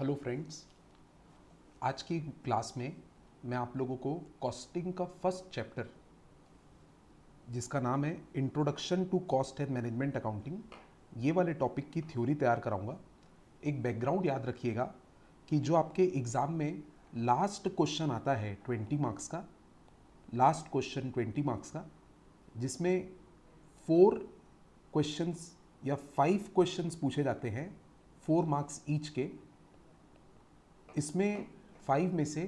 Hello friends, आज की class में मैं आप लोगों को कॉस्टिंग का फर्स्ट चैप्टर जिसका नाम है introduction to cost and management accounting, ये वाले टॉपिक की थ्योरी तैयार कराऊंगा। एक बैकग्राउंड याद रखिएगा कि जो आपके एग्ज़ाम में लास्ट क्वेश्चन आता है 20 मार्क्स का, लास्ट क्वेश्चन 20 मार्क्स का, जिसमें 4 क्वेश्चंस या 5 क्वेश्चंस पूछे जाते हैं 4 मार्क्स ईच के। इसमें 5 में से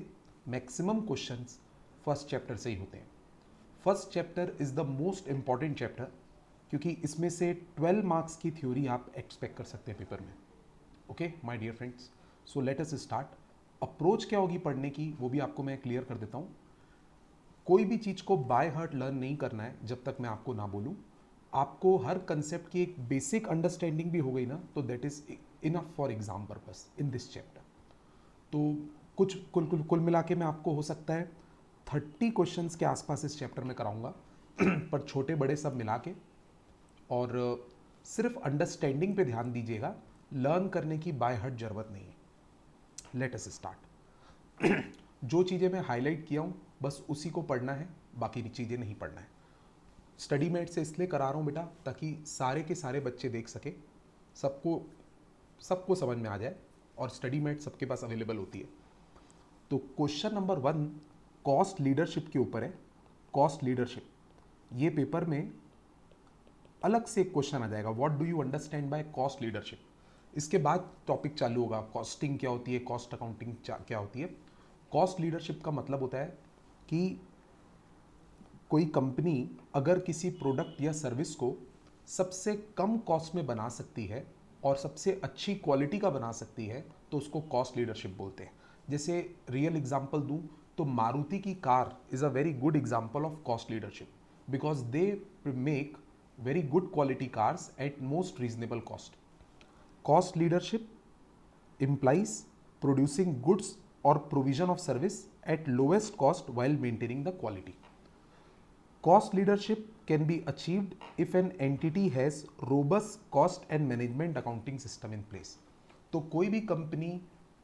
मैक्सिमम क्वेश्चंस फर्स्ट चैप्टर से ही होते हैं। First chapter is the most important chapter क्योंकि इसमें से 12 मार्क्स की थ्योरी आप एक्सपेक्ट कर सकते हैं पेपर में। Okay my dear friends, so let us start. Approach क्या होगी पढ़ने की वो भी आपको मैं क्लियर कर देता हूँ। कोई भी चीज़ को बाय हार्ट लर्न नहीं करना है जब तक मैं आपको ना बोलूँ। आपको हर कंसेप्ट की एक बेसिक अंडरस्टैंडिंग भी हो गई ना, तो that is enough for exam purpose in this chapter. तो कुछ कुल मिला के मैं आपको हो सकता है 30 क्वेश्चंस के आसपास इस चैप्टर में कराऊंगा पर छोटे बड़े सब मिला के। और सिर्फ अंडरस्टैंडिंग पे ध्यान दीजिएगा, लर्न करने की बाय हार्ट जरूरत नहीं है। Late us start. जो चीज़ें मैं हाईलाइट किया हूँ बस उसी को पढ़ना है, बाकी चीज़ें नहीं पढ़ना है। स्टडी मेट से इसलिए करा रहा हूँ बेटा ताकि सारे के सारे बच्चे देख सके, सबको सबको समझ में आ जाए, और स्टडी मेट सबके पास अवेलेबल होती है। तो क्वेश्चन नंबर 1 कॉस्ट लीडरशिप के ऊपर है। कॉस्ट लीडरशिप, ये पेपर में अलग से एक क्वेश्चन आ जाएगा, what do you understand by cost leadership. इसके बाद टॉपिक चालू होगा, कॉस्टिंग क्या होती है, कॉस्ट अकाउंटिंग क्या होती है। कॉस्ट लीडरशिप का मतलब होता है कि कोई कंपनी अगर किसी प्रोडक्ट या सर्विस को सबसे कम कॉस्ट में बना सकती है और सबसे अच्छी क्वालिटी का बना सकती है तो उसको कॉस्ट लीडरशिप बोलते हैं। जैसे रियल एग्जांपल दूं तो मारुति की car is a very good example of cost leadership because they make very good quality cars at most reasonable cost. Cost leadership implies producing goods or provision of service at lowest cost while maintaining the quality. Cost leadership can be achieved if an entity has robust cost and management accounting system in place. तो कोई भी company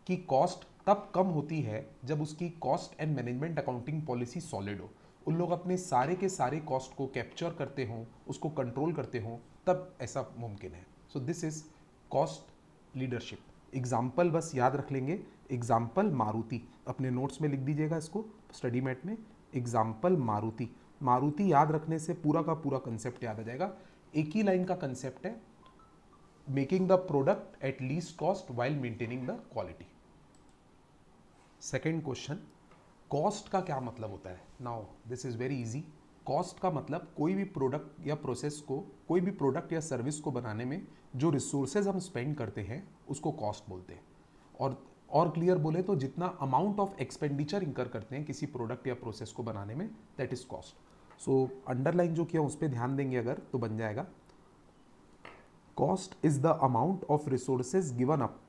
की cost तब कम होती है जब उसकी cost and management accounting policy solid हो, उन लोग अपने सारे के सारे कॉस्ट को कैप्चर करते हों, उसको कंट्रोल करते हों, तब ऐसा मुमकिन है। So this is cost leadership. Example बस याद रख लेंगे, एग्जाम्पल मारुति, अपने नोट्स में लिख दीजिएगा इसको स्टडी मैट में। एग्जाम्पल मारुति, मारुति याद रखने से पूरा का पूरा कंसेप्ट याद आ जाएगा। एक ही लाइन का कंसेप्ट है, making the product at least cost while maintaining the quality. Second question, cost का क्या मतलब होता है। Now this is very easy. Cost का मतलब कोई भी प्रोडक्ट या प्रोसेस को, कोई भी प्रोडक्ट या सर्विस को बनाने में जो रिसोर्सेज हम स्पेंड करते हैं उसको कॉस्ट बोलते हैं। और क्लियर बोले तो जितना अमाउंट ऑफ एक्सपेंडिचर इंकर करते हैं किसी प्रोडक्ट या प्रोसेस को बनाने में, that is cost. So underline जो किया उस पर ध्यान देंगे अगर तो बन जाएगा, cost is the amount of resources given up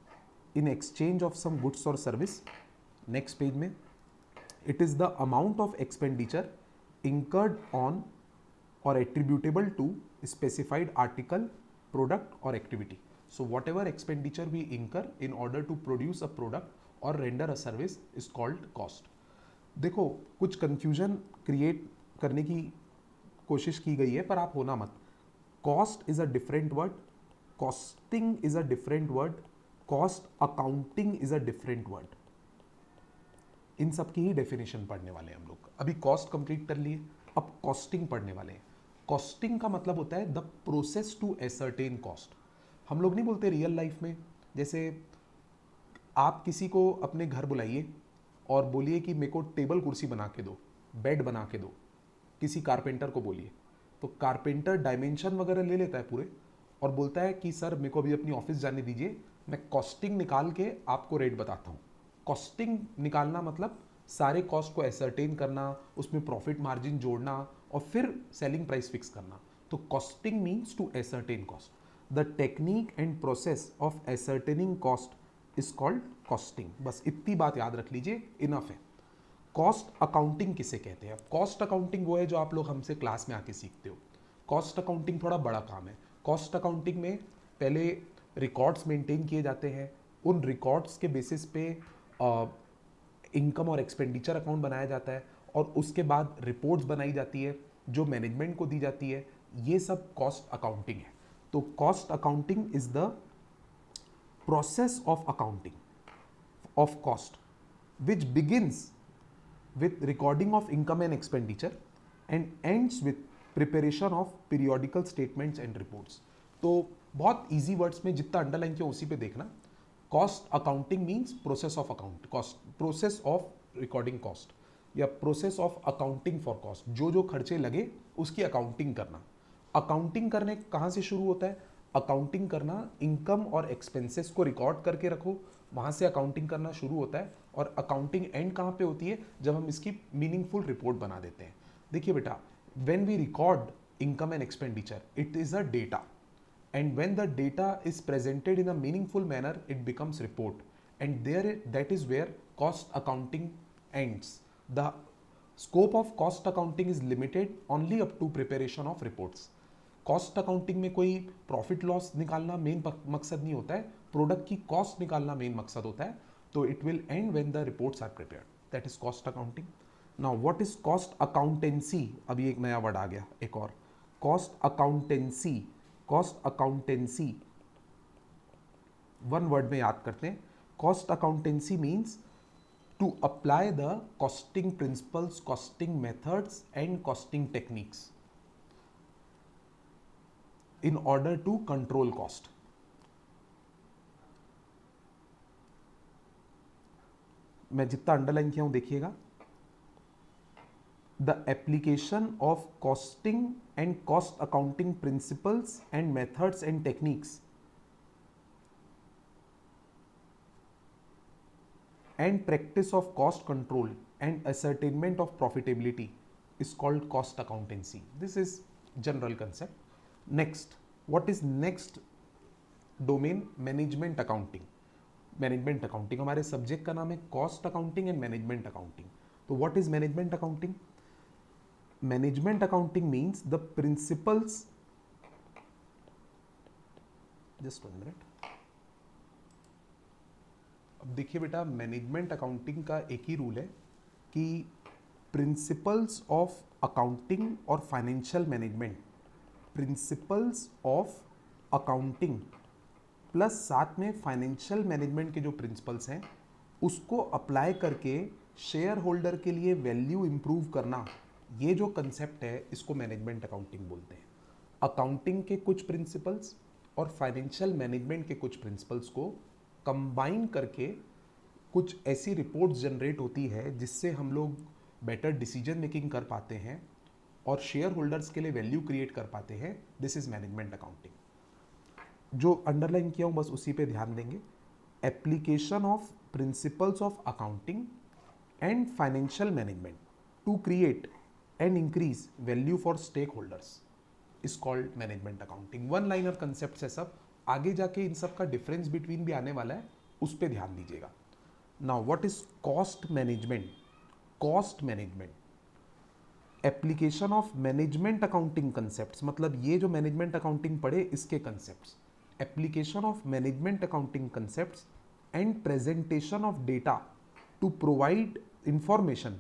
in exchange of some goods और सर्विस। नेक्स्ट पेज में, it is the amount of expenditure incurred on or attributable to specified article, product or activity. So whatever expenditure we incur in order to produce a product or render a service is called cost. देखो कुछ confusion create करने की कोशिश की गई है पर आप होना मत। Cost is a different word, costing is a different word, cost accounting is a different word. इन सब की ही डेफिनेशन पढ़ने वाले हैं हम लोग। अभी कॉस्ट कंप्लीट कर लिए, अब कॉस्टिंग पढ़ने वाले हैं। कॉस्टिंग का मतलब होता है the process to ascertain cost. हम लोग नहीं बोलते रियल लाइफ में, जैसे आप किसी को अपने घर बुलाइए और बोलिए कि मेरे को टेबल कुर्सी बना के दो, बेड बना के दो, किसी कारपेंटर को बोलिए, तो कारपेंटर डायमेंशन वगैरह ले लेता है पूरे और बोलता है कि सर मेरे को अभी अपनी ऑफिस जाने दीजिए, मैं कॉस्टिंग निकाल के आपको रेट बताता हूँ। कॉस्टिंग निकालना मतलब सारे कॉस्ट को एसर्टेन करना, उसमें प्रॉफिट मार्जिन जोड़ना और फिर सेलिंग प्राइस फिक्स करना। तो costing means to ascertain cost. The technique and process of ascertaining cost is called costing. बस इतनी बात याद रख लीजिए, इनफ है। कॉस्ट अकाउंटिंग किसे कहते हैं? कॉस्ट अकाउंटिंग वो है जो आप लोग हमसे क्लास में आके सीखते हो। कॉस्ट अकाउंटिंग थोड़ा बड़ा काम है। कॉस्ट अकाउंटिंग में पहले रिकॉर्ड्स मेंटेन किए जाते हैं, उन रिकॉर्ड्स के बेसिस पे इनकम और एक्सपेंडिचर अकाउंट बनाया जाता है और उसके बाद रिपोर्ट्स बनाई जाती है जो मैनेजमेंट को दी जाती है। ये सब कॉस्ट अकाउंटिंग है। तो cost accounting is the process of accounting of cost which begins with recording of income and expenditure and ends with preparation of periodical statements and reports। तो बहुत easy words में जितना अंडरलाइन किया उसी पे देखना। Cost accounting means process of account cost, process of recording cost या process of accounting for cost, जो जो खर्चे लगे उसकी अकाउंटिंग करना। अकाउंटिंग करने कहाँ से शुरू होता है? अकाउंटिंग करना इनकम और एक्सपेंसेस को रिकॉर्ड करके रखो, वहाँ से अकाउंटिंग करना शुरू होता है। और अकाउंटिंग एंड कहाँ पे होती है? जब हम इसकी मीनिंगफुल रिपोर्ट बना देते हैं। देखिए बेटा, when we record income and expenditure, it is a data, and when the data is presented in a meaningful manner it becomes report, and there that is where cost accounting ends. The scope of cost accounting is limited only up to preparation of reports. Cost accounting में कोई profit loss निकालना main मकसद नहीं होता है, product की cost निकालना main मकसद होता है। तो it will end when the reports are prepared, that is cost accounting. Now what is cost accountancy? अभी एक नया वर्ड आ गया, एक और, cost accountancy. Cost accountancy one word में याद करते हैं। Cost accountancy means to apply the costing principles, costing methods and costing techniques in order to control cost. मैं जितना अंडरलाइन किया हूं देखिएगा। The application of costing and cost accounting principles and methods and techniques and practice of cost control and ascertainment of profitability is called cost accountancy. This is general concept. Next, what is next domain? Management accounting. Management accounting हमारे subject का नाम है cost accounting and management accounting. तो what is management accounting? Management accounting means the principles, just 1 minute. अब देखिए बेटा, management accounting का एक ही रूल है कि प्रिंसिपल्स ऑफ अकाउंटिंग और financial management, principles of accounting plus साथ में फाइनेंशियल मैनेजमेंट के जो प्रिंसिपल्स हैं उसको अप्लाई करके शेयर होल्डर के लिए वैल्यू इंप्रूव करना, ये जो कंसेप्ट है इसको मैनेजमेंट अकाउंटिंग बोलते हैं। अकाउंटिंग के कुछ प्रिंसिपल्स और फाइनेंशियल मैनेजमेंट के कुछ प्रिंसिपल्स को कंबाइन करके कुछ ऐसी रिपोर्ट्स जनरेट होती है जिससे हम लोग बेटर डिसीजन मेकिंग कर पाते हैं और शेयर होल्डर्स के लिए वैल्यू क्रिएट कर पाते हैं। This is management accounting. जो अंडरलाइन किया हूं बस उसी पे ध्यान देंगे। Application of principles of accounting and financial management to create and increase value for stake holders is called management accounting. One liner concept है सब, आगे जाके इन सब का डिफरेंस बिटवीन भी आने वाला है, उस पर ध्यान दीजिएगा। Now what is cost management? Cost management application of management accounting concepts, मतलब ये जो मैनेजमेंट अकाउंटिंग पढ़े इसके concepts, application of management accounting concepts and presentation of data to provide information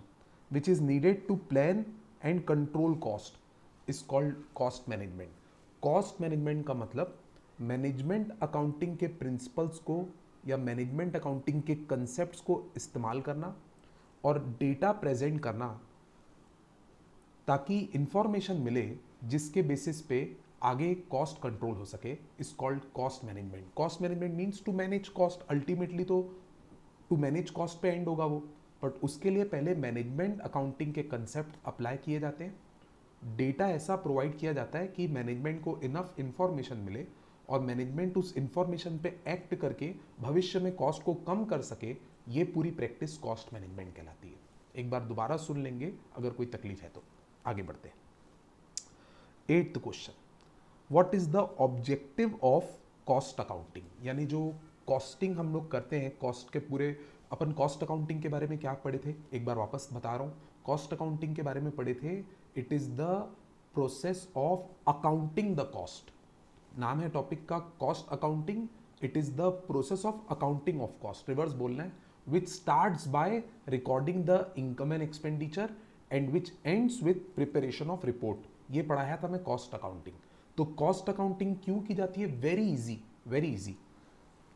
which is needed to plan and control cost is called cost management. Cost management का मतलब management accounting के principles को या management accounting के concepts को इस्तेमाल करना और डेटा प्रेजेंट करना ताकि इंफॉर्मेशन मिले जिसके बेसिस पे आगे कॉस्ट कंट्रोल हो सके, is called cost management. Cost management means to manage cost, ultimately तो टू मैनेज कॉस्ट पे एंड होगा वो, बट उसके लिए पहले मैनेजमेंट अकाउंटिंग के कंसेप्ट अप्लाई किए जाते हैं, डेटा ऐसा प्रोवाइड किया जाता है कि मैनेजमेंट को इनफ इंफॉर्मेशन मिले और मैनेजमेंट उस इंफॉर्मेशन पे एक्ट करके भविष्य में कॉस्ट को कम कर सके। ये पूरी प्रैक्टिस कॉस्ट मैनेजमेंट कहलाती है। एक बार दोबारा सुन लेंगे अगर कोई तकलीफ है तो। आगे बढ़ते हैं। 8th question, what is the objective of cost accounting? यानी जो कॉस्टिंग हम लोग करते हैं, कॉस्ट के पूरे, अपन कॉस्ट अकाउंटिंग के बारे में क्या पढ़े थे, एक बार वापस बता रहा हूं। कॉस्ट अकाउंटिंग के बारे में पढ़े थे, it is the process of accounting the cost. नाम है टॉपिक का cost accounting, it is the process of accounting of cost, reverse बोलना है, विच starts by recording the income and expenditure and which ends with preparation of report. ये पढ़ाया था मैं cost accounting. तो कॉस्ट अकाउंटिंग क्यों की जाती है? Very easy, very easy.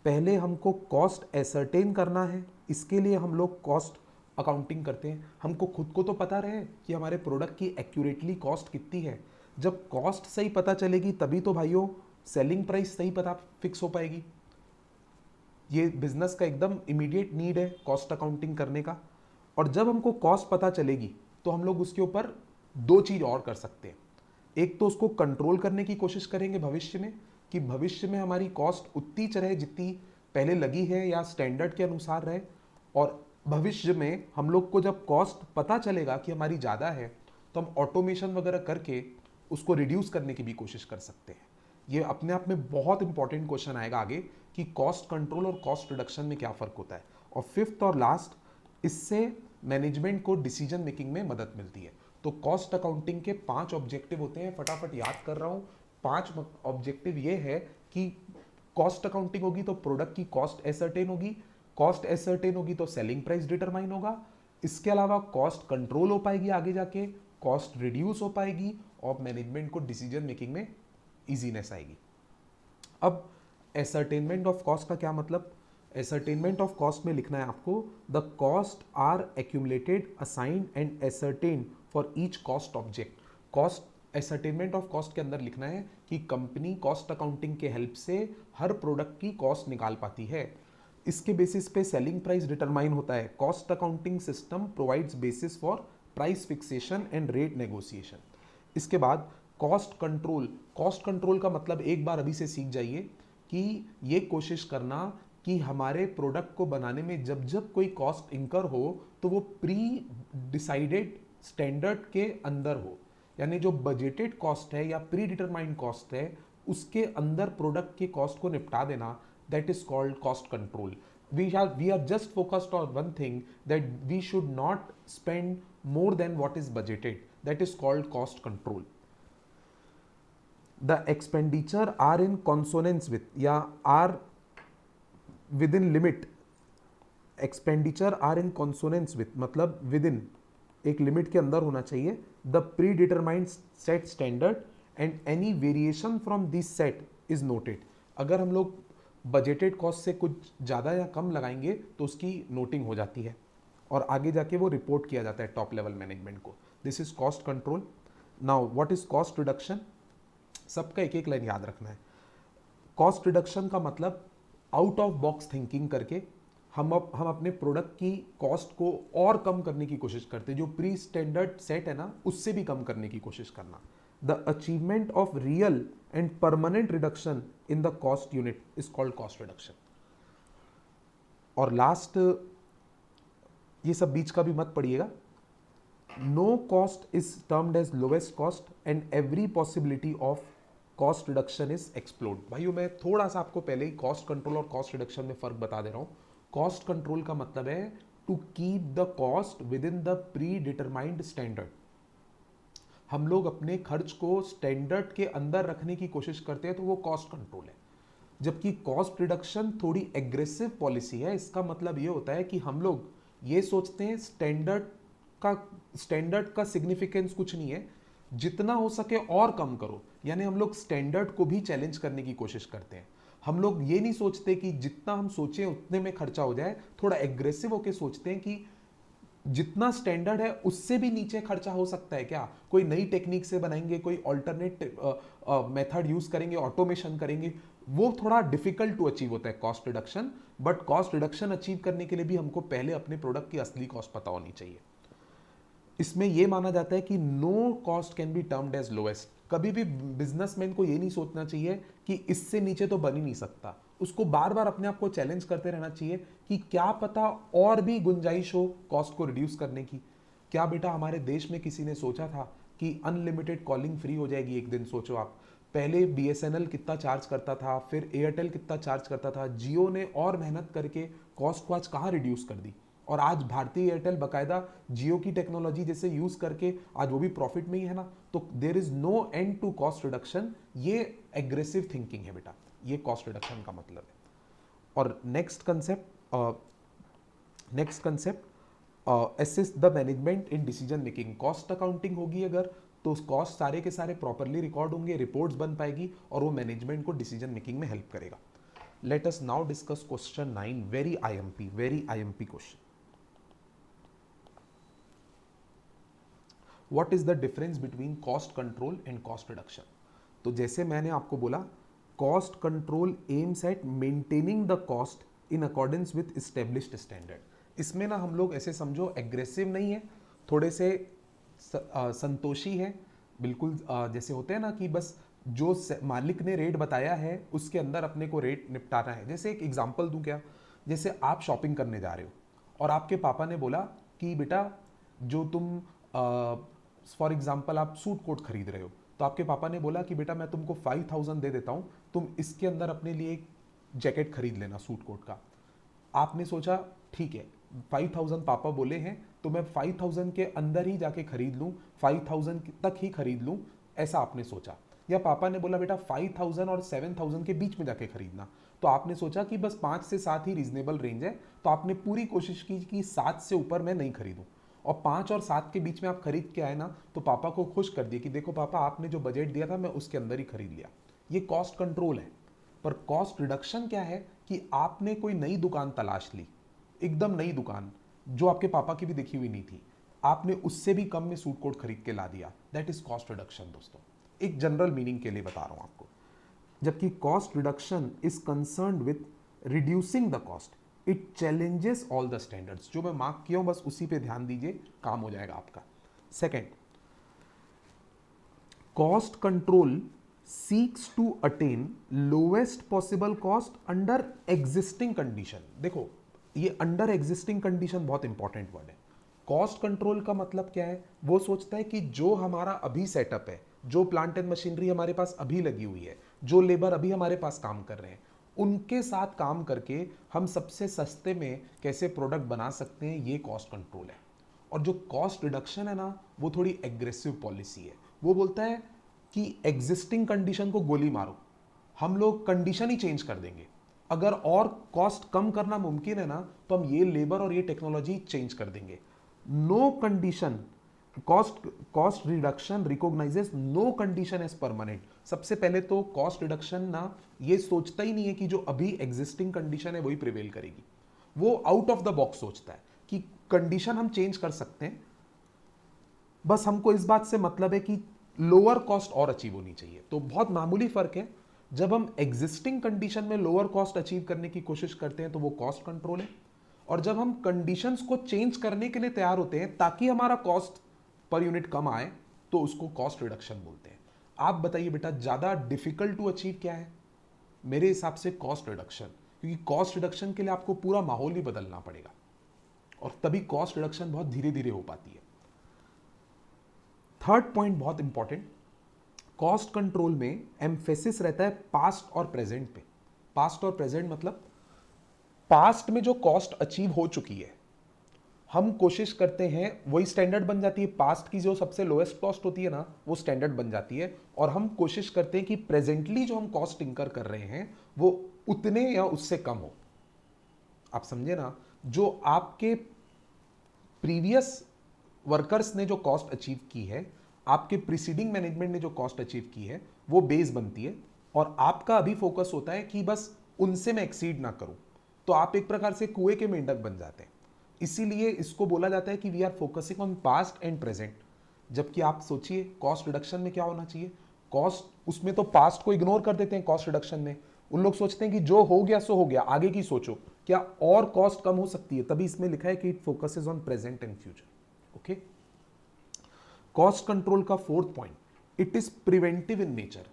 पहले हमको कॉस्ट एसरटेन करना है, इसके लिए हम लोग कॉस्ट अकाउंटिंग करते हैं। हमको खुद को तो पता रहे कि हमारे प्रोडक्ट की एक्यूरेटली कॉस्ट कितनी है। जब कॉस्ट सही पता चलेगी तभी तो भाइयों सेलिंग प्राइस सही पता फिक्स हो पाएगी। ये बिजनेस का एकदम इमीडिएट नीड है कॉस्ट अकाउंटिंग करने का। और जब हमको कॉस्ट पता चलेगी तो हम लोग उसके ऊपर दो चीज और कर सकते हैं। एक तो उसको कंट्रोल करने की कोशिश करेंगे भविष्य में, कि भविष्य में हमारी कॉस्ट उतनी रहे जितनी पहले लगी है या स्टैंडर्ड के अनुसार रहे। और भविष्य में हम लोग को जब कॉस्ट पता चलेगा कि हमारी ज़्यादा है तो हम ऑटोमेशन वगैरह करके उसको रिड्यूस करने की भी कोशिश कर सकते हैं। ये अपने आप में बहुत इंपॉर्टेंट क्वेश्चन आएगा आगे कि कॉस्ट कंट्रोल और कॉस्ट रिडक्शन में क्या फ़र्क होता है। और फिफ्थ और लास्ट, इससे मैनेजमेंट को डिसीजन मेकिंग में मदद मिलती है। तो कॉस्ट अकाउंटिंग के 5 ऑब्जेक्टिव होते हैं, फटाफट याद कर रहा हूँ। 5 ऑब्जेक्टिव ये है कि कॉस्ट अकाउंटिंग होगी तो प्रोडक्ट की कॉस्ट एसरटेन होगी, कॉस्ट एसरटेन होगी तो सेलिंग प्राइस डिटरमाइन होगा, इसके अलावा कॉस्ट कंट्रोल हो पाएगी आगे जाके, कॉस्ट रिड्यूस हो पाएगी और मैनेजमेंट को डिसीजन मेकिंग में इजीनेस आएगी। अब एसरटेनमेंट ऑफ कॉस्ट का क्या मतलब? एसरटेनमेंट ऑफ कॉस्ट में लिखना है आपको, the cost are accumulated, assigned and ascertain for each cost object. Cost ascertainment of cost के अंदर लिखना है कि कंपनी कॉस्ट अकाउंटिंग के हेल्प से हर प्रोडक्ट की कॉस्ट निकाल पाती है। इसके बेसिस पे सेलिंग प्राइस डिटरमाइन होता है। Cost accounting system provides basis for price fixation and rate negotiation. इसके बाद कॉस्ट कंट्रोल। कॉस्ट कंट्रोल का मतलब एक बार अभी से सीख जाइए कि ये कोशिश करना कि हमारे प्रोडक्ट को बनाने में जब जब कोई कॉस्ट इंकर हो तो वो प्री डिसाइडेड स्टैंडर्ड के अंदर हो, यानी जो बजटेड कॉस्ट है या प्री डिटरमाइंड कॉस्ट है उसके अंदर प्रोडक्ट की कॉस्ट को निपटा देना, that is called cost control. we are just focused on one thing, that we should not spend more than what is budgeted, that is called cost control. The expenditure are in consonance with या are within limit, expenditure are in consonance with मतलब within एक limit के अंदर होना चाहिए, the pre determined set standard and any variation from this set is noted. अगर हम लोग बजटेड कॉस्ट से कुछ ज़्यादा या कम लगाएंगे तो उसकी नोटिंग हो जाती है और आगे जाके वो रिपोर्ट किया जाता है टॉप लेवल मैनेजमेंट को। This is cost control. Now what is cost reduction? सबका एक एक लाइन याद रखना है। कॉस्ट रिडक्शन का मतलब आउट ऑफ बॉक्स थिंकिंग करके हम अपने प्रोडक्ट की कॉस्ट को और कम करने की कोशिश करते हैं। जो प्री स्टैंडर्ड सेट है ना उससे भी कम करने की कोशिश करना। The achievement of real and permanent reduction in the cost unit is called cost reduction. और लास्ट, ये सब बीच का भी मत पढ़िएगा। No cost is termed as lowest cost and every possibility of cost reduction is explored. भाइयों मैं थोड़ा सा आपको पहले ही कॉस्ट कंट्रोल और कॉस्ट रिडक्शन में फर्क बता दे रहा हूं। कॉस्ट कंट्रोल का मतलब है to keep the cost within the predetermined standard. हम लोग अपने खर्च को स्टैंडर्ड के अंदर रखने की कोशिश करते हैं तो वो कॉस्ट कंट्रोल है। जबकि कॉस्ट रिडक्शन थोड़ी एग्रेसिव पॉलिसी है। इसका मतलब ये होता है कि हम लोग ये सोचते हैं स्टैंडर्ड का सिग्निफिकेंस कुछ नहीं है, जितना हो सके और कम करो। यानी हम लोग स्टैंडर्ड को भी चैलेंज करने की कोशिश करते हैं। हम लोग ये नहीं सोचते कि जितना हम सोचें उतने में खर्चा हो जाए, थोड़ा एग्रेसिव होके सोचते हैं कि जितना स्टैंडर्ड है उससे भी नीचे खर्चा हो सकता है क्या, कोई नई टेक्निक से बनाएंगे, कोई ऑल्टरनेट मेथड यूज करेंगे, ऑटोमेशन करेंगे। वो थोड़ा डिफिकल्ट टू अचीव होता है cost reduction. But cost reduction achieve करने के लिए भी हमको पहले अपने प्रोडक्ट की असली कॉस्ट पता होनी चाहिए। इसमें यह माना जाता है कि no cost can be termed as lowest. कभी भी बिजनेसमैन को यह नहीं सोचना चाहिए कि इससे नीचे तो बन ही नहीं सकता। उसको बार बार अपने आप को चैलेंज करते रहना चाहिए कि क्या पता और भी गुंजाइश हो कॉस्ट को रिड्यूस करने की। क्या बेटा हमारे देश में किसी ने सोचा था कि अनलिमिटेड कॉलिंग फ्री हो जाएगी एक दिन? सोचो आप, पहले BSNL कितना चार्ज करता था, फिर एयरटेल कितना चार्ज करता था। जियो ने और मेहनत करके कॉस्ट को आज कहाँ रिड्यूस कर दी, और आज भारतीय एयरटेल बकायदा जियो की टेक्नोलॉजी जैसे यूज करके आज वो भी प्रॉफिट में ही है ना। तो there is no end to cost reduction. ये एग्रेसिव थिंकिंग है बेटा, ये कॉस्ट रिडक्शन का मतलब है। और next concept assist the management in decision making. Cost accounting होगी अगर, तो कॉस्ट सारे के सारे प्रॉपरली रिकॉर्ड होंगे, रिपोर्ट्स बन पाएगी और वो मैनेजमेंट को डिसीजन मेकिंग में हेल्प करेगा। Let us now discuss question 9, very IMP question. What is the difference between cost control and cost reduction? तो जैसे मैंने आपको बोला, cost control aims at maintaining the cost in accordance with established standard. इसमें ना हम लोग ऐसे समझो एग्रेसिव नहीं है, थोड़े से संतोषी है, बिल्कुल जैसे होते हैं ना कि बस जो मालिक ने रेट बताया है उसके अंदर अपने को रेट निपटाना है। जैसे एक एग्जांपल दूं क्या, जैसे आप शॉपिंग करने जा रहे हो और आपके पापा ने बोला कि बेटा जो तुम फॉर एग्जांपल आप सूट कोट खरीद रहे हो, तो आपके पापा ने बोला कि बेटा मैं तुमको 5000 दे देता हूँ, तुम इसके अंदर अपने लिए एक जैकेट खरीद लेना सूट कोट का। आपने सोचा ठीक है 5000 पापा बोले हैं तो मैं 5000 के अंदर ही जाके खरीद लूँ, 5000 तक ही खरीद लूँ, ऐसा आपने सोचा। या पापा ने बोला बेटा 5000 और 7000 के बीच में जाके खरीदना, तो आपने सोचा कि बस 5 से 7 ही रीजनेबल रेंज है, तो आपने पूरी कोशिश की कि 7 से ऊपर मैं नहीं खरीदूं, और 5 और 7 के बीच में आप खरीद के आए ना, तो पापा को खुश कर दिया कि देखो पापा आपने जो बजट दिया था मैं उसके अंदर ही खरीद लिया। ये कॉस्ट कंट्रोल है। पर कॉस्ट रिडक्शन क्या है कि आपने कोई नई दुकान तलाश ली, एकदम नई दुकान जो आपके पापा की भी देखी हुई नहीं थी, आपने उससे भी कम में सूट कोट खरीद के ला दिया। दैट इज कॉस्ट रिडक्शन दोस्तों, एक जनरल मीनिंग के लिए बता रहा हूं आपको। जबकि cost reduction is concerned with reducing the cost, it challenges all the standards. जो मैं मार्क किया हूं बस उसी पे ध्यान दीजिए, काम हो जाएगा आपका। Second, cost control seeks to attain lowest possible cost under existing condition. देखो ये अंडर एग्जिस्टिंग कंडीशन बहुत इंपॉर्टेंट वर्ड है। कॉस्ट कंट्रोल का मतलब क्या है, वो सोचता है कि जो हमारा अभी सेटअप है, जो प्लांट एंड मशीनरी हमारे पास अभी लगी हुई है, जो लेबर अभी हमारे पास काम कर रहे हैं, उनके साथ काम करके हम सबसे सस्ते में कैसे प्रोडक्ट बना सकते हैं, ये कॉस्ट कंट्रोल है। और जो कॉस्ट रिडक्शन है ना, वो थोड़ी एग्रेसिव पॉलिसी है। वो बोलता है कि एग्जिस्टिंग कंडीशन को गोली मारो, हम लोग कंडीशन ही चेंज कर देंगे। अगर और कॉस्ट कम करना मुमकिन है ना, तो हम ये लेबर और ये टेक्नोलॉजी चेंज कर देंगे। No condition, cost reduction recognises no condition as permanent. सबसे पहले तो कॉस्ट रिडक्शन ना ये सोचता ही नहीं है कि जो अभी एग्जिस्टिंग कंडीशन है वही प्रिवेल करेगी। वो आउट ऑफ द बॉक्स सोचता है कि कंडीशन हम चेंज कर सकते हैं, बस हमको इस बात से मतलब है कि लोअर कॉस्ट और अचीव होनी चाहिए। तो बहुत मामूली फर्क है। जब हम एग्जिस्टिंग कंडीशन में लोअर कॉस्ट अचीव करने की कोशिश करते हैं तो वो कॉस्ट कंट्रोल है, और जब हम कंडीशंस को चेंज करने के लिए तैयार होते हैं ताकि हमारा कॉस्ट पर यूनिट कम आए, तो उसको कॉस्ट रिडक्शन बोलते हैं। आप बताइए बेटा ज्यादा डिफिकल्ट टू अचीव क्या है? मेरे हिसाब से कॉस्ट रिडक्शन, क्योंकि कॉस्ट रिडक्शन के लिए आपको पूरा माहौल ही बदलना पड़ेगा और तभी कॉस्ट रिडक्शन बहुत धीरे धीरे हो पाती है। थर्ड पॉइंट बहुत इंपॉर्टेंट, कॉस्ट कंट्रोल में एम्फेसिस रहता है पास्ट और प्रेजेंट पे। पास्ट और प्रेजेंट मतलब पास्ट में जो कॉस्ट अचीव हो चुकी है, हम कोशिश करते हैं वही स्टैंडर्ड बन जाती है। पास्ट की जो सबसे लोएस्ट कॉस्ट होती है ना, वो स्टैंडर्ड बन जाती है, और हम कोशिश करते हैं कि प्रेजेंटली जो हम कॉस्ट इंकर कर रहे हैं वो उतने या उससे कम हो। आप समझे ना, जो आपके प्रीवियस वर्कर्स ने जो कॉस्ट अचीव की है, आपके प्रीसीडिंग मैनेजमेंट ने जो कॉस्ट अचीव की है, वो बेस बनती है, और आपका अभी फोकस होता है कि बस उनसे मैं एक्सीड ना करूं। तो आप एक प्रकार से कुएं के मेंढक बन जाते हैं। इसीलिए इसको बोला जाता है कि we are focusing on past and present. जबकि आप सोचिए कॉस्ट रिडक्शन में क्या होना चाहिए, कॉस्ट उसमें तो पास्ट को इग्नोर कर देते हैं। कॉस्ट रिडक्शन में उन लोग सोचते हैं कि जो हो गया सो हो गया, आगे की सोचो क्या और कॉस्ट कम हो सकती है। तभी इसमें लिखा है कि it focuses on present and future. Okay, cost control का fourth point, it is preventive in nature.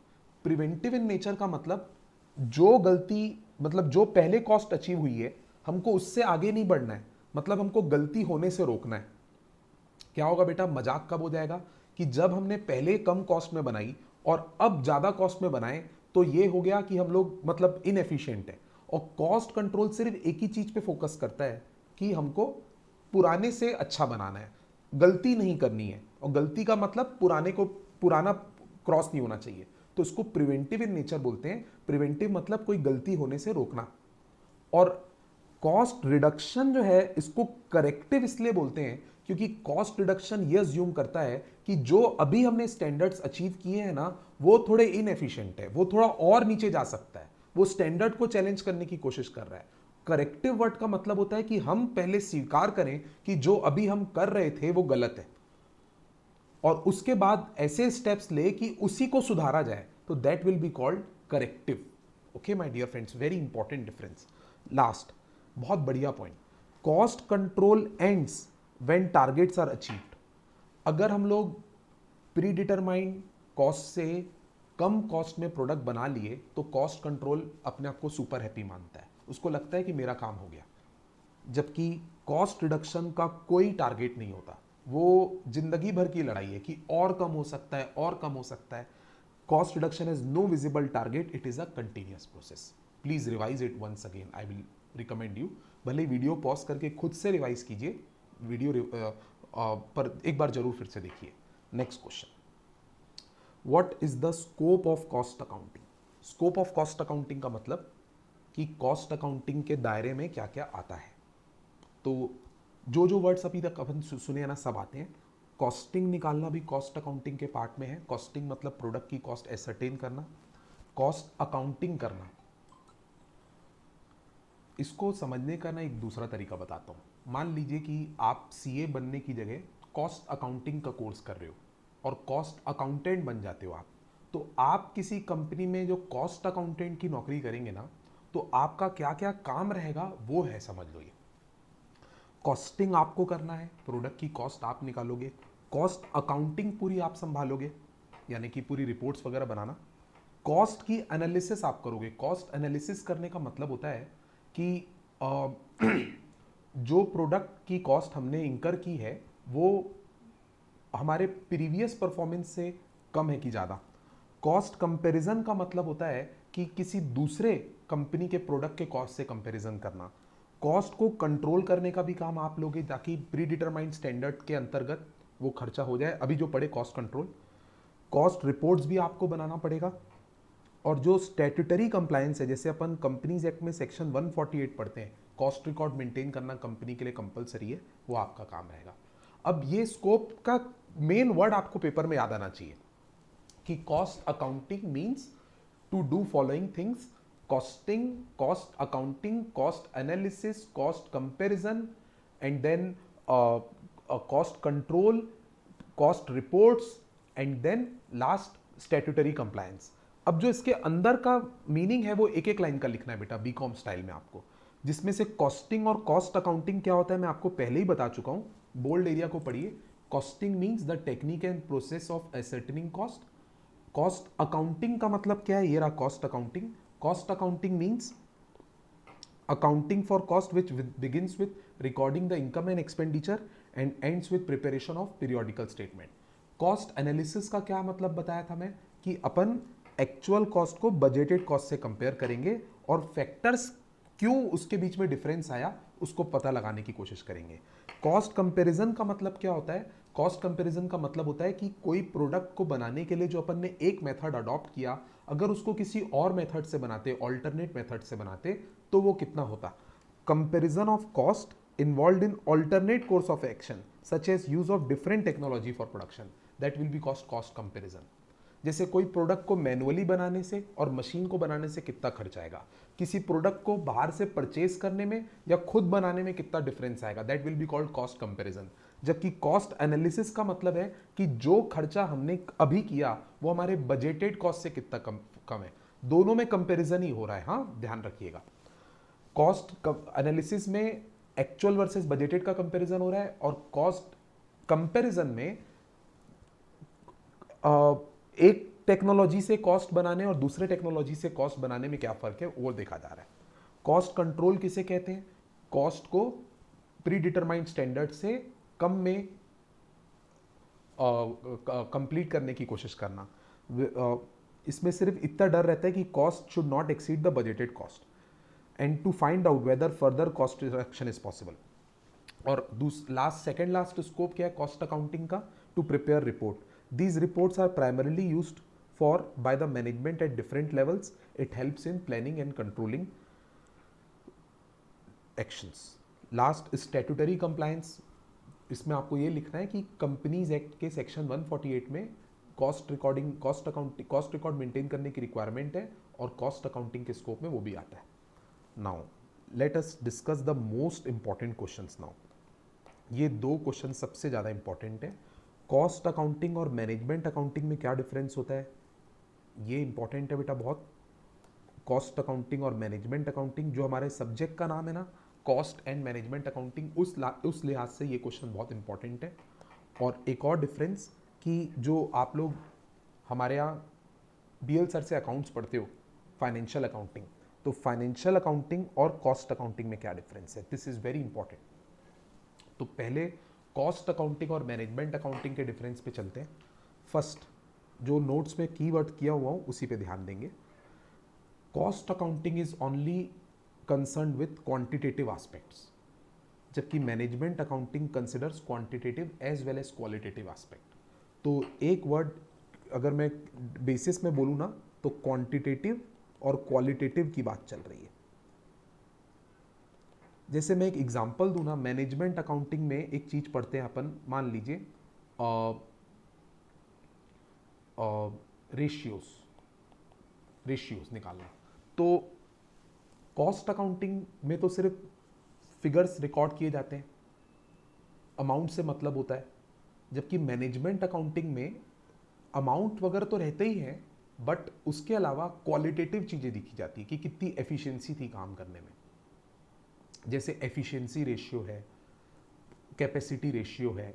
Preventive in nature का मतलब जो गलती, मतलब जो पहले कॉस्ट अचीव हुई है हमको उससे आगे नहीं बढ़ना है, मतलब हमको गलती होने से रोकना है। क्या होगा बेटा, मजाक कब हो जाएगा कि जब हमने पहले कम कॉस्ट में बनाई और अब ज्यादा कॉस्ट में बनाए, तो ये हो गया कि हम लोग मतलब इनएफिशिएंट है। और कॉस्ट कंट्रोल सिर्फ एक ही चीज पे फोकस करता है कि हमको पुराने से अच्छा बनाना है, गलती नहीं करनी है। और गलती का मतलब पुराना क्रॉस नहीं होना चाहिए। तो इसको प्रिवेंटिव इन नेचर बोलते हैं। प्रिवेंटिव मतलब कोई गलती होने से रोकना। और कॉस्ट रिडक्शन जो है इसको करेक्टिव इसलिए बोलते हैं क्योंकि कॉस्ट रिडक्शन ये अज्यूम करता है कि जो अभी हमने स्टैंडर्ड्स अचीव किए हैं ना वो थोड़े इनएफिशिएंट है, वो थोड़ा और नीचे जा सकता है, वो स्टैंडर्ड को चैलेंज करने की कोशिश कर रहा है। करेक्टिव वर्ड का मतलब होता है कि हम पहले स्वीकार करें कि जो अभी हम कर रहे थे वो गलत है और उसके बाद ऐसे स्टेप्स ले कि उसी को सुधारा जाए, तो that will be called corrective. Okay my dear friends, very important difference. Last, बहुत बढ़िया point, cost control ends when targets are achieved. अगर हम लोग प्री डिटरमाइंड कॉस्ट से कम कॉस्ट में प्रोडक्ट बना लिए तो कॉस्ट कंट्रोल अपने आप को सुपर हैप्पी मानता है, उसको लगता है कि मेरा काम हो गया। जबकि कॉस्ट रिडक्शन का कोई टारगेट नहीं होता, वो जिंदगी भर की लड़ाई है कि और कम हो सकता है और कम हो सकता है। Cost reduction is no visible target, it is a continuous process. Please revise it once again, I will recommend you. भले वीडियो पॉज करके खुद से रिवाइज कीजिए, वीडियो पर एक बार जरूर फिर से देखिए। Next question, what is the scope of cost accounting? Scope of cost accounting का मतलब कि कॉस्ट अकाउंटिंग के दायरे में क्या क्या आता है। तो जो जो वर्ड्स अभी तक अपन सुने हैं ना सब आते हैं। कॉस्टिंग निकालना भी कॉस्ट अकाउंटिंग के पार्ट में है। कॉस्टिंग मतलब प्रोडक्ट की कॉस्ट एसरटेन करना। कॉस्ट अकाउंटिंग करना, इसको समझने का ना एक दूसरा तरीका बताता हूँ। मान लीजिए कि आप सीए बनने की जगह कॉस्ट अकाउंटिंग का कोर्स कर रहे हो और कॉस्ट अकाउंटेंट बन जाते हो आप, तो आप किसी कंपनी में जो कॉस्ट अकाउंटेंट की नौकरी करेंगे ना, तो आपका क्या क्या काम रहेगा वो है, समझ लो। ये कॉस्टिंग आपको करना है, प्रोडक्ट की कॉस्ट आप निकालोगे, कॉस्ट अकाउंटिंग पूरी आप संभालोगे, यानी कि पूरी रिपोर्ट्स वगैरह बनाना, कॉस्ट की एनालिसिस आप करोगे। कॉस्ट एनालिसिस करने का मतलब होता है कि जो प्रोडक्ट की कॉस्ट हमने इंकर की है वो हमारे प्रीवियस परफॉर्मेंस से कम है कि ज़्यादा। कॉस्ट कंपैरिजन का मतलब होता है कि किसी दूसरे कंपनी के प्रोडक्ट के कॉस्ट से कंपैरिजन करना। कॉस्ट को कंट्रोल करने का भी काम आप लोगे ताकि प्री डिटरमाइंड स्टैंडर्ड के अंतर्गत वो खर्चा हो जाए। अभी जो पढ़े कॉस्ट कंट्रोल, कॉस्ट रिपोर्ट्स भी आपको बनाना पड़ेगा। और जो स्टैट्यूटरी कंप्लायंस है, जैसे अपन कंपनीज एक्ट में सेक्शन 148 पढ़ते हैं, कॉस्ट रिकॉर्ड मेंटेन करना कंपनी के लिए कंपलसरी है, वो आपका काम रहेगा। अब ये स्कोप का मेन वर्ड आपको पेपर में याद आना चाहिए कि cost accounting means to do following things: costing, cost accounting, cost analysis, cost comparison, and then cost control, cost reports, and then last statutory compliance. अब जो इसके अंदर का मीनिंग है वो एक एक लाइन का लिखना है बेटा, बीकॉम स्टाइल में आपको, जिसमें से कॉस्टिंग और कॉस्ट अकाउंटिंग क्या होता है मैं आपको पहले ही बता चुका हूं। बोल्ड एरिया को पढ़िए। Costing means the technique and process of ascertaining cost. Cost accounting का मतलब क्या है, ये रहा cost accounting. Cost accounting means accounting for cost which begins with recording the income and expenditure and ends with preparation of periodical statement. Cost analysis का क्या मतलब बताया था मैं कि अपन एक्चुअल कॉस्ट को बजटेड कॉस्ट से कंपेयर करेंगे और फैक्टर्स क्यों उसके बीच में डिफरेंस आया उसको पता लगाने की कोशिश करेंगे। कॉस्ट कंपैरिजन का मतलब क्या होता है? कॉस्ट कंपैरिजन का मतलब होता है कि कोई प्रोडक्ट को बनाने के लिए जो अपन ने एक मेथड अडॉप्ट किया, अगर उसको किसी और मेथड से बनाते, ऑल्टरनेट मेथड से बनाते, तो वो कितना होता। Comparison of cost involved in alternate course of action such as use of different technology for production, that will be cost comparison. जैसे कोई प्रोडक्ट को मैनुअली बनाने से और मशीन को बनाने से कितना खर्च आएगा, किसी प्रोडक्ट को बाहर से परचेज करने में या खुद बनाने में कितना डिफरेंस आएगा, that will be called cost comparison. जबकि कॉस्ट एनालिसिस का मतलब है कि जो खर्चा हमने अभी किया वो हमारे बजटेड कॉस्ट से कितना कम है। दोनों में कंपैरिजन ही हो रहा है, हाँ ध्यान रखिएगा। कॉस्ट एनालिसिस में एक्चुअल वर्सेस बजटेड का कंपैरिजन हो रहा है और कॉस्ट कंपैरिजन में एक टेक्नोलॉजी से कॉस्ट बनाने और दूसरे टेक्नोलॉजी से कॉस्ट बनाने में क्या फर्क है वो देखा जा रहा है। कॉस्ट कंट्रोल किसे कहते हैं? कॉस्ट को प्री डिटरमाइंड स्टैंडर्ड से कम में कंप्लीट करने की कोशिश करना। इसमें सिर्फ इतना डर रहता है कि cost should not exceed the budgeted cost and to find out whether further cost reduction is possible. और second last scope क्या है कॉस्ट अकाउंटिंग का? To prepare report. These reports are primarily used for by the management at different levels. It helps in planning and controlling actions. Last statutory compliance, इसमें आपको ये लिखना है कि कंपनीज एक्ट के सेक्शन 148 में कॉस्ट रिकॉर्ड मेंटेन करने की रिक्वायरमेंट है और कॉस्ट अकाउंटिंग के स्कोप में वो भी आता है। Now let us discuss the most important questions now. ये दो क्वेश्चन सबसे ज़्यादा इंपॉर्टेंट है। कॉस्ट अकाउंटिंग और मैनेजमेंट अकाउंटिंग में क्या डिफरेंस होता है, ये इंपॉर्टेंट है बेटा बहुत। कॉस्ट अकाउंटिंग और मैनेजमेंट अकाउंटिंग, जो हमारे सब्जेक्ट का नाम है ना, कॉस्ट एंड मैनेजमेंट अकाउंटिंग, उस लिहाज से ये क्वेश्चन बहुत इंपॉर्टेंट है। और एक और डिफरेंस कि जो आप लोग हमारे यहाँ बीएल सर से अकाउंट्स पढ़ते हो, फाइनेंशियल अकाउंटिंग, तो फाइनेंशियल अकाउंटिंग और कॉस्ट अकाउंटिंग में क्या डिफरेंस है, दिस इज वेरी इंपॉर्टेंट। तो पहले कॉस्ट अकाउंटिंग और मैनेजमेंट अकाउंटिंग के डिफरेंस पे चलते हैं। फर्स्ट, जो नोट्स में कीवर्ड किया हुआ हूँ उसी पे ध्यान देंगे। Cost accounting is only concern with quantitative aspects, जबकि management accounting considers quantitative as well as qualitative aspect. तो एक वर्ड अगर मैं बेसिस में बोलूँ ना, तो क्वांटिटेटिव और क्वालिटेटिव की बात चल रही है। जैसे मैं एक एग्जांपल दूँ ना, मैनेजमेंट अकाउंटिंग में एक चीज़ पढ़ते हैं अपन, मान लीजिए रेशियोज निकालना। तो कॉस्ट अकाउंटिंग में तो सिर्फ फिगर्स रिकॉर्ड किए जाते हैं, अमाउंट से मतलब होता है, जबकि मैनेजमेंट अकाउंटिंग में अमाउंट वगैरह तो रहते ही हैं, बट उसके अलावा क्वालिटेटिव चीज़ें दिखी जाती है कि कितनी एफिशिएंसी थी काम करने में। जैसे एफिशिएंसी रेशियो है, कैपेसिटी रेशियो है,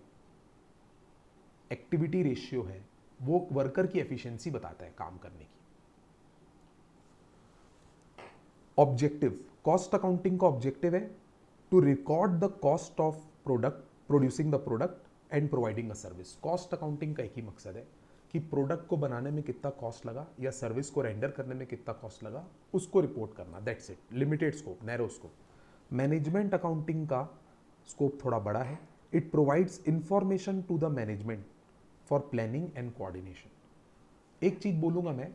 एक्टिविटी रेशियो है, वो वर्कर की एफिशिएंसी बताता है काम करने की। ऑब्जेक्टिव, कॉस्ट अकाउंटिंग का ऑब्जेक्टिव है to record the cost of product, producing the product and providing a service. Cost accounting का एक ही मकसद है कि प्रोडक्ट को बनाने में कितना कॉस्ट लगा या सर्विस को रेंडर करने में कितना कॉस्ट लगा, उसको रिपोर्ट करना, that's it. Limited scope, narrow scope. Management accounting का स्कोप थोड़ा बड़ा है। It provides information to the management for planning and coordination. एक चीज बोलूंगा मैं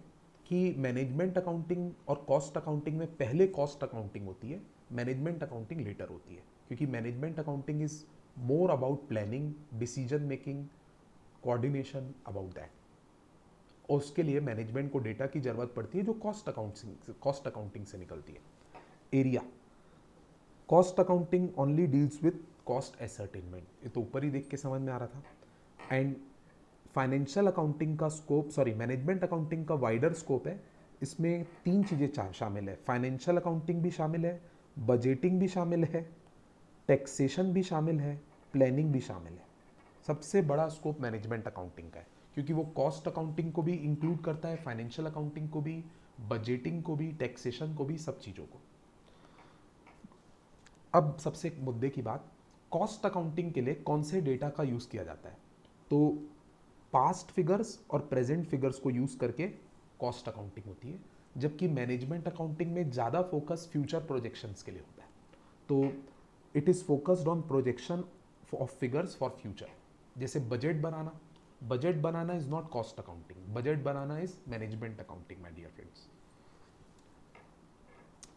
कि मैनेजमेंट अकाउंटिंग और कॉस्ट अकाउंटिंग में पहले कॉस्ट अकाउंटिंग होती है, मैनेजमेंट अकाउंटिंग लेटर होती है, क्योंकि management accounting is more about planning, decision making, coordination, about that. और उसके लिए मैनेजमेंट को डेटा की जरूरत पड़ती है जो कॉस्ट अकाउंटिंग से निकलती है। Area, cost accounting only deals with cost ascertainment, ये तो ऊपर ही देख के समझ में आ रहा था। एंड फाइनेंशियल अकाउंटिंग का स्कोप, सॉरी मैनेजमेंट अकाउंटिंग का वाइडर स्कोप है। इसमें तीन चीज़ें शामिल है, फाइनेंशियल अकाउंटिंग भी शामिल है, बजटिंग भी शामिल है, टैक्सेशन भी शामिल है, प्लानिंग भी शामिल है। सबसे बड़ा स्कोप मैनेजमेंट अकाउंटिंग का है, क्योंकि वो कॉस्ट अकाउंटिंग को भी इंक्लूड करता है, फाइनेंशियल अकाउंटिंग को भी, बजटिंग को भी, टैक्सेशन को भी, सब चीज़ों को। अब सबसे एक मुद्दे की बात, कॉस्ट अकाउंटिंग के लिए कौन से डेटा का यूज़ किया जाता है। तो पास्ट फिगर्स और प्रेजेंट फिगर्स को यूज़ करके कॉस्ट अकाउंटिंग होती है, जबकि मैनेजमेंट अकाउंटिंग में ज़्यादा फोकस फ्यूचर प्रोजेक्शंस के लिए होता है। तो it is focused on projection of figures for future. जैसे बजट बनाना is not cost accounting, budget बनाना is management accounting my dear friends.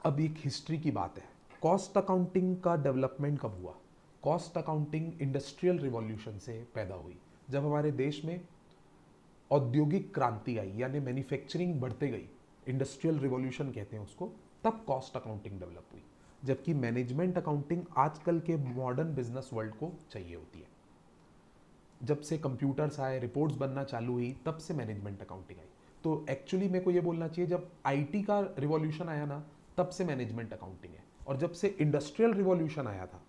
अब एक हिस्ट्री की बात है, कॉस्ट अकाउंटिंग का डेवलपमेंट कब हुआ। कॉस्ट अकाउंटिंग इंडस्ट्रियल रिवॉल्यूशन से पैदा हुई, जब हमारे देश में औद्योगिक क्रांति आई, यानी मैन्युफैक्चरिंग बढ़ते गई, इंडस्ट्रियल रिवॉल्यूशन कहते हैं उसको, तब कॉस्ट अकाउंटिंग डेवलप हुई। जबकि मैनेजमेंट अकाउंटिंग आजकल के मॉडर्न बिजनेस वर्ल्ड को चाहिए होती है। जब से कंप्यूटर्स आए, रिपोर्ट्स बनना चालू हुई, तब से मैनेजमेंट अकाउंटिंग आई। तो एक्चुअली मेरे को ये बोलना चाहिए, जब आईटी का रिवॉल्यूशन आया ना, तब से मैनेजमेंट अकाउंटिंग है, और जब से इंडस्ट्रियल रिवॉल्यूशन आया था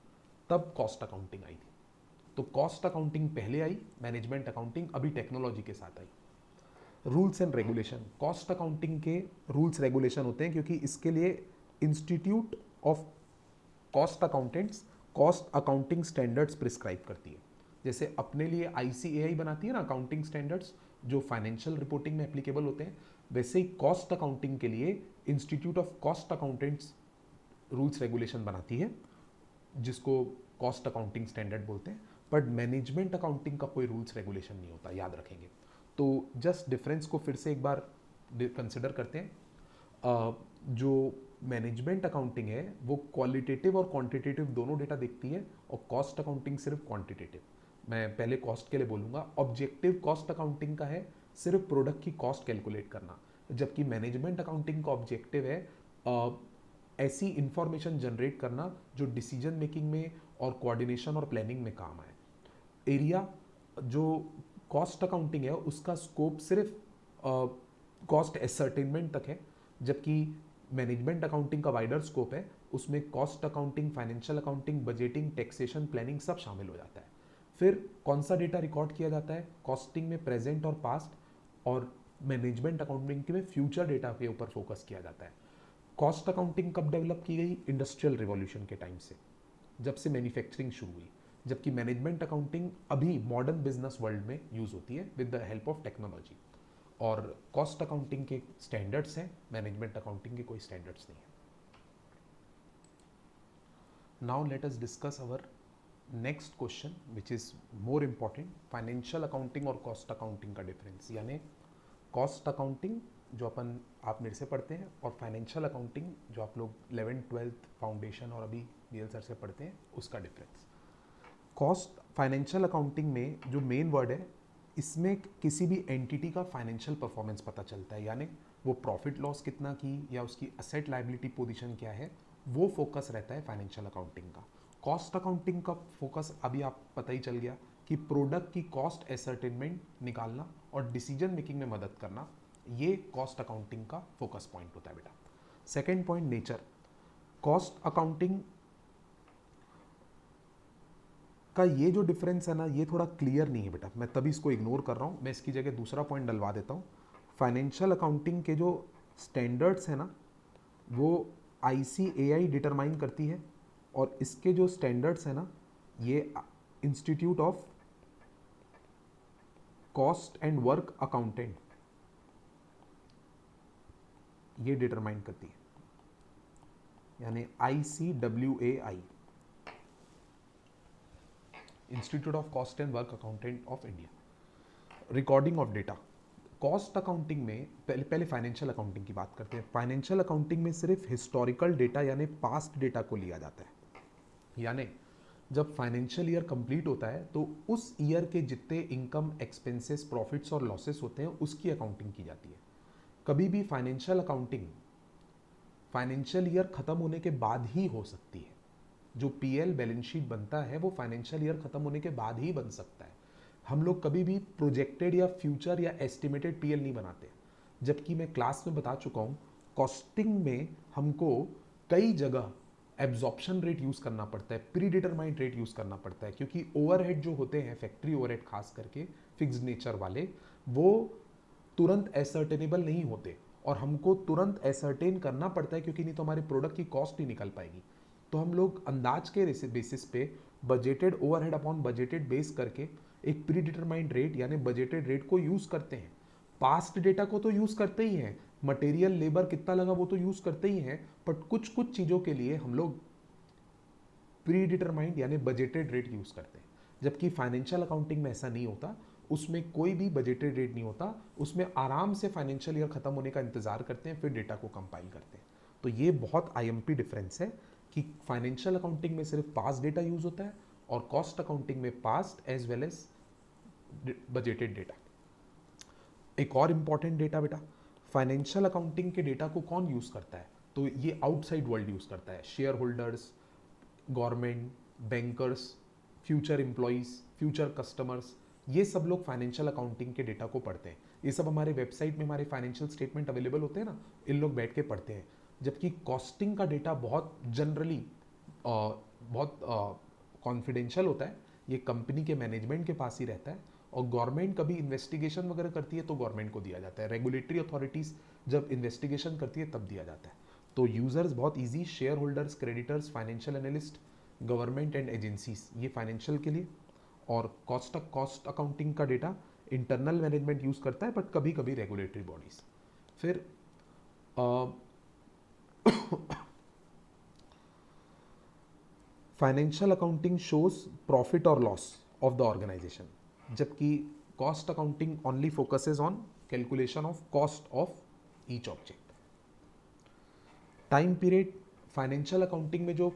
तब कॉस्ट अकाउंटिंग आई थी। तो कॉस्ट अकाउंटिंग पहले आई, मैनेजमेंट अकाउंटिंग अभी टेक्नोलॉजी के साथ आई। Rules and regulation, cost accounting के रूल्स रेगुलेशन होते हैं, क्योंकि इसके लिए institute of cost accountants cost accounting standards prescribe करती है। जैसे अपने लिए आईसीएआई बनाती है ना अकाउंटिंग स्टैंडर्ड्स, जो फाइनेंशियल रिपोर्टिंग में एप्लीकेबल होते हैं, वैसे ही कॉस्ट अकाउंटिंग के लिए institute of cost accountants rules regulation बनाती है, जिसको कॉस्ट अकाउंटिंग स्टैंडर्ड बोलते हैं। बट मैनेजमेंट अकाउंटिंग का कोई रूल्स रेगुलेशन नहीं होता, याद रखेंगे। तो जस्ट डिफरेंस को फिर से एक बार कंसिडर करते हैं। जो मैनेजमेंट अकाउंटिंग है वो क्वालिटेटिव और क्वांटिटेटिव दोनों डेटा देखती है, और कॉस्ट अकाउंटिंग सिर्फ क्वांटिटेटिव। मैं पहले कॉस्ट के लिए बोलूँगा। ऑब्जेक्टिव कॉस्ट अकाउंटिंग का है सिर्फ प्रोडक्ट की कॉस्ट कैलकुलेट करना, जबकि मैनेजमेंट अकाउंटिंग का ऑब्जेक्टिव है ऐसी इंफॉर्मेशन जनरेट करना जो डिसीजन मेकिंग में और कोऑर्डिनेशन और प्लानिंग में काम आए। एरिया जो कॉस्ट अकाउंटिंग है उसका स्कोप सिर्फ कॉस्ट एसर्टेनमेंट तक है, जबकि मैनेजमेंट अकाउंटिंग का वाइडर स्कोप है, उसमें cost accounting, financial accounting, budgeting, taxation, planning सब शामिल हो जाता है। फिर कौन सा डेटा रिकॉर्ड किया जाता है? कॉस्टिंग में प्रेजेंट और पास्ट, और मैनेजमेंट अकाउंटिंग में फ्यूचर डेटा के ऊपर फोकस किया जाता है। कॉस्ट अकाउंटिंग कब डेवलप की गई? इंडस्ट्रियल रिवॉल्यूशन के टाइम से, जब से मैन्युफैक्चरिंग शुरू हुई, जबकि मैनेजमेंट अकाउंटिंग अभी मॉडर्न बिजनेस वर्ल्ड में यूज होती है with the help of technology. और कॉस्ट अकाउंटिंग के स्टैंडर्ड्स हैं, मैनेजमेंट अकाउंटिंग के कोई स्टैंडर्ड्स नहीं है। Now let us discuss our next question which is more important, financial accounting और कॉस्ट अकाउंटिंग का डिफरेंस। यानी कॉस्ट अकाउंटिंग जो आप मेरे से पढ़ते हैं, और फाइनेंशियल अकाउंटिंग जो आप लोग 11th-12th फाउंडेशन और अभी बीएल सर से पढ़ते हैं, उसका डिफरेंस। कॉस्ट फाइनेंशियल अकाउंटिंग में जो मेन वर्ड है, इसमें किसी भी एंटिटी का फाइनेंशियल परफॉर्मेंस पता चलता है, यानी वो प्रॉफिट लॉस कितना की या उसकी असेट लायबिलिटी पोजीशन क्या है, वो फोकस रहता है फाइनेंशियल अकाउंटिंग का। कॉस्ट अकाउंटिंग का फोकस अभी आप पता ही चल गया कि प्रोडक्ट की कॉस्ट एसर्टेनमेंट निकालना और डिसीजन मेकिंग में मदद करना, ये कॉस्ट अकाउंटिंग का फोकस पॉइंट होता है बेटा। Second point, nature. Cost accounting का ये जो डिफरेंस है ना, ये थोड़ा क्लियर नहीं है बेटा, मैं तभी इसको इग्नोर कर रहा हूँ। मैं इसकी जगह दूसरा पॉइंट डलवा देता हूँ। फाइनेंशियल अकाउंटिंग के जो स्टैंडर्ड्स है ना, वो ICAI डिटरमाइन करती है, और इसके जो स्टैंडर्ड्स है ना, ये institute of cost and work accountant ये डिटरमाइन करती है, यानी ICWAI, institute of cost and work accountant of India. Recording of data. Cost accounting में पहले फाइनेंशियल अकाउंटिंग की बात करते हैं। फाइनेंशियल अकाउंटिंग में सिर्फ हिस्टोरिकल डेटा यानी पास्ट डेटा को लिया जाता है, यानी जब फाइनेंशियल ईयर कंप्लीट होता है तो उस ईयर के जितने इनकम, एक्सपेंसेस, प्रॉफिट्स और लॉसेस होते हैं उसकी अकाउंटिंग की जाती है। कभी भी फाइनेंशियल अकाउंटिंग फाइनेंशियल ईयर खत्म होने के बाद ही हो सकती है। जो PL बैलेंस शीट बनता है वो फाइनेंशियल ईयर खत्म होने के बाद ही बन सकता है। हम लोग कभी भी प्रोजेक्टेड या फ्यूचर या एस्टिमेटेड PL नहीं बनाते, जबकि मैं क्लास में बता चुका हूँ कॉस्टिंग में हमको कई जगह एब्जॉर्प्शन रेट यूज करना पड़ता है, प्री डिटरमाइंड रेट यूज करना पड़ता है, क्योंकि ओवरहेड जो होते हैं, फैक्ट्री ओवरहेड खास करके फिक्स्ड नेचर वाले, वो तुरंत एसर्टेनेबल नहीं होते, और हमको तुरंत एसर्टेन करना पड़ता है, क्योंकि नहीं तो हमारे प्रोडक्ट की कॉस्ट नहीं निकल पाएगी। तो हम लोग अंदाज के बेसिस पे budgeted overhead upon budgeted base करके एक प्री डिटरमाइंड रेट यानी बजटेड रेट को यूज करते हैं। पास्ट डेटा को तो यूज करते ही हैं, मटेरियल लेबर कितना लगा वो तो यूज करते ही हैं, बट कुछ कुछ चीजों के लिए हम लोग प्री डिटरमाइंड यानी बजटेड रेट यूज करते हैं, जबकि फाइनेंशियल अकाउंटिंग में ऐसा नहीं होता। उसमें कोई भी बजटेड रेट नहीं होता, उसमें आराम से फाइनेंशियल ईयर खत्म होने का इंतजार करते हैं, फिर डेटा को कंपाइल करते हैं। तो ये बहुत IMP डिफरेंस है कि फाइनेंशियल अकाउंटिंग में सिर्फ पास्ट डेटा यूज होता है, और कॉस्ट अकाउंटिंग में past as well as budgeted data. एक और इंपॉर्टेंट डेटा बेटा, फाइनेंशियल अकाउंटिंग के डेटा को कौन यूज करता है? तो ये आउटसाइड वर्ल्ड यूज करता है। Share holders, government, bankers, future employees, future customers, ये सब लोग फाइनेंशियल अकाउंटिंग के डेटा को पढ़ते हैं। ये सब हमारे वेबसाइट में हमारे फाइनेंशियल स्टेटमेंट अवेलेबल होते हैं ना, इन लोग बैठ के पढ़ते हैं। जबकि कॉस्टिंग का डेटा बहुत जनरली बहुत कॉन्फिडेंशियल होता है, ये कंपनी के मैनेजमेंट के पास ही रहता है, और गवर्नमेंट कभी इन्वेस्टिगेशन वगैरह करती है तो गवर्नमेंट को दिया जाता है। रेगुलेटरी अथॉरिटीज़ जब इन्वेस्टिगेशन करती है तब दिया जाता है। तो यूजर्स बहुत easy, share holders, creditors, financial analyst, government and agencies, ये फाइनेंशियल के लिए। और कॉस्ट अकाउंटिंग का डेटा इंटरनल मैनेजमेंट यूज करता है, बट कभी कभी रेगुलेटरी बॉडीज। फिर फाइनेंशियल अकाउंटिंग शोज प्रॉफिट और लॉस ऑफ द ऑर्गेनाइजेशन, जबकि cost accounting only focuses on calculation of cost of each object. Time period financial accounting में जो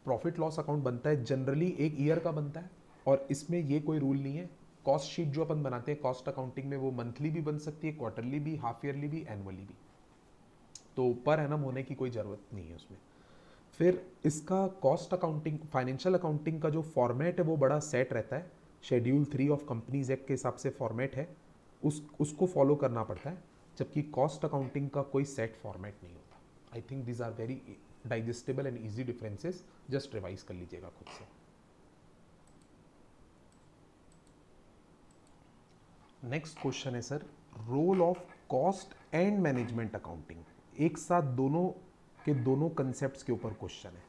प्रॉफिट लॉस अकाउंट बनता है जनरली एक ईयर का बनता है, और इसमें ये कोई रूल नहीं है। कॉस्ट शीट जो अपन बनाते हैं कॉस्ट अकाउंटिंग में, वो मंथली भी बन सकती है, क्वार्टरली भी, हाफ ईयरली भी, एनुअली भी, तो पर एनम होने की कोई ज़रूरत नहीं है उसमें। फिर इसका कॉस्ट अकाउंटिंग फाइनेंशियल अकाउंटिंग का जो फॉर्मेट है वो बड़ा सेट रहता है, शेड्यूल 3 ऑफ कंपनीज एक्ट के हिसाब से फॉर्मेट है, उसको फॉलो करना पड़ता है, जबकि कॉस्ट अकाउंटिंग का कोई सेट फॉर्मेट नहीं होता। I think these are very digestible and easy differences, just revise कर लीजिएगा खुद से। नेक्स्ट क्वेश्चन है sir, role of cost and management accounting. एक साथ दोनों के दोनों कंसेप्ट के ऊपर क्वेश्चन है।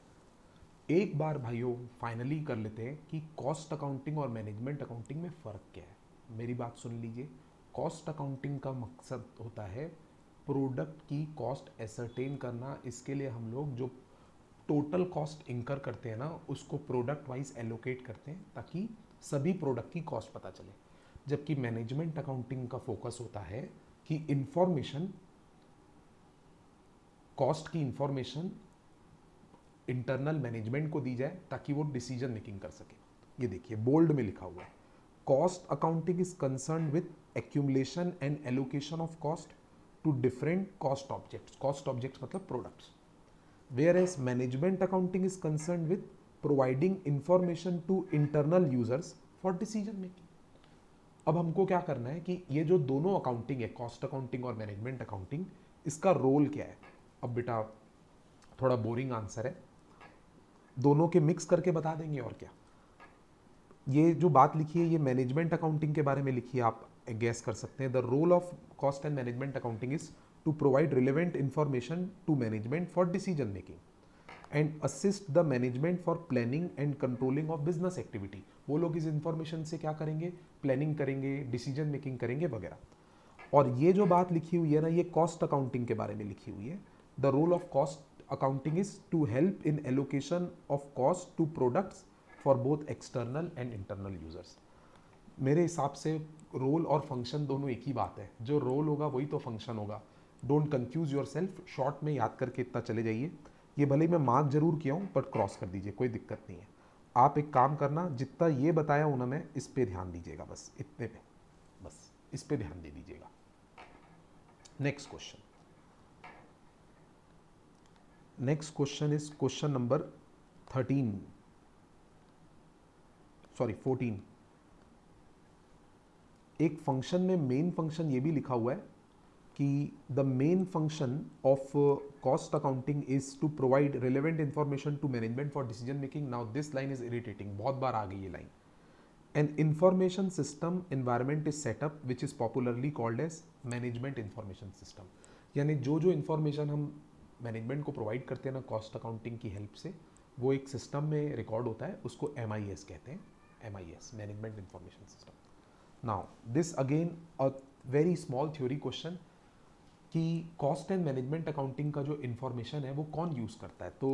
एक बार भाइयों फाइनली कर लेते हैं कि कॉस्ट अकाउंटिंग और मैनेजमेंट अकाउंटिंग में फ़र्क क्या है। मेरी बात सुन लीजिए। कॉस्ट अकाउंटिंग का मकसद होता है प्रोडक्ट की कॉस्ट एसरटेन करना। इसके लिए हम लोग जो टोटल कॉस्ट इंकर करते हैं ना, उसको प्रोडक्ट वाइज एलोकेट करते हैं ताकि सभी प्रोडक्ट की कॉस्ट पता चले। जबकि मैनेजमेंट अकाउंटिंग का फोकस होता है कि इंफॉर्मेशन, कॉस्ट की इंफॉर्मेशन इंटरनल मैनेजमेंट को दी जाए ताकि वो डिसीजन मेकिंग कर सके। ये देखिए बोल्ड में लिखा हुआ है, cost accounting is concern with accumulation and allocation of cost to different cost objects. Cost objects मतलब products. Where as management accounting is concern with providing information to internal users for decision making. अब हमको क्या करना है कि ये जो दोनों अकाउंटिंग है, कॉस्ट अकाउंटिंग और मैनेजमेंट अकाउंटिंग, इसका रोल क्या है। अब बेटा थोड़ा बोरिंग आंसर है, दोनों के मिक्स करके बता देंगे और क्या। ये जो बात लिखी है ये मैनेजमेंट अकाउंटिंग के बारे में लिखी है, आप गैस कर सकते हैं। The role of cost and management accounting is to provide relevant information to management for decision making and assist the management for planning and controlling of business activity. वो लोग इस इंफॉर्मेशन से क्या करेंगे, प्लानिंग करेंगे, डिसीजन मेकिंग करेंगे वगैरह। और ये जो बात लिखी हुई है ना, ये कॉस्ट अकाउंटिंग के बारे में लिखी हुई है। The role of cost accounting is to help in allocation of cost to products for both external and internal users। मेरे हिसाब से रोल और फंक्शन दोनों एक ही बात है। जो रोल होगा वही तो फंक्शन होगा। Don't confuse your self, short में याद करके इतना चले जाइए। ये भले ही मैं मार्क जरूर किया हूँ बट क्रॉस कर दीजिए, कोई दिक्कत नहीं है। आप एक काम करना, जितना ये बताया हूँ ना मैं, इस पे ध्यान दीजिएगा, बस इतने पे, बस इस पे ध्यान दे दीजिएगा। Next question, next question is question number 13, sorry 14। एक फंक्शन में मेन फंक्शन ये भी लिखा हुआ है कि the main function of cost accounting is to provide relevant information to management for decision making. Now this line is irritating, बहुत बार आ गई ये लाइन। An information system environment is set up which is popularly called as management information system. यानी जो जो information हम मैनेजमेंट को प्रोवाइड करते हैं ना कॉस्ट अकाउंटिंग की हेल्प से, वो एक सिस्टम में रिकॉर्ड होता है, उसको MIS कहते हैं। MIS, management information system. Now this again a very small theory question कि कॉस्ट एंड मैनेजमेंट अकाउंटिंग का जो इन्फॉर्मेशन है वो कौन यूज़ करता है। तो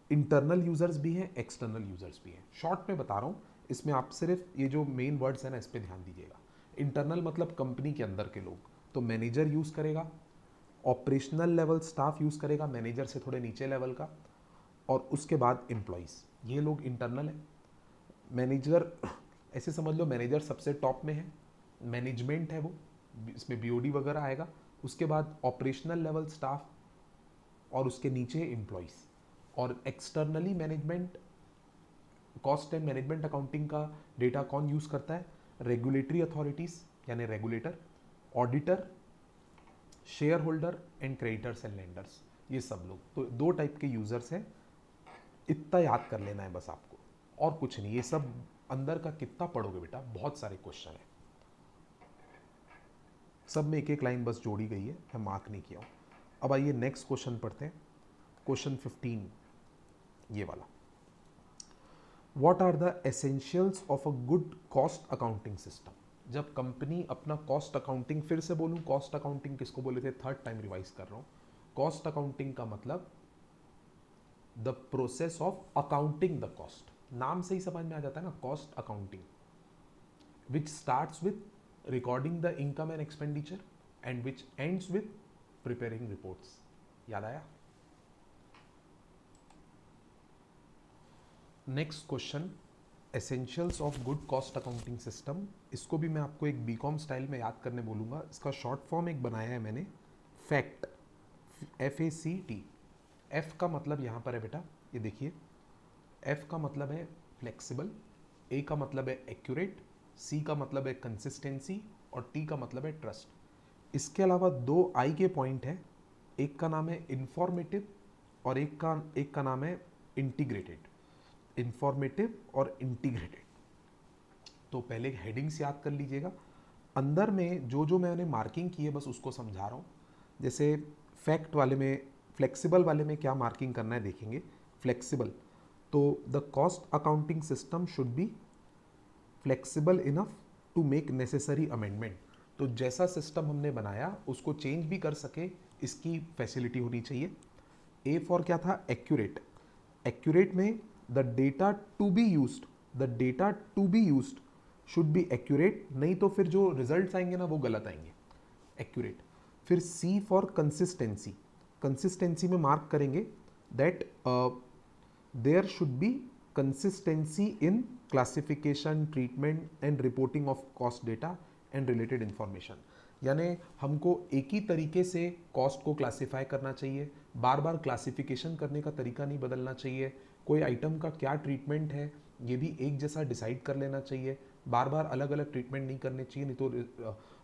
इंटरनल यूजर्स भी हैं, एक्सटर्नल यूजर्स भी हैं। शॉर्ट में बता रहा हूँ, इसमें आप सिर्फ ये जो मेन वर्ड्स हैं ना, इस पर ध्यान दीजिएगा। इंटरनल मतलब कंपनी के अंदर के लोग, तो मैनेजर यूज़ करेगा। ऑपरेशनल लेवल स्टाफ यूज़ करेगा, मैनेजर से थोड़े नीचे लेवल का। और उसके बाद एम्प्लॉयज़, ये लोग इंटरनल है। मैनेजर ऐसे समझ लो, मैनेजर सबसे टॉप में है, मैनेजमेंट है वो, इसमें BOD वगैरह आएगा। उसके बाद ऑपरेशनल लेवल स्टाफ और उसके नीचे एम्प्लॉयज़। और externally management, cost and management accounting का डेटा कौन यूज़ करता है, रेगुलेटरी अथॉरिटीज़ यानी regulator, auditor, share holder and creditors and lenders, ये सब लोग। तो दो टाइप के यूजर्स हैं, इतना याद कर लेना है बस आपको, और कुछ नहीं। ये सब अंदर का कितना पढ़ोगे बेटा, बहुत सारे क्वेश्चन है, सब में एक एक लाइन बस जोड़ी गई है, मैं मार्क नहीं किया हूँ। अब आइए नेक्स्ट क्वेश्चन पढ़ते हैं, क्वेश्चन 15 ये वाला। What are the essentials of a good cost accounting system. जब कंपनी अपना कॉस्ट अकाउंटिंग, फिर से बोलूं, कॉस्ट अकाउंटिंग किसको बोले थे, थर्ड टाइम रिवाइज कर रहा हूं। कॉस्ट अकाउंटिंग का मतलब the process of accounting the cost, नाम से ही समझ में आ जाता है ना, cost accounting, which starts with recording the income and expenditure and which ends with preparing reports. याद आया। Next question, essentials of good cost accounting system. इसको भी मैं आपको एक बीकॉम स्टाइल में याद करने बोलूँगा। इसका शॉर्ट फॉर्म एक बनाया है मैंने, फैक्ट, FACT। एफ का मतलब यहाँ पर है बेटा, ये देखिए, एफ का मतलब है फ्लेक्सिबल, ए का मतलब है एक्यूरेट, सी का मतलब है कंसिस्टेंसी और टी का मतलब है ट्रस्ट। इसके अलावा दो आई के पॉइंट है, एक का नाम है इंफॉर्मेटिव और एक का नाम है इंटीग्रेटेड। इंफॉर्मेटिव और इंटीग्रेटेड, तो पहले हेडिंग्स याद कर लीजिएगा। अंदर में जो जो मैंने मार्किंग की है बस उसको समझा रहा हूँ। जैसे फैक्ट वाले में, फ्लेक्सिबल वाले में क्या मार्किंग करना है देखेंगे। फ्लेक्सिबल, तो the cost accounting system should be flexible enough to make necessary amendment. तो जैसा सिस्टम हमने बनाया उसको चेंज भी कर सके, इसकी फैसिलिटी होनी चाहिए। ए फॉर क्या था, एक्यूरेट। एक्यूरेट में the data to be used, the data to be used should be accurate, नहीं तो फिर जो रिजल्ट्स आएंगे ना वो गलत आएंगे। एक्यूरेट। फिर सी फॉर कंसिस्टेंसी, कंसिस्टेंसी में मार्क करेंगे that there should be consistency in classification, treatment and reporting of cost data and related information. यानी हमको एक ही तरीके से कॉस्ट को क्लासिफाई करना चाहिए, बार बार क्लासिफिकेशन करने का तरीका नहीं बदलना चाहिए, कोई आइटम का क्या ट्रीटमेंट है ये भी एक जैसा डिसाइड कर लेना चाहिए, बार बार अलग अलग ट्रीटमेंट नहीं करने चाहिए,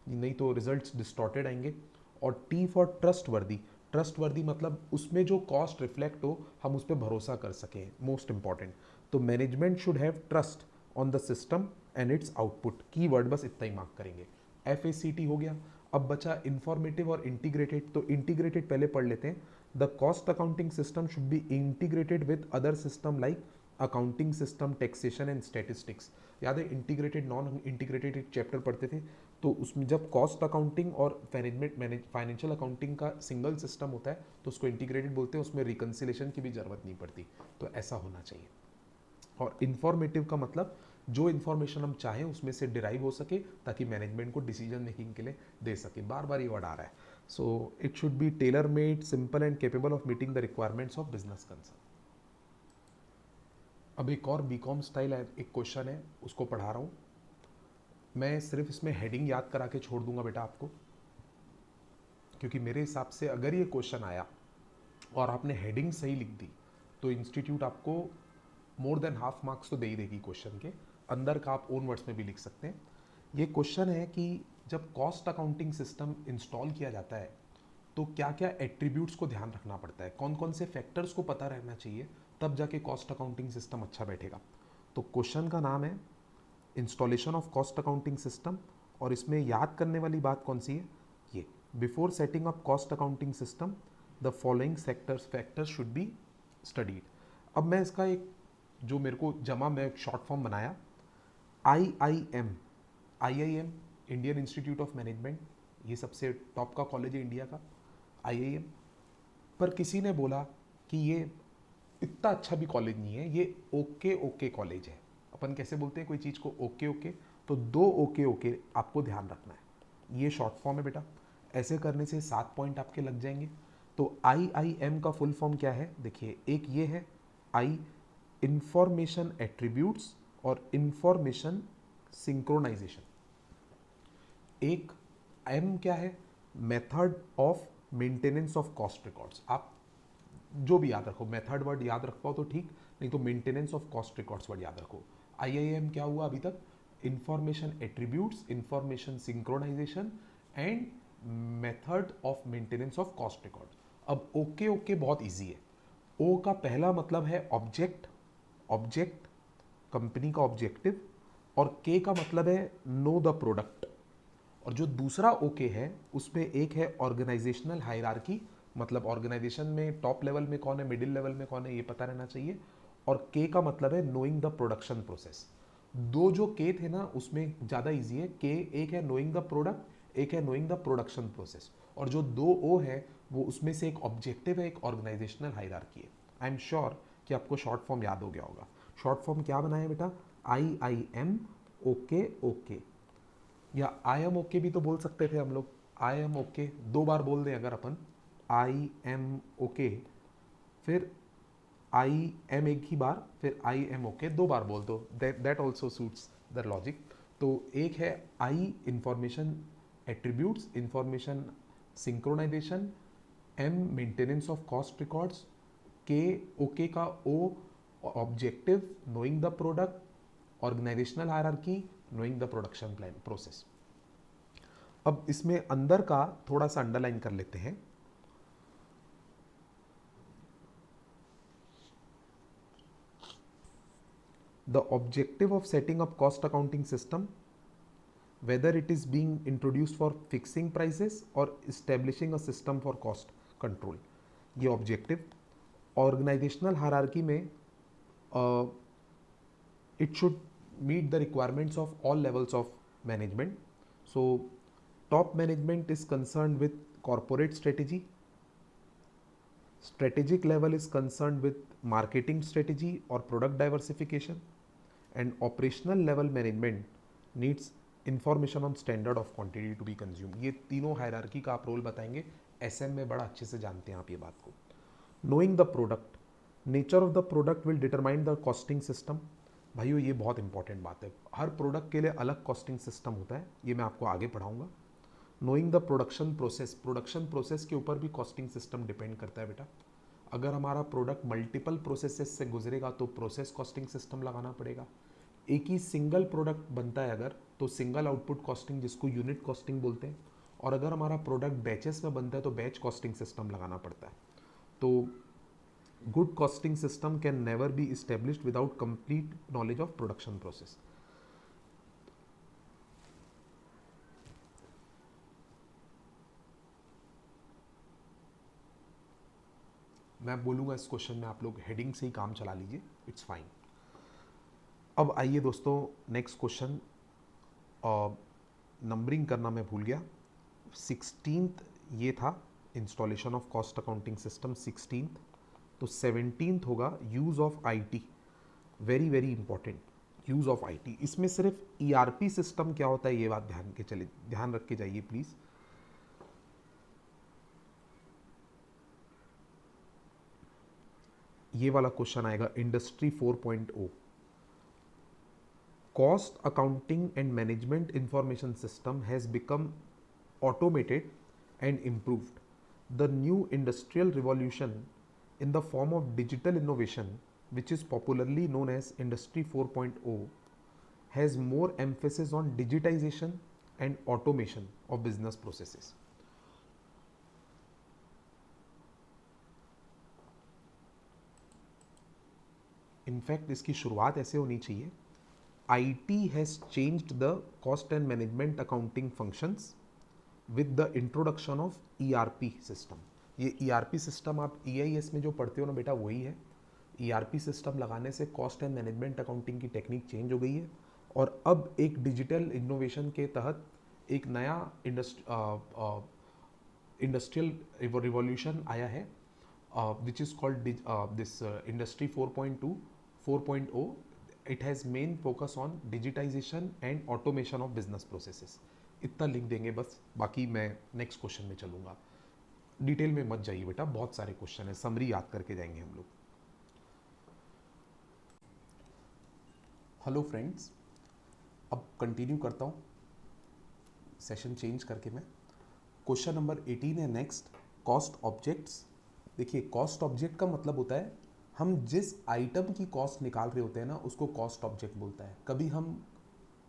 नहीं तो रिजल्ट्स डिस्टॉर्टेड आएंगे। और टी फॉर ट्रस्ट वर्दी, ट्रस्ट वर्दी मतलब उसमें जो कॉस्ट रिफ्लेक्ट हो हम उस पर भरोसा कर सकें, मोस्ट इंपॉर्टेंट। तो management should have trust on the system and it's output, की वर्ड बस इतना ही मार्क करेंगे। FACT हो गया। अब बचा इंफॉर्मेटिव और इंटीग्रेटेड, तो इंटीग्रेटेड पहले पढ़ लेते हैं। The cost accounting system should be integrated with other system like accounting system, taxation and statistics. याद है इंटीग्रेटेड नॉन इंटीग्रेटेड एक चैप्टर पढ़ते थे, तो उसमें जब कॉस्ट अकाउंटिंग और फाइनेंशियल अकाउंटिंग का सिंगल सिस्टम होता है तो उसको इंटीग्रेटेड बोलते हैं, उसमें रिकन्सिलेशन की भी जरूरत नहीं पड़ती। तो ऐसा होना चाहिए। और इंफॉर्मेटिव का मतलब जो इन्फॉर्मेशन हम चाहें उसमें से डिराइव हो सके ताकि मैनेजमेंट को डिसीजन मेकिंग के लिए दे सके। बार बार ये वर्ड आ रहा है। So it should be tailor made, simple and capable of meeting the requirements of business concern. अब एक और बीकॉम स्टाइल एक क्वेश्चन है, उसको पढ़ा रहा हूँ मैं। सिर्फ इसमें हेडिंग याद करा के छोड़ दूंगा बेटा आपको, क्योंकि मेरे हिसाब से अगर ये क्वेश्चन आया और आपने हेडिंग सही लिख दी तो इंस्टीट्यूट आपको मोर देन हाफ मार्क्स तो दे ही देगी। क्वेश्चन के अंदर का आप ओन वर्ड्स में भी लिख सकते हैं। ये क्वेश्चन है कि जब कॉस्ट अकाउंटिंग सिस्टम इंस्टॉल किया जाता है तो क्या क्या एट्रीब्यूट्स को ध्यान रखना पड़ता है, कौन कौन से फैक्टर्स को पता रहना चाहिए, तब जाके कॉस्ट अकाउंटिंग सिस्टम अच्छा बैठेगा। तो क्वेश्चन का नाम है installation of cost accounting system, और इसमें याद करने वाली बात कौन सी है, ये before setting up cost accounting system the following factors should be studied. अब मैं इसका एक जो मेरे को जमा मैं एक शॉर्ट फॉर्म बनाया, IIM, IIM Indian institute of management, ये सबसे टॉप का कॉलेज है इंडिया का IIM। पर किसी ने बोला कि ये इतना अच्छा भी कॉलेज नहीं है, ये ओके ओके कॉलेज है। अपन कैसे बोलते हैं कोई चीज़ को, ओके ओके, तो दो ओके ओके आपको ध्यान रखना है। ये शॉर्ट फॉर्म है बेटा, ऐसे करने से 7 पॉइंट आपके लग जाएंगे। तो IIM का फुल फॉर्म क्या है देखिए, एक ये है आई इंफॉर्मेशन एट्रीब्यूट्स और इंफॉर्मेशन सिंक्रोनाइजेशन। एक एम क्या है, method of maintenance of cost records. आप जो भी याद रखो, मेथड वर्ड याद रख पाओ तो ठीक, नहीं तो maintenance of cost records word याद रखो। IIM क्या हुआ अभी तक, information attributes, information synchronisation and method of maintenance of cost record. अब ओके ओके बहुत इजी है। ओ का पहला मतलब है ऑब्जेक्ट, ऑब्जेक्ट कंपनी का ऑब्जेक्टिव, और के का मतलब है नो द प्रोडक्ट। और जो दूसरा ओके है उसमें एक है ऑर्गेनाइजेशनल हायरार्की, मतलब ऑर्गेनाइजेशन में टॉप लेवल में कौन है, मिडिल लेवल में कौन है, ये पता रहना चाहिए। और के का मतलब है नोइंग द प्रोडक्शन प्रोसेस। दो जो के थे ना उसमें ज़्यादा इजी है के, एक है नोइंग द प्रोडक्ट, एक है नोइंग द प्रोडक्शन प्रोसेस। और जो दो ओ है वो उसमें से एक ऑब्जेक्टिव है, एक ऑर्गेनाइजेशनल हायरार्की है। आई एम श्योर कि आपको शॉर्ट फॉर्म याद हो गया होगा। शॉर्ट फॉर्म क्या बनाया बेटा, IIM ओके ओके, या IM ओके भी तो बोल सकते थे हम लोग। IM ओके 2 बार बोल दें अगर अपन, IM ओके, फिर आई एम एक ही बार, फिर आई एम ओके 2 बार बोल दो, that also suits the logic. तो एक है I information attributes, information synchronization, M maintenance of cost records, के ओके का ओ objective knowing the product, organizational hierarchy knowing the production plan process. अब इसमें अंदर का थोड़ा सा अंडरलाइन कर लेते हैं। The objective of setting up cost accounting system, whether it is being introduced for fixing prices or establishing a system for cost control, ये ऑब्जेक्टिव। ऑर्गेनाइजेशनल हायरार्की में it should meet the requirements of all levels of management. So top management is concerned with corporate strategy, strategic level is concerned with marketing strategy or product diversification, and operational level management needs information on standard of quantity to be consumed। ये तीनों hierarchy का आप role बताएंगे, SM में बड़ा अच्छे से जानते हैं आप ये बात को। Knowing the product, nature of the product will determine the costing system. भाइयों ये बहुत इंपॉर्टेंट बात है, हर प्रोडक्ट के लिए अलग कॉस्टिंग सिस्टम होता है, ये मैं आपको आगे पढ़ाऊंगा। Knowing the production process, production process के ऊपर भी कॉस्टिंग सिस्टम डिपेंड करता है बेटा। अगर हमारा प्रोडक्ट मल्टीपल प्रोसेसेस से गुजरेगा तो प्रोसेस कॉस्टिंग सिस्टम लगाना पड़ेगा। एक ही सिंगल प्रोडक्ट बनता है अगर, तो सिंगल आउटपुट कॉस्टिंग जिसको यूनिट कॉस्टिंग बोलते हैं, और अगर हमारा प्रोडक्ट बैचेस में बनता है तो बैच कॉस्टिंग सिस्टम लगाना पड़ता है। तो good costing system can never be established without complete knowledge of production process. मैं बोलूँगा इस क्वेश्चन में आप लोग हेडिंग से ही काम चला लीजिए, इट्स फाइन। अब आइए दोस्तों नेक्स्ट क्वेश्चन, नंबरिंग करना मैं भूल गया। 16th ये था installation of cost accounting system 16th, तो 17th होगा use of IT. Very very important, use of IT. इसमें सिर्फ ईआरपी सिस्टम क्या होता है ये बात ध्यान रख के जाइए प्लीज़। ये वाला क्वेश्चन आएगा industry 4.0। Cost accounting and management information system has become automated and improved. The new industrial revolution in the form of digital innovation, which is popularly known as Industry 4.0, has more emphasis on digitization and automation of business processes. In fact, इसकी शुरुआत ऐसे होनी चाहिए, IT has changed the cost and management accounting functions with the introduction of ERP system। ये ERP system आप EIS में जो पढ़ते हो ना बेटा वही है। ERP सिस्टम लगाने से कॉस्ट एंड मैनेजमेंट अकाउंटिंग की टेक्निक चेंज हो गई है, और अब एक डिजिटल इनोवेशन के तहत एक नया इंडस्ट्रियल रिवॉल्यूशन आया है, which is called this industry 4.0। It has main focus on digitisation and automation of business processes. इतना लिख देंगे बस, बाकी मैं नेक्स्ट क्वेश्चन में चलूँगा। डिटेल में मत जाइए बेटा, बहुत सारे क्वेश्चन है, समरी याद करके जाएंगे हम लोग। हेलो फ्रेंड्स, अब कंटिन्यू करता हूँ सेशन चेंज करके मैं। क्वेश्चन नंबर 18 है नेक्स्ट, कॉस्ट ऑब्जेक्ट्स। देखिए कॉस्ट ऑब्जेक्ट का मतलब होता है हम जिस आइटम की कॉस्ट निकाल रहे होते हैं ना उसको कॉस्ट ऑब्जेक्ट बोलता है। कभी हम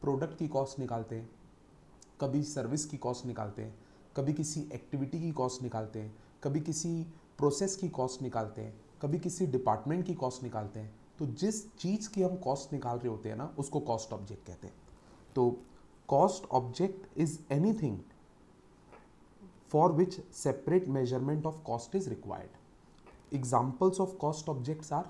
प्रोडक्ट की कॉस्ट निकालते हैं, कभी सर्विस की कॉस्ट निकालते हैं, कभी किसी एक्टिविटी की कॉस्ट निकालते हैं, कभी किसी प्रोसेस की कॉस्ट निकालते हैं, कभी किसी डिपार्टमेंट की कॉस्ट निकालते हैं। तो जिस चीज़ की हम कॉस्ट निकाल रहे होते हैं ना उसको कॉस्ट ऑब्जेक्ट कहते हैं। तो cost object is anything for which separate measurement of cost is required. Examples of cost objects are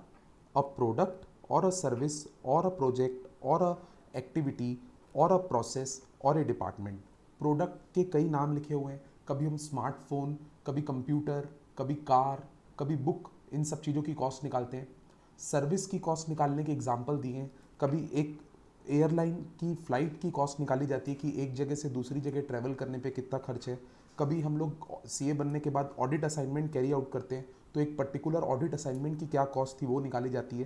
a product or a service or a project or a activity or a process or a department। Product के कई नाम लिखे हुए हैं, कभी हम smartphone, कभी computer, कभी कार, कभी बुक, इन सब चीज़ों की कॉस्ट निकालते हैं। सर्विस की कॉस्ट निकालने के एग्जाम्पल दिए हैं, कभी एक एयरलाइन की फ़्लाइट की कॉस्ट निकाली जाती है कि एक जगह से दूसरी जगह ट्रैवल करने पे कितना खर्च है। कभी हम लोग सीए बनने के बाद ऑडिट असाइनमेंट कैरी आउट करते हैं तो एक पर्टिकुलर ऑडिट असाइनमेंट की क्या कॉस्ट थी वो निकाली जाती है।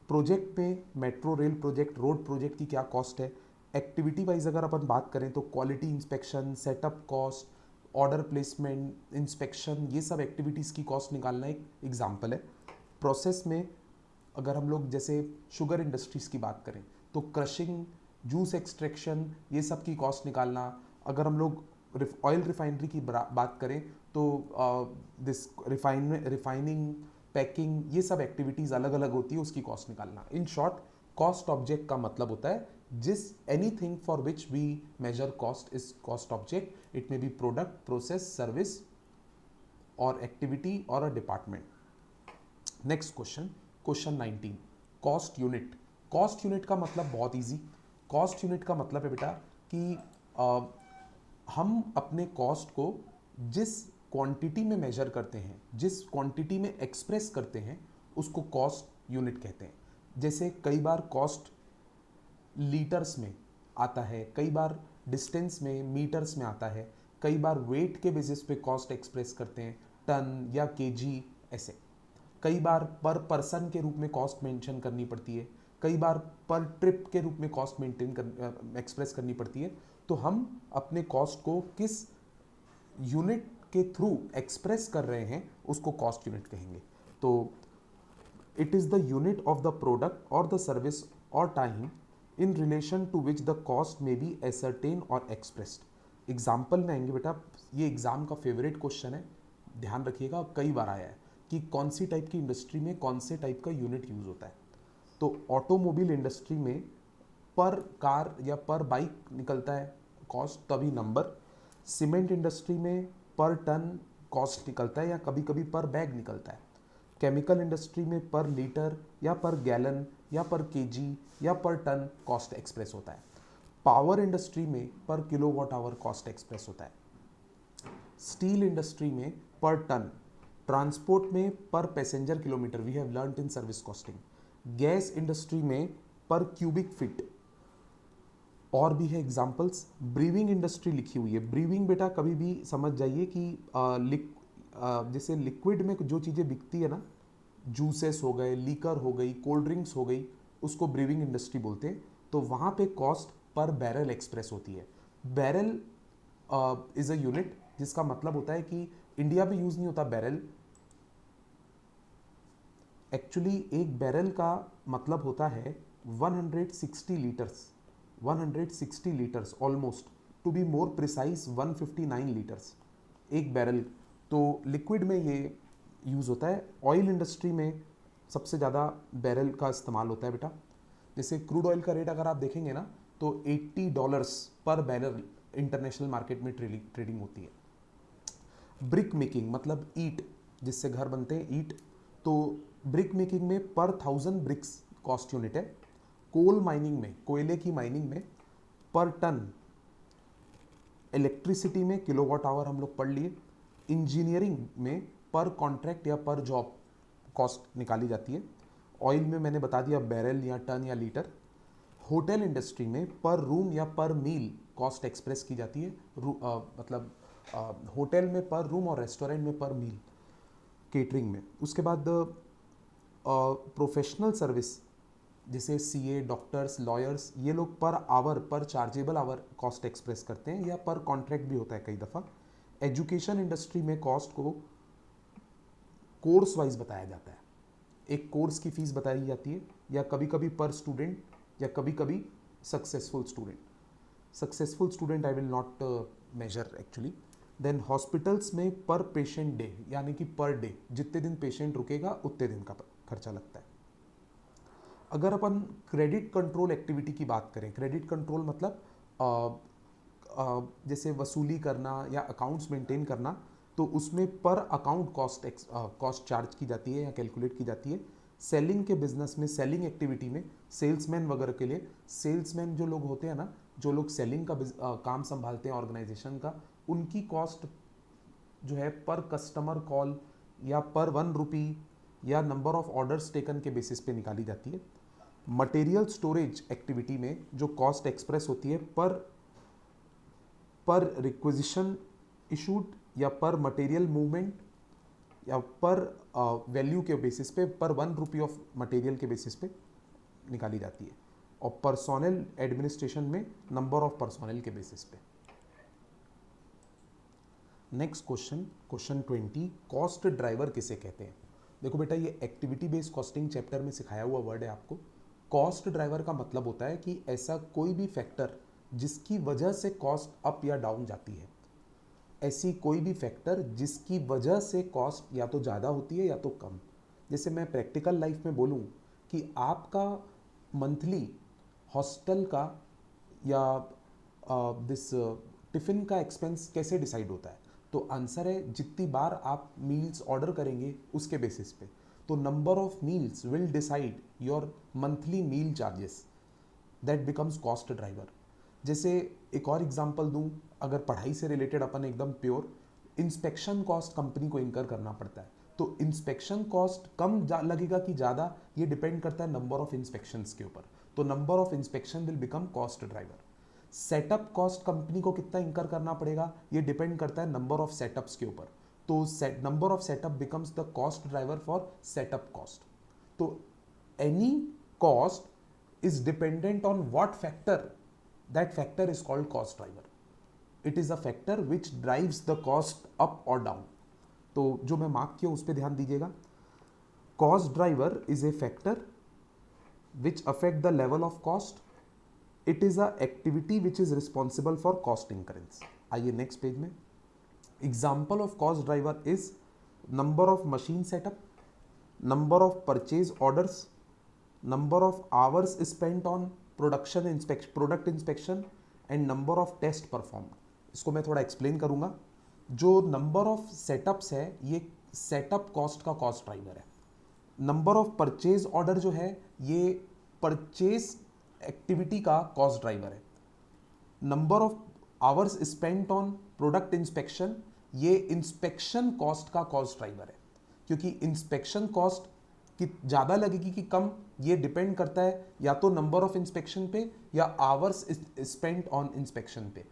प्रोजेक्ट में metro rail project, road project की क्या कॉस्ट है। एक्टिविटी वाइज अगर अपन बात करें तो quality inspection, setup cost, order placement, inspection, ये सब एक्टिविटीज़ की कॉस्ट निकालना एक एग्जाम्पल है। प्रोसेस में अगर हम लोग जैसे शुगर इंडस्ट्रीज़ की बात करें तो क्रशिंग, जूस एक्सट्रैक्शन, ये सब की कॉस्ट निकालना। अगर हम लोग ऑयल रिफाइनरी की बात करें तो दिस रिफाइनिंग, पैकिंग, ये सब एक्टिविटीज़ अलग अलग होती है, उसकी कॉस्ट निकालना। इन शॉर्ट, कॉस्ट ऑब्जेक्ट का मतलब होता है जिस anything for which we measure cost is cost object. It may be product, process, service और एक्टिविटी और a department. Next question, question 19, cost unit. Cost unit का मतलब बहुत इजी। कॉस्ट यूनिट का मतलब है बेटा कि हम अपने कॉस्ट को जिस क्वांटिटी में मेजर करते हैं, जिस क्वांटिटी में एक्सप्रेस करते हैं, उसको कॉस्ट यूनिट कहते हैं। जैसे कई बार कॉस्ट लीटर्स में आता है, कई बार डिस्टेंस में, मीटर्स में आता है, कई बार वेट के बेसिस पे कॉस्ट एक्सप्रेस करते हैं, टन या केजी ऐसे। कई बार पर पर्सन के रूप में कॉस्ट मेंशन करनी पड़ती है, कई बार पर ट्रिप के रूप में कॉस्ट मेंटेन कर एक्सप्रेस करनी पड़ती है। तो हम अपने कॉस्ट को किस यूनिट के थ्रू एक्सप्रेस कर रहे हैं उसको कॉस्ट यूनिट कहेंगे। तो it is the unit of the product और द सर्विस और time in relation to which the cost may be ascertained और एक्सप्रेस्ड। एग्जाम्पल में आएंगे बेटा, ये एग्जाम का फेवरेट क्वेश्चन है, ध्यान रखिएगा, कई बार आया है कि कौन सी टाइप की इंडस्ट्री में कौन से टाइप का यूनिट यूज होता है। तो ऑटोमोबाइल इंडस्ट्री में पर कार या पर बाइक निकलता है कॉस्ट, तभी नंबर। सीमेंट इंडस्ट्री में पर टन कॉस्ट निकलता है या कभी कभी पर बैग निकलता है। केमिकल इंडस्ट्री में पर लीटर या पर गैलन या पर केजी या पर टन कॉस्ट एक्सप्रेस होता है। पावर इंडस्ट्री में पर किलोवाट आवर कॉस्ट एक्सप्रेस होता है। स्टील इंडस्ट्री में पर टन। ट्रांसपोर्ट में per passenger kilometre, we have learned in service costing. Gas industry में पर क्यूबिक फीट। और भी है एग्जांपल्स। ब्रीविंग इंडस्ट्री लिखी हुई है। ब्रीविंग बेटा कभी भी समझ जाइए कि जैसे लिक्विड में जो चीज़ें बिकती है ना, जूसेस हो गए, लीकर हो गई, कोल्ड ड्रिंक्स हो गई, उसको ब्रीविंग इंडस्ट्री बोलते हैं। तो वहाँ पे कॉस्ट पर बैरल एक्सप्रेस होती है। बैरल इज़ अ यूनिट जिसका मतलब होता है कि इंडिया में यूज़ नहीं होता बैरल। एक्चुअली एक बैरल का मतलब होता है 160 litres, 160 litres almost, to be more precise 159 litres एक बैरल। तो लिक्विड में ये यूज़ होता है। ऑयल इंडस्ट्री में सबसे ज़्यादा बैरल का इस्तेमाल होता है बेटा। जैसे क्रूड ऑयल का रेट अगर आप देखेंगे ना तो $80 पर बैरल इंटरनेशनल मार्केट में ट्रेडिंग होती है। ब्रिक मेकिंग मतलब ईट, जिससे घर बनते हैं, ईट। तो ब्रिक मेकिंग में पर 1000 ब्रिक्स कॉस्ट यूनिट है। कोल माइनिंग में, कोयले की माइनिंग में पर टन। इलेक्ट्रिसिटी में किलोवाट आवर हम लोग पढ़ लिए। इंजीनियरिंग में पर कॉन्ट्रैक्ट या पर जॉब कॉस्ट निकाली जाती है। ऑयल में मैंने बता दिया बैरल या टन या लीटर। होटल इंडस्ट्री में पर रूम या पर मील कॉस्ट एक्सप्रेस की जाती है। मतलब होटल में पर रूम और रेस्टोरेंट में पर मील, केटरिंग में। उसके बाद प्रोफेशनल सर्विस जैसे सीए, डॉक्टर्स, लॉयर्स, ये लोग पर आवर, पर चार्जेबल आवर कॉस्ट एक्सप्रेस करते हैं या पर कॉन्ट्रैक्ट भी होता है कई दफ़ा। एजुकेशन इंडस्ट्री में कॉस्ट को कोर्स वाइज बताया जाता है। एक कोर्स की फीस बताई जाती है या कभी कभी पर स्टूडेंट या कभी कभी successful student. Successful student I will not major actually. Then hospitals में पर पेशेंट डे, यानी कि पर डे जितने दिन पेशेंट रुकेगा उतने दिन का खर्चा लगता है। अगर अपन क्रेडिट कंट्रोल एक्टिविटी की बात करें, क्रेडिट कंट्रोल मतलब जैसे वसूली करना या अकाउंट्स मेंटेन करना, तो उसमें पर अकाउंट कॉस्ट चार्ज की जाती है या कैलकुलेट की जाती है। सेलिंग के बिजनेस में, सेलिंग एक्टिविटी में, सेल्समैन वगैरह के लिए, सेल्समैन जो लोग होते हैं ना, जो लोग सेलिंग का काम संभालते हैं ऑर्गेनाइजेशन का, उनकी कॉस्ट जो है पर कस्टमर कॉल या पर 1 रुपी या नंबर ऑफ ऑर्डर्स टेकन के बेसिस पे निकाली जाती है। मटेरियल स्टोरेज एक्टिविटी में जो कॉस्ट एक्सप्रेस होती है पर रिक्विजिशन इशूड या पर मटेरियल मूवमेंट या पर वैल्यू के बेसिस पे, पर 1 रुपी ऑफ मटेरियल के बेसिस पे निकाली जाती है, और पर्सोनल एडमिनिस्ट्रेशन में नंबर ऑफ पर्सोनल के बेसिस पे। Next question, question 20, cost driver किसे कहते हैं? देखो बेटा, ये एक्टिविटी बेस्ड कॉस्टिंग चैप्टर में सिखाया हुआ वर्ड है आपको। कॉस्ट ड्राइवर का मतलब होता है कि ऐसा कोई भी फैक्टर जिसकी वजह से कॉस्ट अप या डाउन जाती है, ऐसी कोई भी फैक्टर जिसकी वजह से कॉस्ट या तो ज़्यादा होती है या तो कम। जैसे मैं प्रैक्टिकल लाइफ में बोलूँ कि आपका मंथली हॉस्टल का या दिस टिफ़िन का एक्सपेंस कैसे डिसाइड होता है? तो आंसर है जितनी बार आप मील्स ऑर्डर करेंगे उसके बेसिस पे। तो number of meals will decide your monthly meal charges, that becomes cost driver. जैसे एक और एग्जांपल दूं, अगर पढ़ाई से रिलेटेड अपन एकदम प्योर, इंस्पेक्शन कॉस्ट कंपनी को इंकर करना पड़ता है, तो इंस्पेक्शन कॉस्ट कम लगेगा कि ज़्यादा, ये डिपेंड करता है नंबर ऑफ इंस्पेक्शंस के ऊपर। तो number of inspection will become cost driver. Setup cost company को कितना इंकर करना पड़ेगा, ये डिपेंड करता है नंबर ऑफ सेटअप्स के ऊपर। तो number of setup becomes the cost driver for setup cost. तो any cost is dependent on what factor, that factor is called cost driver. It is a factor which drives the cost up or down. तो जो मैं mark किया उस पर ध्यान दीजिएगा। Cost driver is a factor which affect the level of cost. It is a activity which is responsible for cost incurrence. आइए next page में। Example of cost driver is number of machine setup, number of purchase orders, number of hours spent on production inspection, product inspection, and number of test perform. इसको मैं थोड़ा explain करूंगा। जो number of setups है ये setup cost का cost driver है। Number of purchase order जो है ये परचेज एक्टिविटी का कॉस्ट ड्राइवर है। Number of hours spent on product inspection, ये इंस्पेक्शन कॉस्ट का कॉस्ट ड्राइवर है। क्योंकि इंस्पेक्शन कॉस्ट कि ज़्यादा लगेगी कि कम, ये डिपेंड करता है या तो नंबर ऑफ इंस्पेक्शन पे या आवर्स स्पेंट ऑन इंस्पेक्शन पे।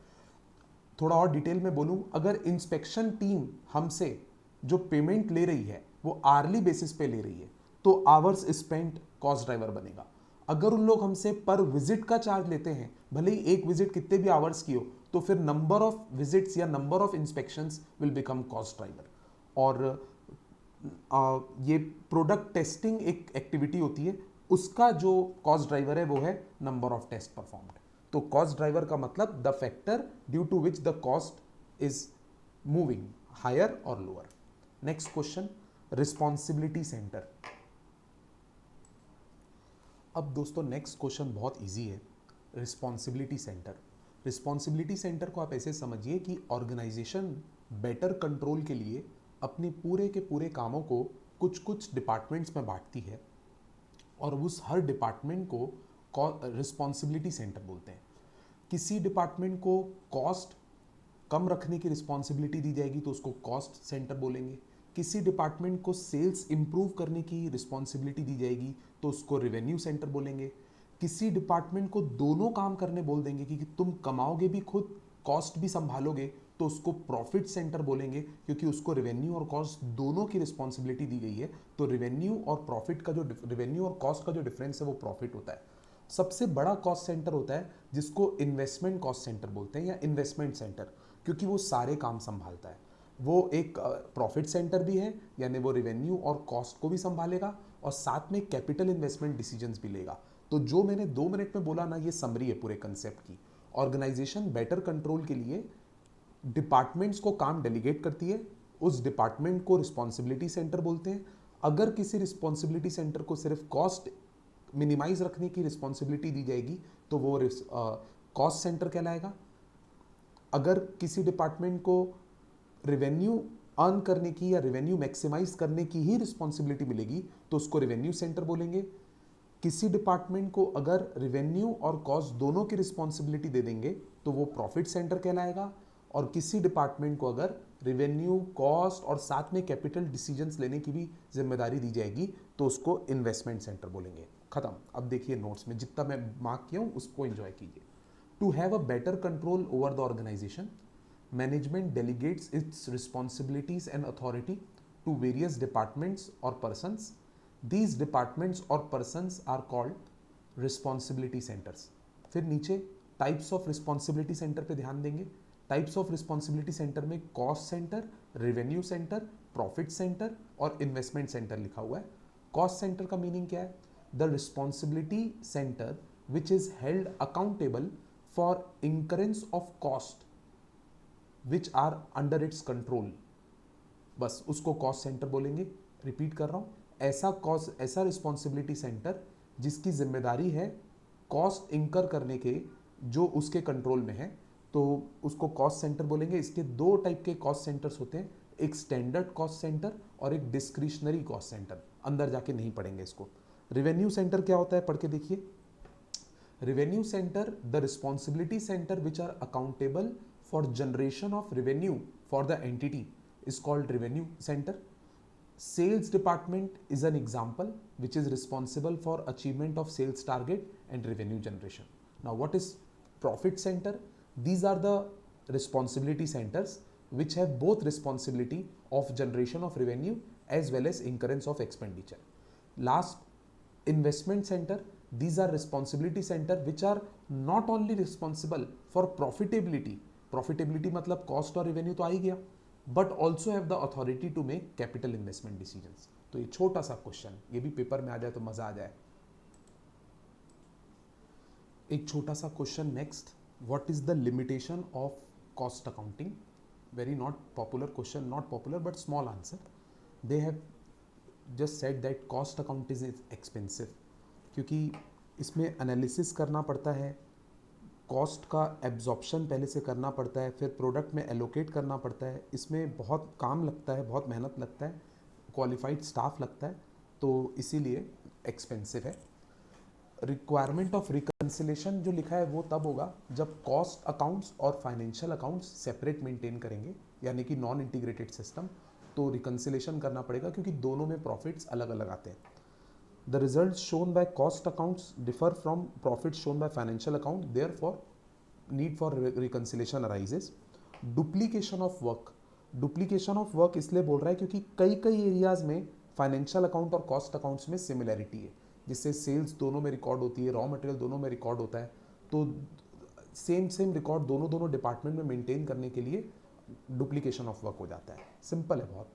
थोड़ा और डिटेल में बोलूँ, अगर इंस्पेक्शन टीम हमसे जो पेमेंट ले रही है वो आर्ली बेसिस पे ले रही है तो आवर्स स्पेंट कॉस्ट ड्राइवर बनेगा। अगर उन लोग हमसे पर विजिट का चार्ज लेते हैं, भले ही एक विजिट कितने भी आवर्स की हो, तो फिर नंबर ऑफ विजिट्स या number of inspections will become cost driver. और ये प्रोडक्ट टेस्टिंग एक एक्टिविटी होती है, उसका जो कॉस्ट ड्राइवर है वो है नंबर ऑफ टेस्ट परफॉर्म्ड। तो कॉस्ट ड्राइवर का मतलब the factor due to which the cost is moving higher और lower. Next question, responsibility centre. अब दोस्तों नेक्स्ट क्वेश्चन बहुत इजी है। रिस्पॉन्सिबिलिटी सेंटर, रिस्पॉन्सिबिलिटी सेंटर को आप ऐसे समझिए कि ऑर्गेनाइजेशन बेटर कंट्रोल के लिए अपने पूरे के पूरे कामों को कुछ कुछ डिपार्टमेंट्स में बांटती है, और उस हर डिपार्टमेंट को रिस्पॉन्सिबिलिटी सेंटर बोलते हैं। किसी डिपार्टमेंट को कॉस्ट कम रखने की रिस्पॉन्सिबिलिटी दी जाएगी तो उसको कॉस्ट सेंटर बोलेंगे। किसी डिपार्टमेंट को सेल्स इंप्रूव करने की रिस्पॉन्सिबिलिटी दी जाएगी तो उसको रेवेन्यू सेंटर बोलेंगे। किसी डिपार्टमेंट को दोनों काम करने बोल देंगे कि तुम कमाओगे भी खुद, कॉस्ट भी संभालोगे, तो उसको प्रॉफिट सेंटर बोलेंगे, क्योंकि उसको रेवेन्यू और कॉस्ट दोनों की रिस्पॉन्सिबिलिटी दी गई है। तो रेवेन्यू और प्रॉफिट का जो रेवेन्यू और कॉस्ट का जो डिफरेंस है वो प्रॉफिट होता है। सबसे बड़ा कॉस्ट सेंटर होता है जिसको इन्वेस्टमेंट कॉस्ट सेंटर बोलते हैं या इन्वेस्टमेंट सेंटर, क्योंकि वो सारे काम संभालता है। वो एक प्रॉफिट सेंटर भी है, यानी वो रेवेन्यू और कॉस्ट को भी संभालेगा और साथ में कैपिटल इन्वेस्टमेंट डिसीजंस भी लेगा। तो जो मैंने 2 मिनट में बोला ना, ये समरी है पूरे कंसेप्ट की। ऑर्गेनाइजेशन बेटर कंट्रोल के लिए डिपार्टमेंट्स को काम डेलीगेट करती है, उस डिपार्टमेंट को रिस्पॉन्सिबिलिटी सेंटर बोलते हैं। अगर किसी रिस्पॉन्सिबिलिटी सेंटर को सिर्फ कॉस्ट मिनिमाइज रखने की रिस्पॉन्सिबिलिटी दी जाएगी तो वो कॉस्ट सेंटर कहलाएगा। अगर किसी डिपार्टमेंट को रेवेन्यू अर्न करने की या रेवेन्यू मैक्सिमाइज करने की ही रिस्पॉन्सिबिलिटी मिलेगी तो उसको रेवेन्यू सेंटर बोलेंगे। किसी डिपार्टमेंट को अगर रेवेन्यू और कॉस्ट दोनों की रिस्पॉन्सिबिलिटी दे देंगे तो वो प्रॉफिट सेंटर कहलाएगा। और किसी डिपार्टमेंट को अगर रेवेन्यू, कॉस्ट और साथ में कैपिटल डिसीजंस लेने की भी जिम्मेदारी दी जाएगी तो उसको इन्वेस्टमेंट सेंटर बोलेंगे। खत्म। अब देखिए नोट्स में जितना मैं मार्क किया हूँ उसको एंजॉय कीजिए। To have a better control over the organisation, management delegates its responsibilities and authority to various departments or persons. These departments or persons are called responsibility centers. फिर नीचे टाइप्स ऑफ रिस्पॉन्सिबिलिटी सेंटर पे ध्यान देंगे. Types of responsibility centre में cost centre, revenue centre, profit centre और investment centre लिखा हुआ है. कॉस्ट सेंटर का मीनिंग क्या है? The responsibility centre which is held accountable for incurrence of cost which are under its control. बस उसको कॉस्ट सेंटर बोलेंगे. रिपीट कर रहा हूं, ऐसा रिस्पॉन्सिबिलिटी सेंटर जिसकी जिम्मेदारी है कॉस्ट इंकर करने के जो उसके कंट्रोल में है, तो उसको कॉस्ट सेंटर बोलेंगे. इसके दो टाइप के कॉस्ट सेंटर्स होते हैं, एक स्टैंडर्ड कॉस्ट सेंटर और एक डिस्क्रिशनरी कॉस्ट सेंटर. अंदर जाके नहीं पढ़ेंगे इसको. रेवेन्यू सेंटर क्या होता है, पढ़ के देखिए. Revenue centre, the responsibility centre which are accountable for generation of revenue for the entity is called revenue center. Sales department is an example which is responsible for achievement of sales target and revenue generation. Now what is profit center? These are the responsibility centers which have both responsibility of generation of revenue as well as incurrence of expenditure. Last, investment center. These are responsibility center which are not only responsible for profitability. Profitability मतलब cost और revenue तो आ ही गया, but also have the authority to make capital investment decisions. तो ये छोटा सा क्वेश्चन, ये भी पेपर में आ जाए तो मजा आ जाए. एक छोटा सा question next. What is the limitation of cost accounting? Very not popular question, not popular but small answer. They have just said that cost account is expensive, क्योंकि इसमें एनालिसिस करना पड़ता है, कॉस्ट का एब्जॉर्प्शन पहले से करना पड़ता है, फिर प्रोडक्ट में एलोकेट करना पड़ता है. इसमें बहुत काम लगता है, बहुत मेहनत लगता है, क्वालिफाइड स्टाफ लगता है, तो इसीलिए एक्सपेंसिव है. रिक्वायरमेंट ऑफ रिकन्सिलेशन जो लिखा है वो तब होगा जब कॉस्ट अकाउंट्स और फाइनेंशियल अकाउंट्स सेपरेट मेंटेन करेंगे, यानी कि नॉन इंटीग्रेटेड सिस्टम, तो रिकन्सिलेशन करना पड़ेगा क्योंकि दोनों में प्रॉफिट्स अलग अलग आते हैं. The results shown by cost accounts differ from profits shown by financial account. Therefore, need for reconciliation arises. Duplication of work. Duplication of work इसलिए बोल रहा है क्योंकि कई कई एरियाज में फाइनेंशियल अकाउंट और कॉस्ट अकाउंट्स में सिमिलैरिटी है, जिससे सेल्स दोनों में रिकॉर्ड होती है, रॉ मटेरियल दोनों में रिकॉर्ड होता है, तो सेम रिकॉर्ड दोनों डिपार्टमेंट में मेंटेन करने के लिए डुप्लीकेशन ऑफ वर्क हो जाता है. सिंपल है बहुत.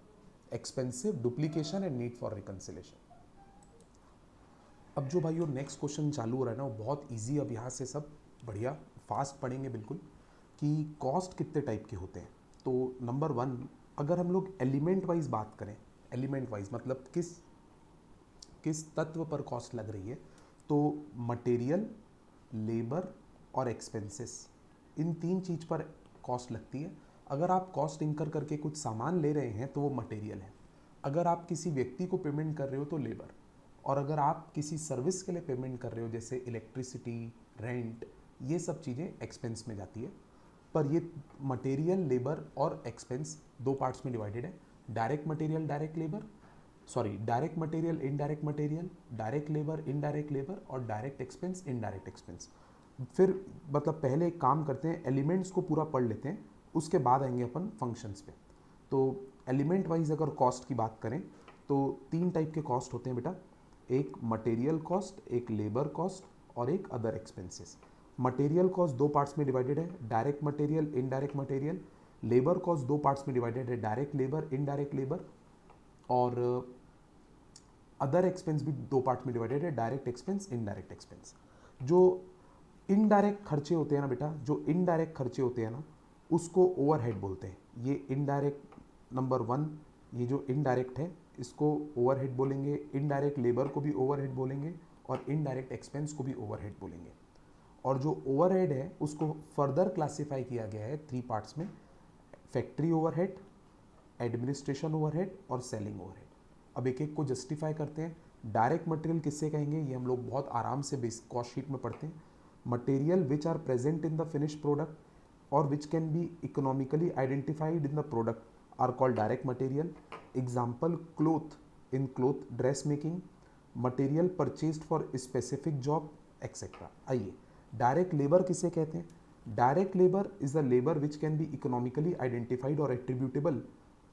Expensive, duplication and need for reconciliation. अब जो भाइयों नेक्स्ट क्वेश्चन चालू हो रहा है ना, वो बहुत इजी. अब यहाँ से सब बढ़िया फास्ट पढ़ेंगे बिल्कुल, कि कॉस्ट कितने टाइप के होते हैं. तो नंबर 1, अगर हम लोग एलिमेंट वाइज बात करें, एलिमेंट वाइज मतलब किस तत्व पर कॉस्ट लग रही है, तो मटेरियल, लेबर और एक्सपेंसेस, इन 3 चीज़ पर कॉस्ट लगती है. अगर आप कॉस्ट इंकर करके कुछ सामान ले रहे हैं तो वो मटेरियल है. अगर आप किसी व्यक्ति को पेमेंट कर रहे हो तो लेबर, और अगर आप किसी सर्विस के लिए पेमेंट कर रहे हो जैसे इलेक्ट्रिसिटी, रेंट, ये सब चीज़ें एक्सपेंस में जाती है. पर ये मटेरियल, लेबर और एक्सपेंस 2 पार्ट्स में डिवाइडेड है. Direct material, direct labour, direct material, indirect material, direct labour, indirect labour और डायरेक्ट एक्सपेंस, इनडायरेक्ट एक्सपेंस. फिर मतलब पहले एक काम करते हैं, एलिमेंट्स को पूरा पढ़ लेते हैं, उसके बाद आएंगे अपन फंक्शंस पे. तो एलिमेंट वाइज अगर कॉस्ट की बात करें तो 3 टाइप के कॉस्ट होते हैं बेटा. एक मटेरियल कॉस्ट, एक लेबर कॉस्ट और एक other expenses. Material cost 2 parts में डिवाइडेड है, direct material, indirect material. Labour cost 2 parts में डिवाइडेड है, डायरेक्ट लेबर, इनडायरेक्ट लेबर. और अदर एक्सपेंस भी 2 पार्ट में डिवाइडेड है, डायरेक्ट एक्सपेंस, इनडायरेक्ट एक्सपेंस. जो इनडायरेक्ट खर्चे होते हैं ना बेटा, जो इनडायरेक्ट खर्चे होते हैं ना, उसको ओवरहेड बोलते हैं. ये इनडायरेक्ट नंबर 1, ये जो इनडायरेक्ट है इसको ओवरहेड बोलेंगे. इनडायरेक्ट लेबर को भी ओवरहेड बोलेंगे और इनडायरेक्ट एक्सपेंस को भी ओवरहेड बोलेंगे. और जो ओवरहेड है उसको फर्दर क्लासिफाई किया गया है 3 पार्ट्स में: फैक्ट्री ओवरहेड, एडमिनिस्ट्रेशन ओवरहेड और सेलिंग ओवरहेड. अब एक एक को जस्टिफाई करते हैं. डायरेक्ट मटेरियल किससे कहेंगे, ये हम लोग बहुत आराम से बेस कॉस्ट शीट में पढ़ते हैं. Material which are present in the finish product और which can be economically identified in the product are called direct material. Example, cloth, in cloth dress making, material purchased for specific job, etc. आइए, direct labour किसे कहते हैं? Direct labour is the labour which can be economically identified और attributable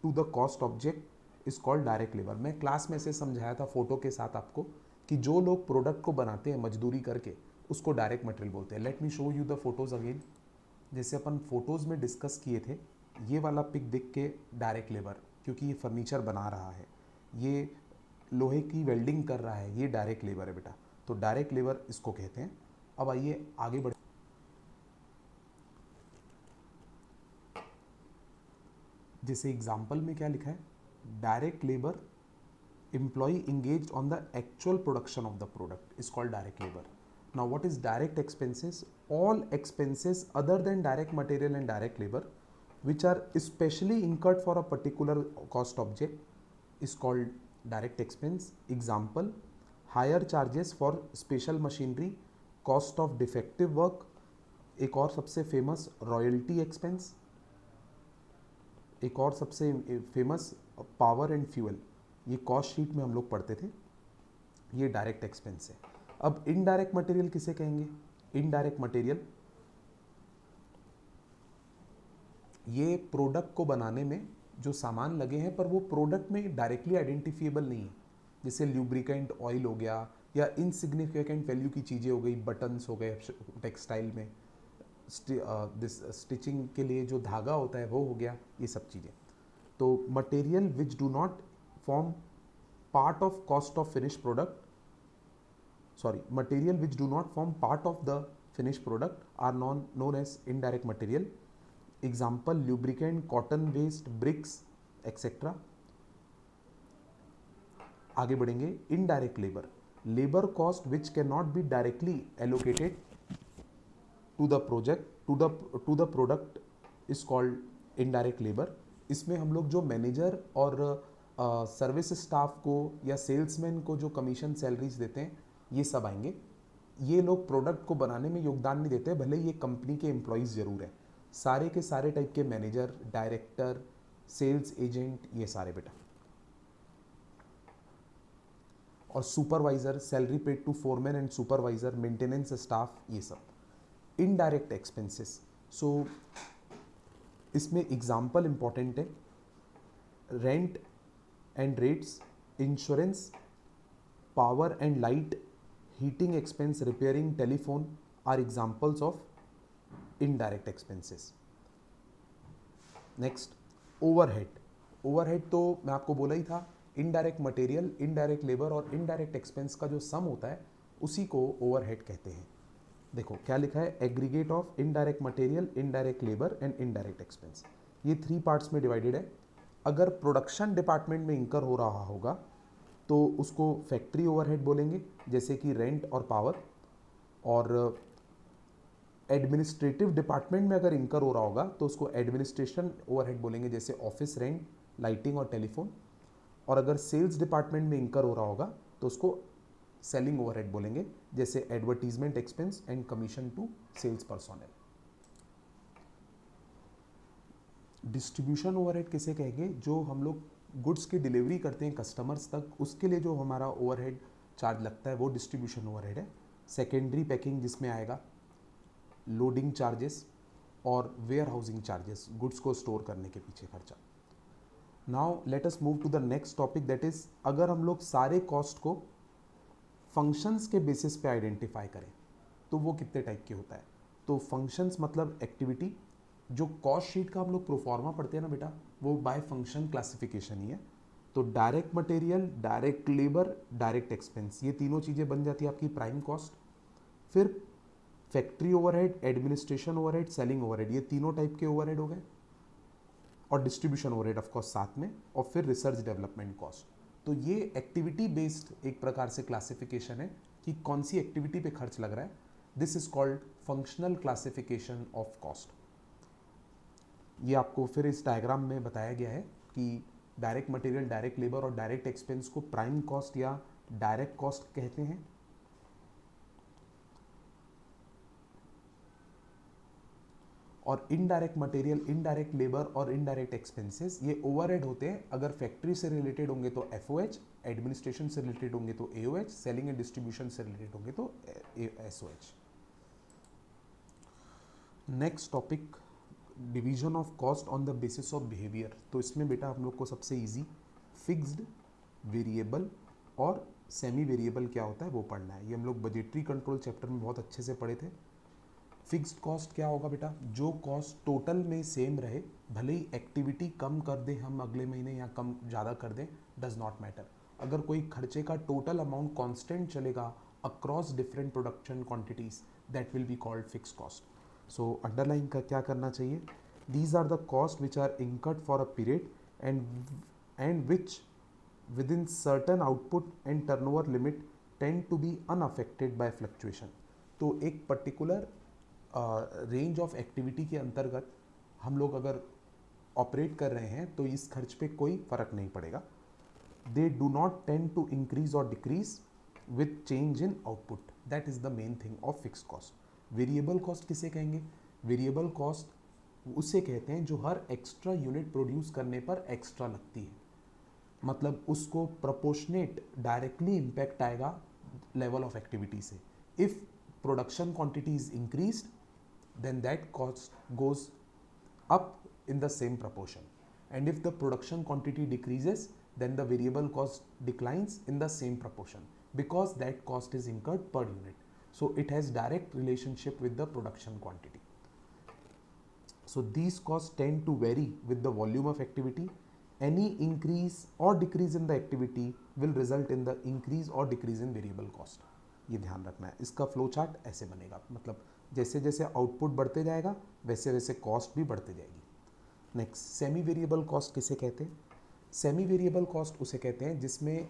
to the cost object is called direct labour. मैं class में से समझाया था फोटो के साथ आपको कि जो लोग प्रोडक्ट को बनाते हैं मजदूरी करके उसको डायरेक्ट मटेरियल बोलते हैं। Let me show you the photos again. जैसे अपन फोटोज़ में डिस्कस किए थे, ये वाला पिक देख के डायरेक्ट लेबर, क्योंकि ये फर्नीचर बना रहा है, ये लोहे की वेल्डिंग कर रहा है, ये डायरेक्ट लेबर है बेटा। तो डायरेक्ट लेबर इसको कहते हैं। अब आइए आगे बढ़, जैसे एग्जाम्पल में क्या लिखा है, direct labour employee engaged on the actual production of the product is called direct labor. Now what is direct expenses? All expenses other than direct material and direct labor which are especially incurred for a particular cost object is called direct expense. Example, higher charges for special machinery, cost of defective work, एक और सबसे famous royalty expense, एक और सबसे famous power and fuel, ये cost sheet में हम लोग पढ़ते थे, ये डायरेक्ट एक्सपेंस है। अब इनडायरेक्ट मटेरियल किसे कहेंगे? इनडायरेक्ट मटेरियल ये प्रोडक्ट को बनाने में जो सामान लगे हैं पर वो प्रोडक्ट में डायरेक्टली आइडेंटिफिएबल नहीं है, जैसे ल्यूब्रिकेंट ऑयल हो गया या इनसिग्निफिकेंट वैल्यू की चीज़ें हो गई, बटन्स हो गए टेक्सटाइल में, स्टिचिंग के लिए जो धागा होता है वो हो गया, ये सब चीज़ें। तो material which do not form part of cost of finish product, sorry, material which do not form part of the finished product are known as indirect material. Example, lubricant, cotton waste, bricks, etc. आगे बढ़ेंगे, indirect labor, labor cost which cannot be directly allocated to the project to the product is called indirect labor. इसमें हम लोग जो manager और service staff को या salesman को जो कमीशन सैलरीज देते हैं ये सब आएंगे। ये लोग प्रोडक्ट को बनाने में योगदान नहीं देते, भले ये कंपनी के एम्प्लॉयज़ जरूर हैं। सारे के सारे टाइप के मैनेजर, डायरेक्टर, सेल्स एजेंट, ये सारे बेटा, और supervisor, salary paid to foreman and supervisor, maintenance staff, ये सब इनडायरेक्ट एक्सपेंसेस। सो इसमें एग्जाम्पल इंपॉर्टेंट है, rent and rates, insurance, power and light, heating expense, repairing telephone are examples of indirect expenses. Next, overhead. overhead तो मैं आपको बोला ही था, indirect material, indirect labor और indirect expense का जो sum होता है उसी को overhead कहते हैं। देखो क्या लिखा है, aggregate of indirect material, indirect labor and indirect expense, ये 3 पार्ट्स में डिवाइडेड है। अगर प्रोडक्शन डिपार्टमेंट में इंकर हो रहा होगा तो उसको फैक्ट्री ओवरहेड बोलेंगे, जैसे कि रेंट और पावर। और एडमिनिस्ट्रेटिव डिपार्टमेंट में अगर इंकर हो रहा होगा तो उसको एडमिनिस्ट्रेशन ओवरहेड बोलेंगे, जैसे ऑफिस रेंट, लाइटिंग और टेलीफोन। और अगर सेल्स डिपार्टमेंट में इंकर हो रहा होगा तो उसको सेलिंग ओवरहेड बोलेंगे, जैसे advertisement expense and commission to sales personnel. Distribution overhead किसे कहेंगे? जो हम लोग गुड्स की डिलीवरी करते हैं कस्टमर्स तक, उसके लिए जो हमारा ओवरहेड चार्ज लगता है वो डिस्ट्रीब्यूशन ओवरहेड है। सेकेंडरी पैकिंग जिसमें आएगा लोडिंग चार्जेस और वेयर हाउसिंग चार्जेस, गुड्स को स्टोर करने के पीछे खर्चा। Now let us move to the next topic, that is अगर हम लोग सारे कॉस्ट को फंक्शंस के बेसिस पे आइडेंटिफाई करें तो वो कितने टाइप के होता है? तो फंक्शंस मतलब एक्टिविटी। जो कॉस्ट शीट का हम लोग प्रोफॉर्मा पढ़ते हैं ना बेटा, वो बाय फंक्शन क्लासिफिकेशन ही है। तो direct material, direct labour, direct expense, ये तीनों चीज़ें बन जाती है आपकी प्राइम कॉस्ट। फिर factory overhead, administration overhead, selling overhead, ये तीनों टाइप के ओवरहेड हो गए, और डिस्ट्रीब्यूशन ओवरहेड ऑफ कोर्स साथ में, और फिर रिसर्च डेवलपमेंट कॉस्ट। तो ये एक्टिविटी बेस्ड एक प्रकार से क्लासिफिकेशन है कि कौन सी एक्टिविटी पे खर्च लग रहा है। This is called functional classification of cost. ये आपको फिर इस डायग्राम में बताया गया है कि डायरेक्ट मटेरियल, डायरेक्ट लेबर और डायरेक्ट एक्सपेंस को प्राइम कॉस्ट या डायरेक्ट कॉस्ट कहते हैं। और इनडायरेक्ट मटेरियल, इनडायरेक्ट लेबर और इनडायरेक्ट एक्सपेंसेस ये ओवरहेड होते हैं। अगर फैक्ट्री से रिलेटेड होंगे तो एफओएच, एडमिनिस्ट्रेशन से रिलेटेड होंगे तो एओएच, सेलिंग एंड डिस्ट्रीब्यूशन से रिलेटेड होंगे तो SOH. Next topic, division of cost on the basis of behaviour. तो इसमें बेटा हम लोग को सबसे इजी फिक्स्ड, वेरिएबल और सेमी वेरिएबल क्या होता है वो पढ़ना है। ये हम लोग बजटरी कंट्रोल चैप्टर में बहुत अच्छे से पढ़े थे। फिक्स्ड कॉस्ट क्या होगा बेटा, जो कॉस्ट टोटल में सेम रहे, भले ही एक्टिविटी कम कर दें हम अगले महीने या कम ज़्यादा कर दें, डज नॉट मैटर। अगर कोई खर्चे का टोटल अमाउंट कांस्टेंट चलेगा across different production quantities, that will be called fixed cost. So underline का क्या करना चाहिए, these are the cost which are incurred for a period and which within certain output and turnover limit tend to be unaffected by fluctuation। तो एक particular range of activity के अंतर्गत हम लोग अगर ऑपरेट कर रहे हैं तो इस खर्च पे कोई फर्क नहीं पड़ेगा। They do not tend to increase और decrease with change in output, that is the main thing of fix cost. Variable cost किसे कहेंगे, वेरिएबल कॉस्ट उसे कहते हैं जो हर एक्स्ट्रा यूनिट प्रोड्यूस करने पर एक्स्ट्रा लगती है, मतलब उसको प्रोपोर्शनेट डायरेक्टली इम्पैक्ट आएगा लेवल ऑफ एक्टिविटी से। If production quantity is increased then that cost goes up in the same proportion, and if the production quantity decreases then the variable cost declines in the same proportion because that cost is incurred per unit, so it has direct relationship with the production quantity. So these costs tend to vary with the volume of activity. Any increase or decrease in the activity will result in the increase or decrease in variable cost. ये ध्यान रखना है। इसका flow chart ऐसे बनेगा, मतलब जैसे जैसे आउटपुट बढ़ते जाएगा वैसे वैसे कॉस्ट भी बढ़ते जाएगी। नेक्स्ट, सेमी वेरिएबल कॉस्ट किसे कहते हैं, सेमी वेरिएबल कॉस्ट उसे कहते हैं जिसमें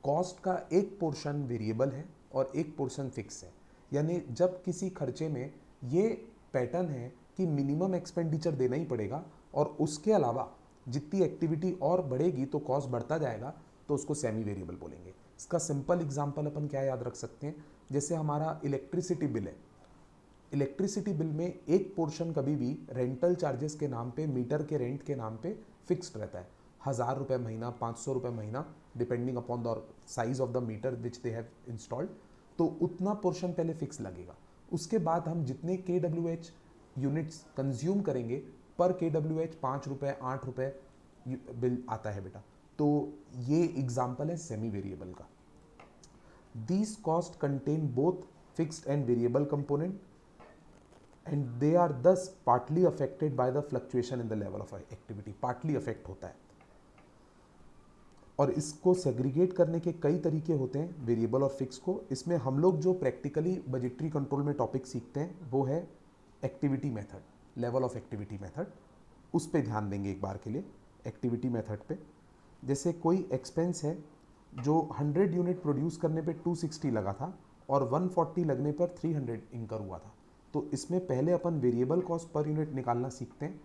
कॉस्ट का एक पोर्शन वेरिएबल है और एक पोर्शन फिक्स है। यानी जब किसी खर्चे में ये पैटर्न है कि मिनिमम एक्सपेंडिचर देना ही पड़ेगा और उसके अलावा जितनी एक्टिविटी और बढ़ेगी तो कॉस्ट बढ़ता जाएगा, तो उसको सेमी वेरिएबल बोलेंगे। इसका सिंपल एग्जांपल अपन क्या याद रख सकते हैं, जैसे हमारा इलेक्ट्रिसिटी बिल है, इलेक्ट्रिसिटी बिल में एक पोर्शन कभी भी रेंटल चार्जेस के नाम पे, मीटर के रेंट के नाम पे फिक्स्ड रहता है, 1000 रुपये महीना, 500 रुपये महीना, depending upon the size of the meter which they have installed, तो उतना पोर्शन पहले फिक्स लगेगा। उसके बाद हम जितने KWH यूनिट्स कंज्यूम करेंगे पर KWH 5 रुपये 8 रुपये बिल आता है बेटा, तो ये एग्जाम्पल है सेमी वेरिएबल का। These cost contain both fixed and variable component and they are thus partly affected by the fluctuation in the level of activity, partly affect होता है। और इसको सेग्रीगेट करने के कई तरीके होते हैं वेरिएबल और फिक्स को। इसमें हम लोग जो प्रैक्टिकली बजटरी कंट्रोल में टॉपिक सीखते हैं वो है activity method, level of activity method, उस पर ध्यान देंगे एक बार के लिए। एक्टिविटी मेथड पे जैसे कोई एक्सपेंस है जो 100 यूनिट प्रोड्यूस करने पे 260 लगा था और 140 लगने पर 300 इंकर हुआ था, तो इसमें पहले अपन वेरिएबल कॉस्ट पर यूनिट निकालना सीखते हैं।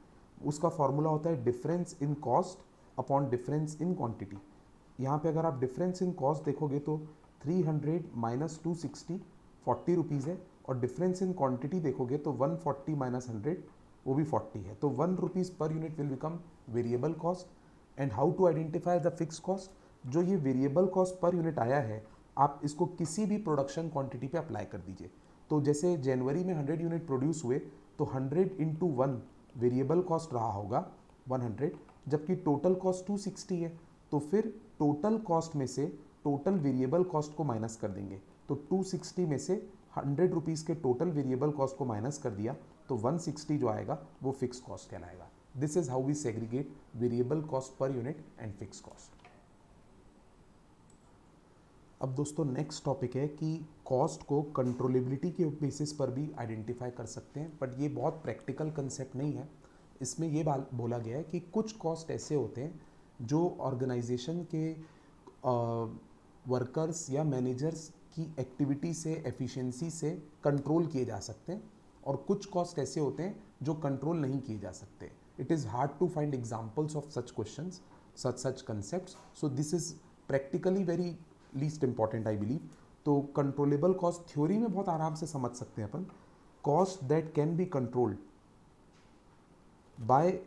उसका फॉर्मूला होता है difference in cost upon difference in quantity. यहाँ पे अगर आप डिफरेंस इन कॉस्ट देखोगे तो 300 माइनस 260 40 रुपीज़ है, और डिफरेंस इन क्वांटिटी देखोगे तो 140 माइनस 100 वो भी 40 है, तो 1 rupees per unit will become variable cost. And how to identify the fix cost, जो ये वेरिएबल कॉस्ट पर यूनिट आया है आप इसको किसी भी प्रोडक्शन क्वांटिटी पे अप्लाई कर दीजिए। तो जैसे जनवरी में 100 यूनिट प्रोड्यूस हुए तो 100 इंटू 1 वेरिएबल कॉस्ट रहा होगा 100, जबकि टोटल कॉस्ट 260 है, तो फिर टोटल कॉस्ट में से टोटल वेरिएबल कॉस्ट को माइनस कर देंगे, तो 260 में से 100 रुपीज़ के टोटल वेरिएबल कॉस्ट को माइनस कर दिया तो 160 जो आएगा वो फिक्स कॉस्ट कहलाएगा। This is how we segregate variable cost per unit and fix cost. अब दोस्तों नेक्स्ट टॉपिक है कि कॉस्ट को कंट्रोलेबिलिटी के बेसिस पर भी आइडेंटिफाई कर सकते हैं, बट ये बहुत प्रैक्टिकल कंसेप्ट नहीं है। इसमें ये बोला गया है कि कुछ कॉस्ट ऐसे होते हैं जो ऑर्गेनाइजेशन के वर्कर्स या मैनेजर्स की एक्टिविटी से, एफिशिएंसी से कंट्रोल किए जा सकते हैं, और कुछ कॉस्ट ऐसे होते हैं जो कंट्रोल नहीं किए जा सकते। It is hard to find examples of such questions, such concepts, so this is practically very least important I believe. तो कंट्रोलेबल कॉस्ट थ्योरी में बहुत आराम से समझ सकते हैं अपन। Cost that can be controlled by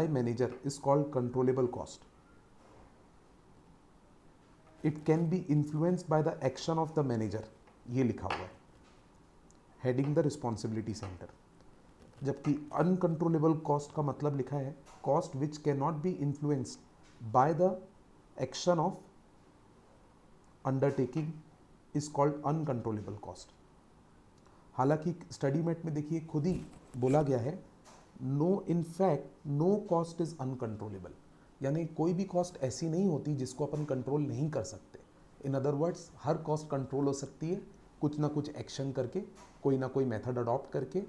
manager is called controllable cost. It can be influenced by the action of the manager, ये लिखा हुआ है हेडिंग द रिस्पॉन्सिबिलिटी सेंटर। जबकि अनकंट्रोलेबल कॉस्ट का मतलब लिखा है cost which can not be influenced by the action of undertaking is called uncontrollable cost. हालांकि स्टडी मेट में देखिए खुद ही बोला गया है no in fact no cost is uncontrollable, यानी कोई भी कॉस्ट ऐसी नहीं होती जिसको अपन कंट्रोल नहीं कर सकते। In other words her cost control हो सकती है कुछ ना कुछ एक्शन करके, कोई ना कोई मेथड अडॉप्ट करके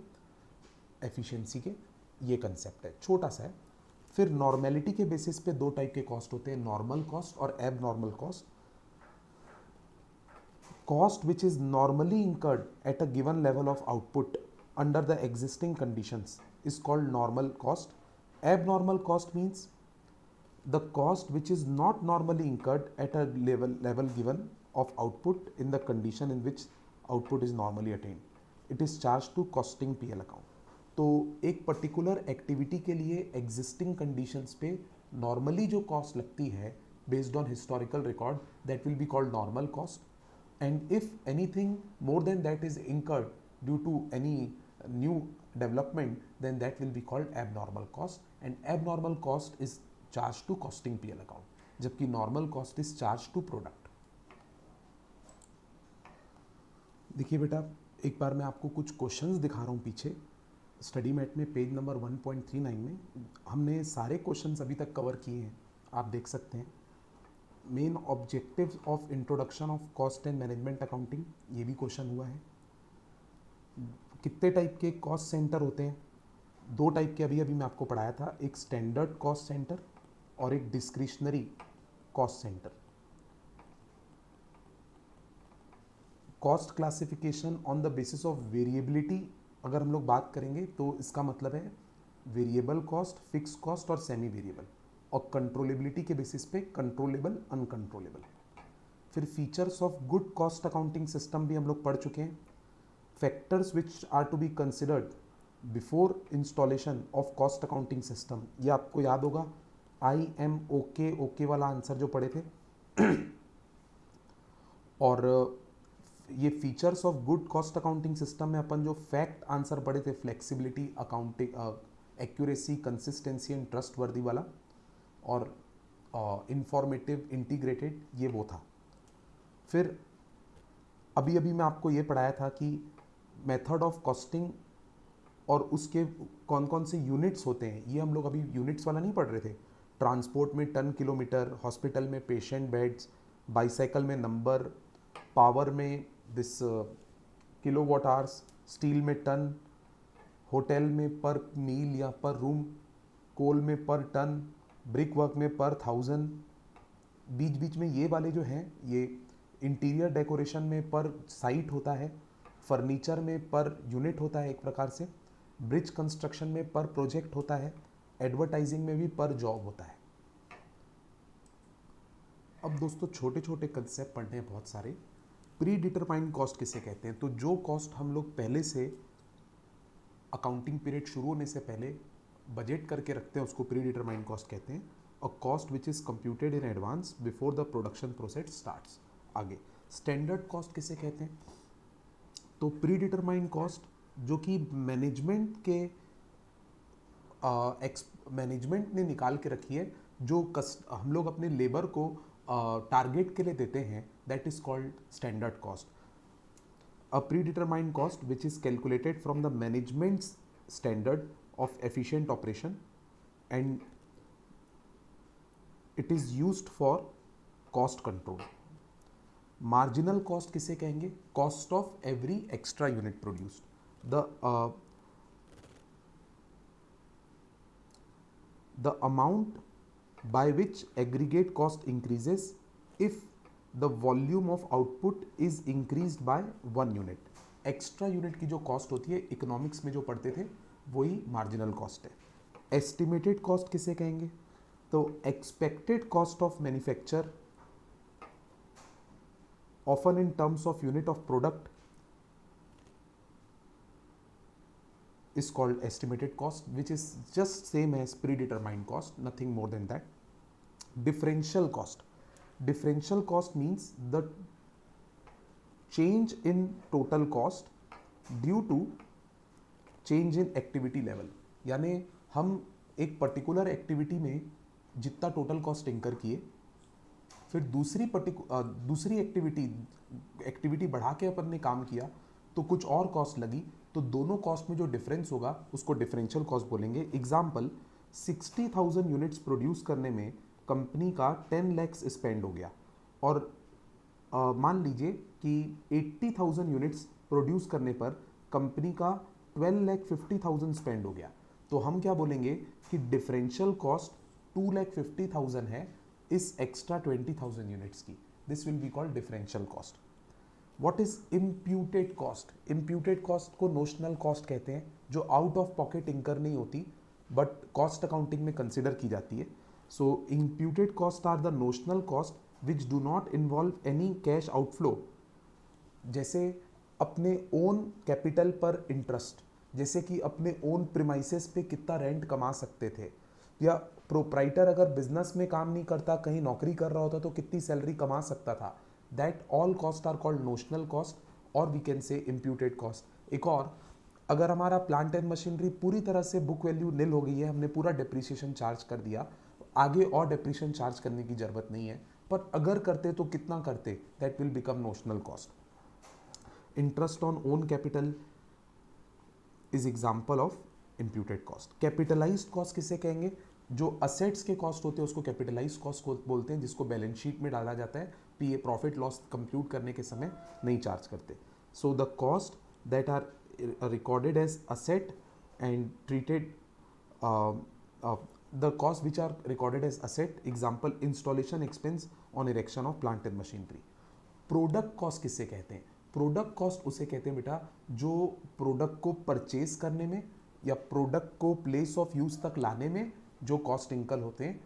एफिशिएंसी के। ये कंसेप्ट है, छोटा सा है। फिर नॉर्मेलिटी के बेसिस पे दो टाइप के कॉस्ट होते हैं, नॉर्मल कॉस्ट और एब normal cost. Cost which is normally incurred at a given level of output under the existing conditions is called normal cost. Abnormal cost means the cost which is not normally incurred at a level given of output in the condition in which output is normally attained. It is charged to costing PL account. तो एक particular activity के लिए existing conditions पे normally जो cost लगती है based on historical record that will be called normal cost, and if anything more than that is incurred due to any new development, then that will be called abnormal cost, and abnormal cost is charged to costing PL account, जबकि normal cost is charged to product। देखिए बेटा एक बार मैं आपको कुछ questions दिखा रहा हूँ पीछे स्टडी मैट में पेज नंबर 1.39 में हमने सारे क्वेश्चंस अभी तक कवर किए हैं, आप देख सकते हैं। Main objectives of introduction of cost and management accounting, ये भी क्वेश्चन हुआ है। कितने टाइप के कॉस्ट सेंटर होते हैं? दो टाइप के अभी अभी मैं आपको पढ़ाया था, एक स्टैंडर्ड कॉस्ट सेंटर और एक discretionary cost centre. Cost classification on the basis of variability अगर हम लोग बात करेंगे तो इसका मतलब है वेरिएबल कॉस्ट, फिक्स कॉस्ट और सेमी वेरिएबल, और कंट्रोलेबिलिटी के बेसिस पे कंट्रोलेबल, अनकंट्रोलेबल। फिर features of good cost accounting system भी हम लोग पढ़ चुके हैं। Factors which are to be considered before installation of cost accounting system, ये आपको याद होगा, IMOK, ओके वाला आंसर जो पढ़े थे। और ये features of good cost accounting system में अपन जो फैक्ट आंसर पढ़े थे, flexibility, accounting accuracy, consistency and trust वर्दी वाला, और इंफॉर्मेटिव, इंटीग्रेटेड, ये वो था। फिर अभी अभी मैं आपको ये पढ़ाया था कि मेथड ऑफ कॉस्टिंग और उसके कौन कौन से यूनिट्स होते हैं, ये हम लोग अभी यूनिट्स वाला नहीं पढ़ रहे थे। ट्रांसपोर्ट में टन किलोमीटर, हॉस्पिटल में पेशेंट बेड्स, बाईसाइकिल में नंबर, पावर में दिस किलोवाट आवर्स, स्टील में टन, होटल में पर मील या पर रूम, कोल में पर टन, ब्रिक वर्क में पर 1000। बीच बीच में ये वाले जो हैं ये इंटीरियर डेकोरेशन में पर साइट होता है, फर्नीचर में पर यूनिट होता है एक प्रकार से, ब्रिज कंस्ट्रक्शन में पर प्रोजेक्ट होता है, एडवर्टाइजिंग में भी पर जॉब होता है। अब दोस्तों छोटे छोटे कंसेप्ट पढ़ने हैं बहुत सारे। प्री डिटरमाइंड कॉस्ट किसे कहते हैं? तो जो कॉस्ट हम लोग पहले से अकाउंटिंग पीरियड शुरू होने से पहले बजट करके रखते हैं उसको प्री डिटरमाइंड कॉस्ट कहते हैं। A cost which is computed in advance before the production process starts. आगे स्टैंडर्ड कॉस्ट किसे कहते हैं? तो प्री डिटरमाइंड कॉस्ट जो कि मैनेजमेंट के मैनेजमेंट ने निकाल के रखी है, जो हम लोग अपने लेबर को टारगेट के लिए देते हैं, that is called standard cost. A pre determined cost which is calculated from the managements standard of efficient operation and it is used for cost control. Marginal cost किसे कहेंगे? Cost of every extra unit produced. The amount by which aggregate cost increases if the volume of output is increased by 1 unit। Extra unit की जो cost होती है economics में जो पढ़ते थे वही मार्जिनल कॉस्ट है। एस्टिमेटेड कॉस्ट किसे कहेंगे? तो expected cost of manufacture often in terms of unit of product is called estimated cost, which is just same as predetermined cost, nothing more than that. Differential cost. Differential cost means the change in total cost due to change in activity level, यानी हम एक particular activity में जितना total cost incur किए, फिर दूसरी activity बढ़ा के अपन ने काम किया तो कुछ और कॉस्ट लगी, तो दोनों कॉस्ट में जो डिफरेंस होगा उसको डिफरेंशियल कॉस्ट बोलेंगे। एग्जाम्पल, 60,000 यूनिट्स प्रोड्यूस करने में कंपनी का 10 लैक्स स्पेंड हो गया, और मान लीजिए कि 80,000 यूनिट्स प्रोड्यूस करने पर कंपनी का 12,50,000 स्पेंड हो गया, तो हम क्या बोलेंगे कि डिफरेंशियल कॉस्ट 2,50,000 है इस एक्स्ट्रा 20,000 यूनिट्स की। This will be called differential cost. What is imputed cost? Imputed cost को नोशनल कॉस्ट कहते हैं, जो आउट ऑफ पॉकेट इंकर नहीं होती बट कॉस्ट अकाउंटिंग में कंसिडर की जाती है। So imputed cost are the notional cost which do not involve any cash outflow, जैसे अपने ओन कैपिटल पर इंटरेस्ट, जैसे कि अपने ओन प्रीमाइसेस पे कितना रेंट कमा सकते थे, या प्रोप्राइटर अगर बिजनेस में काम नहीं करता, कहीं नौकरी कर रहा होता तो कितनी सैलरी कमा सकता था। That all cost are called notional cost, और we can say imputed cost. एक और, अगर हमारा प्लांट एंड मशीनरी पूरी तरह से बुक वैल्यू निल हो गई है, हमने पूरा डिप्रिसिएशन चार्ज कर दिया, आगे और डिप्रिसिएशन चार्ज करने की जरूरत नहीं है, पर अगर करते तो कितना करते, that will become notional cost. Interest on own capital is example of imputed cost. Capitalised cost किसे कहेंगे? जो असेट्स के कॉस्ट होते हैं उसको कैपिटलाइज्ड कॉस्ट को बोलते हैं, जिसको बैलेंस शीट में डाला जाता है, पीए प्रॉफिट लॉस कंप्यूट करने के समय नहीं चार्ज करते। So the cost that are recorded as asset and treated the cost which are recorded as asset, example installation expense on erection of plant and machinery. Product cost किससे कहते हैं? Product cost उसे कहते हैं बेटा जो product को purchase करने में या प्रोडक्ट को प्लेस ऑफ यूज तक लाने में जो कॉस्ट इंकल होते हैं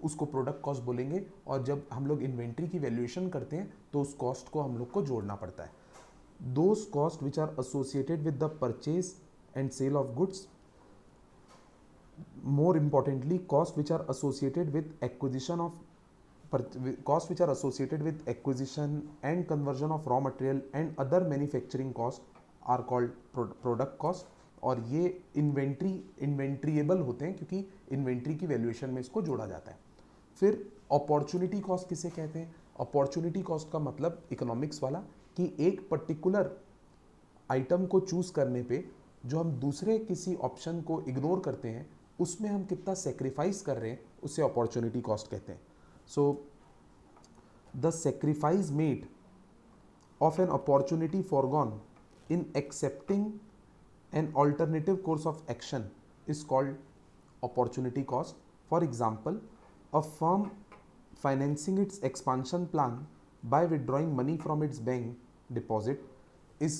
उसको प्रोडक्ट कॉस्ट बोलेंगे, और जब हम लोग इन्वेंट्री की वैल्यूएशन करते हैं तो उस कॉस्ट को हम लोग को जोड़ना पड़ता है। Those costs which are associated with the purchase and sale of goods, more importantly costs which are associated with acquisition and conversion of raw material and other manufacturing costs are called product cost, और ये इन्वेंट्रीएबल होते हैं क्योंकि inventory की valuation में इसको जोड़ा जाता है। फिर अपॉर्चुनिटी कॉस्ट किसे कहते हैं? अपॉर्चुनिटी कॉस्ट का मतलब इकोनॉमिक्स वाला कि एक पर्टिकुलर आइटम को चूज करने पे जो हम दूसरे किसी ऑप्शन को इग्नोर करते हैं उसमें हम कितना सेक्रीफाइस कर रहे हैं, उसे अपॉर्चुनिटी कॉस्ट कहते हैं। So the sacrifice made of an opportunity foregone in accepting an alternative course of action is called opportunity cost. For example, a firm financing its expansion plan by withdrawing money from its bank deposit is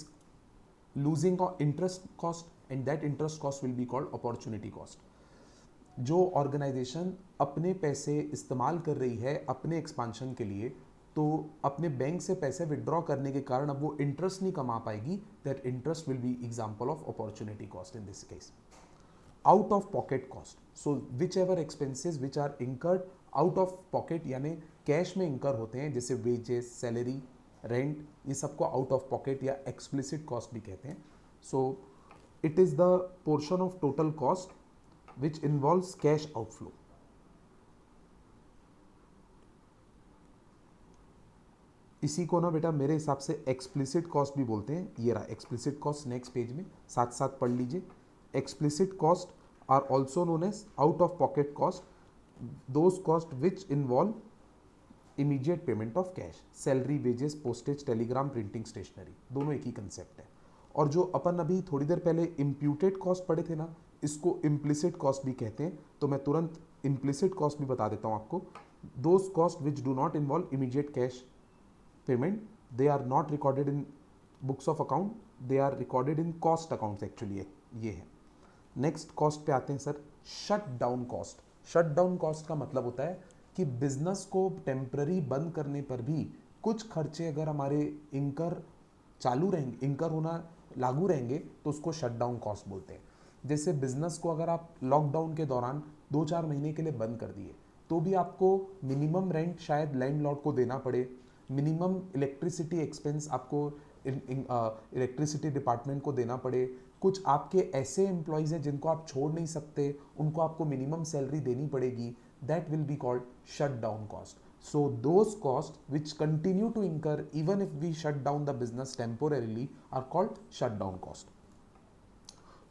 losing interest cost, and that interest cost will be called opportunity cost. जो organisation अपने पैसे इस्तेमाल कर रही है अपने expansion के लिए, तो अपने बैंक से पैसे विड्रॉ करने के कारण अब वो इंटरेस्ट नहीं कमा पाएगी, that interest will be example of opportunity cost in this case. Out of pocket cost, so whichever expenses which are incurred out of pocket, यानी कैश में इंकर होते हैं, जैसे वेजेस, सैलरी, रेंट, ये सबको आउट ऑफ पॉकेट या explicit cost भी कहते हैं। So it is the portion of total cost which involves cash outflow. इसी को ना बेटा मेरे हिसाब से एक्सप्लिसिट कॉस्ट भी बोलते हैं। ये रहा एक्सप्लिसिट कॉस्ट, नेक्स्ट पेज में साथ साथ पढ़ लीजिए। Explicit cost are also known as out of pocket cost, those cost which involve immediate payment of cash, salary, wages, postage, telegram, printing, stationery, दोनों एक ही कंसेप्ट है। और जो अपन अभी थोड़ी देर पहले इम्प्यूटेड कॉस्ट पढ़े थे ना, इसको इम्प्लिसिट कॉस्ट भी कहते हैं, तो मैं तुरंत इम्प्लिसिट कॉस्ट भी बता देता हूँ आपको। Those cost which do not involve immediate cash payment, they are not recorded in books of account, they are recorded in cost accounts actually, ये है। नेक्स्ट कॉस्ट पे आते हैं sir, shut down cost. Shut down cost का मतलब होता है कि बिजनेस को टेम्पररी बंद करने पर भी कुछ खर्चे अगर हमारे इंकर चालू रहेंगे, इंकर होना लागू रहेंगे, तो उसको शट डाउन कॉस्ट बोलते हैं। जैसे बिजनेस को अगर आप लॉकडाउन के दौरान 2-4 महीने के लिए बंद कर दिए, तो भी आपको मिनिमम रेंट शायद लैंडलॉर्ड को देना पड़े, मिनिमम इलेक्ट्रिसिटी एक्सपेंस आपको इलेक्ट्रिसिटी डिपार्टमेंट को देना पड़े, कुछ आपके ऐसे एम्प्लॉयज़ हैं जिनको आप छोड़ नहीं सकते, उनको आपको मिनिमम सैलरी देनी पड़ेगी, that will be called shut down cost. So those costs which continue to incur even if we shut down the business temporarily are called shutdown cost.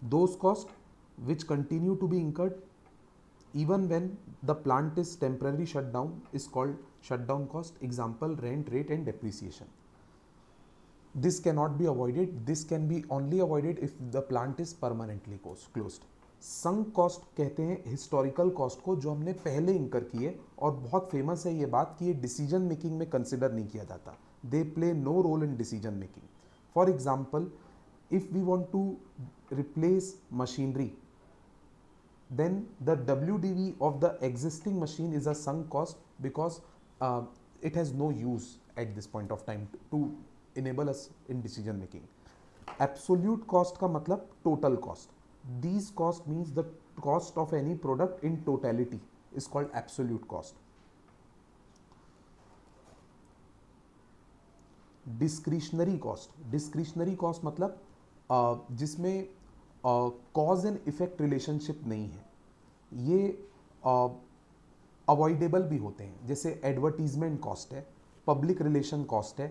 Those costs which continue to be incurred even when the plant is temporarily shut down is called shutdown cost. Example, rent, rate and depreciation. This cannot be avoided. This can be only avoided if the plant is permanently closed. Sunk cost कहते हैं historical cost को जो हमने पहले इंकर किए, और बहुत फेमस है ये बात कि ये डिसीजन मेकिंग में कंसिडर नहीं किया जाता. They play no role in decision making. For example, if we want to replace machinery, then the WDV of the existing machine is a sunk cost because it has no use at this point of time to enable us in decision making. Absolute cost का मतलब total cost. These cost means the cost of any product in totality is called absolute cost. Discretionary cost. Discretionary cost मतलब जिसमें cause and effect relationship नहीं है, ये avoidable भी होते हैं. जैसे एडवर्टीजमेंट कॉस्ट है, पब्लिक रिलेशन कॉस्ट है,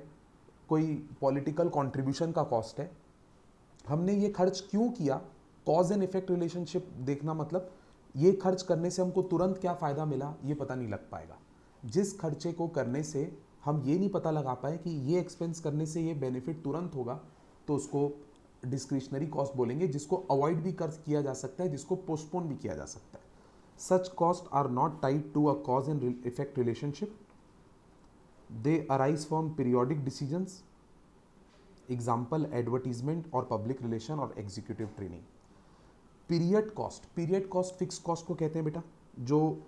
कोई पॉलिटिकल कंट्रीब्यूशन का कॉस्ट है. हमने ये खर्च क्यों किया, कॉज एंड इफेक्ट रिलेशनशिप देखना मतलब ये खर्च करने से हमको तुरंत क्या फ़ायदा मिला ये पता नहीं लग पाएगा. जिस खर्चे को करने से हम ये नहीं पता लगा पाए कि ये एक्सपेंस करने से ये बेनिफिट तुरंत होगा, तो उसको डिस्क्रिशनरी कॉस्ट बोलेंगे, जिसको अवॉइड भी कर किया जा सकता है, जिसको पोस्टपोन भी किया जा सकता है. Such cost are not tied to a cause and effect relationship. They arise from periodic decisions. Example, advertisement और पब्लिक रिलेशन और executive training. Period cost. Period cost fix cost को कहते हैं बेटा, जो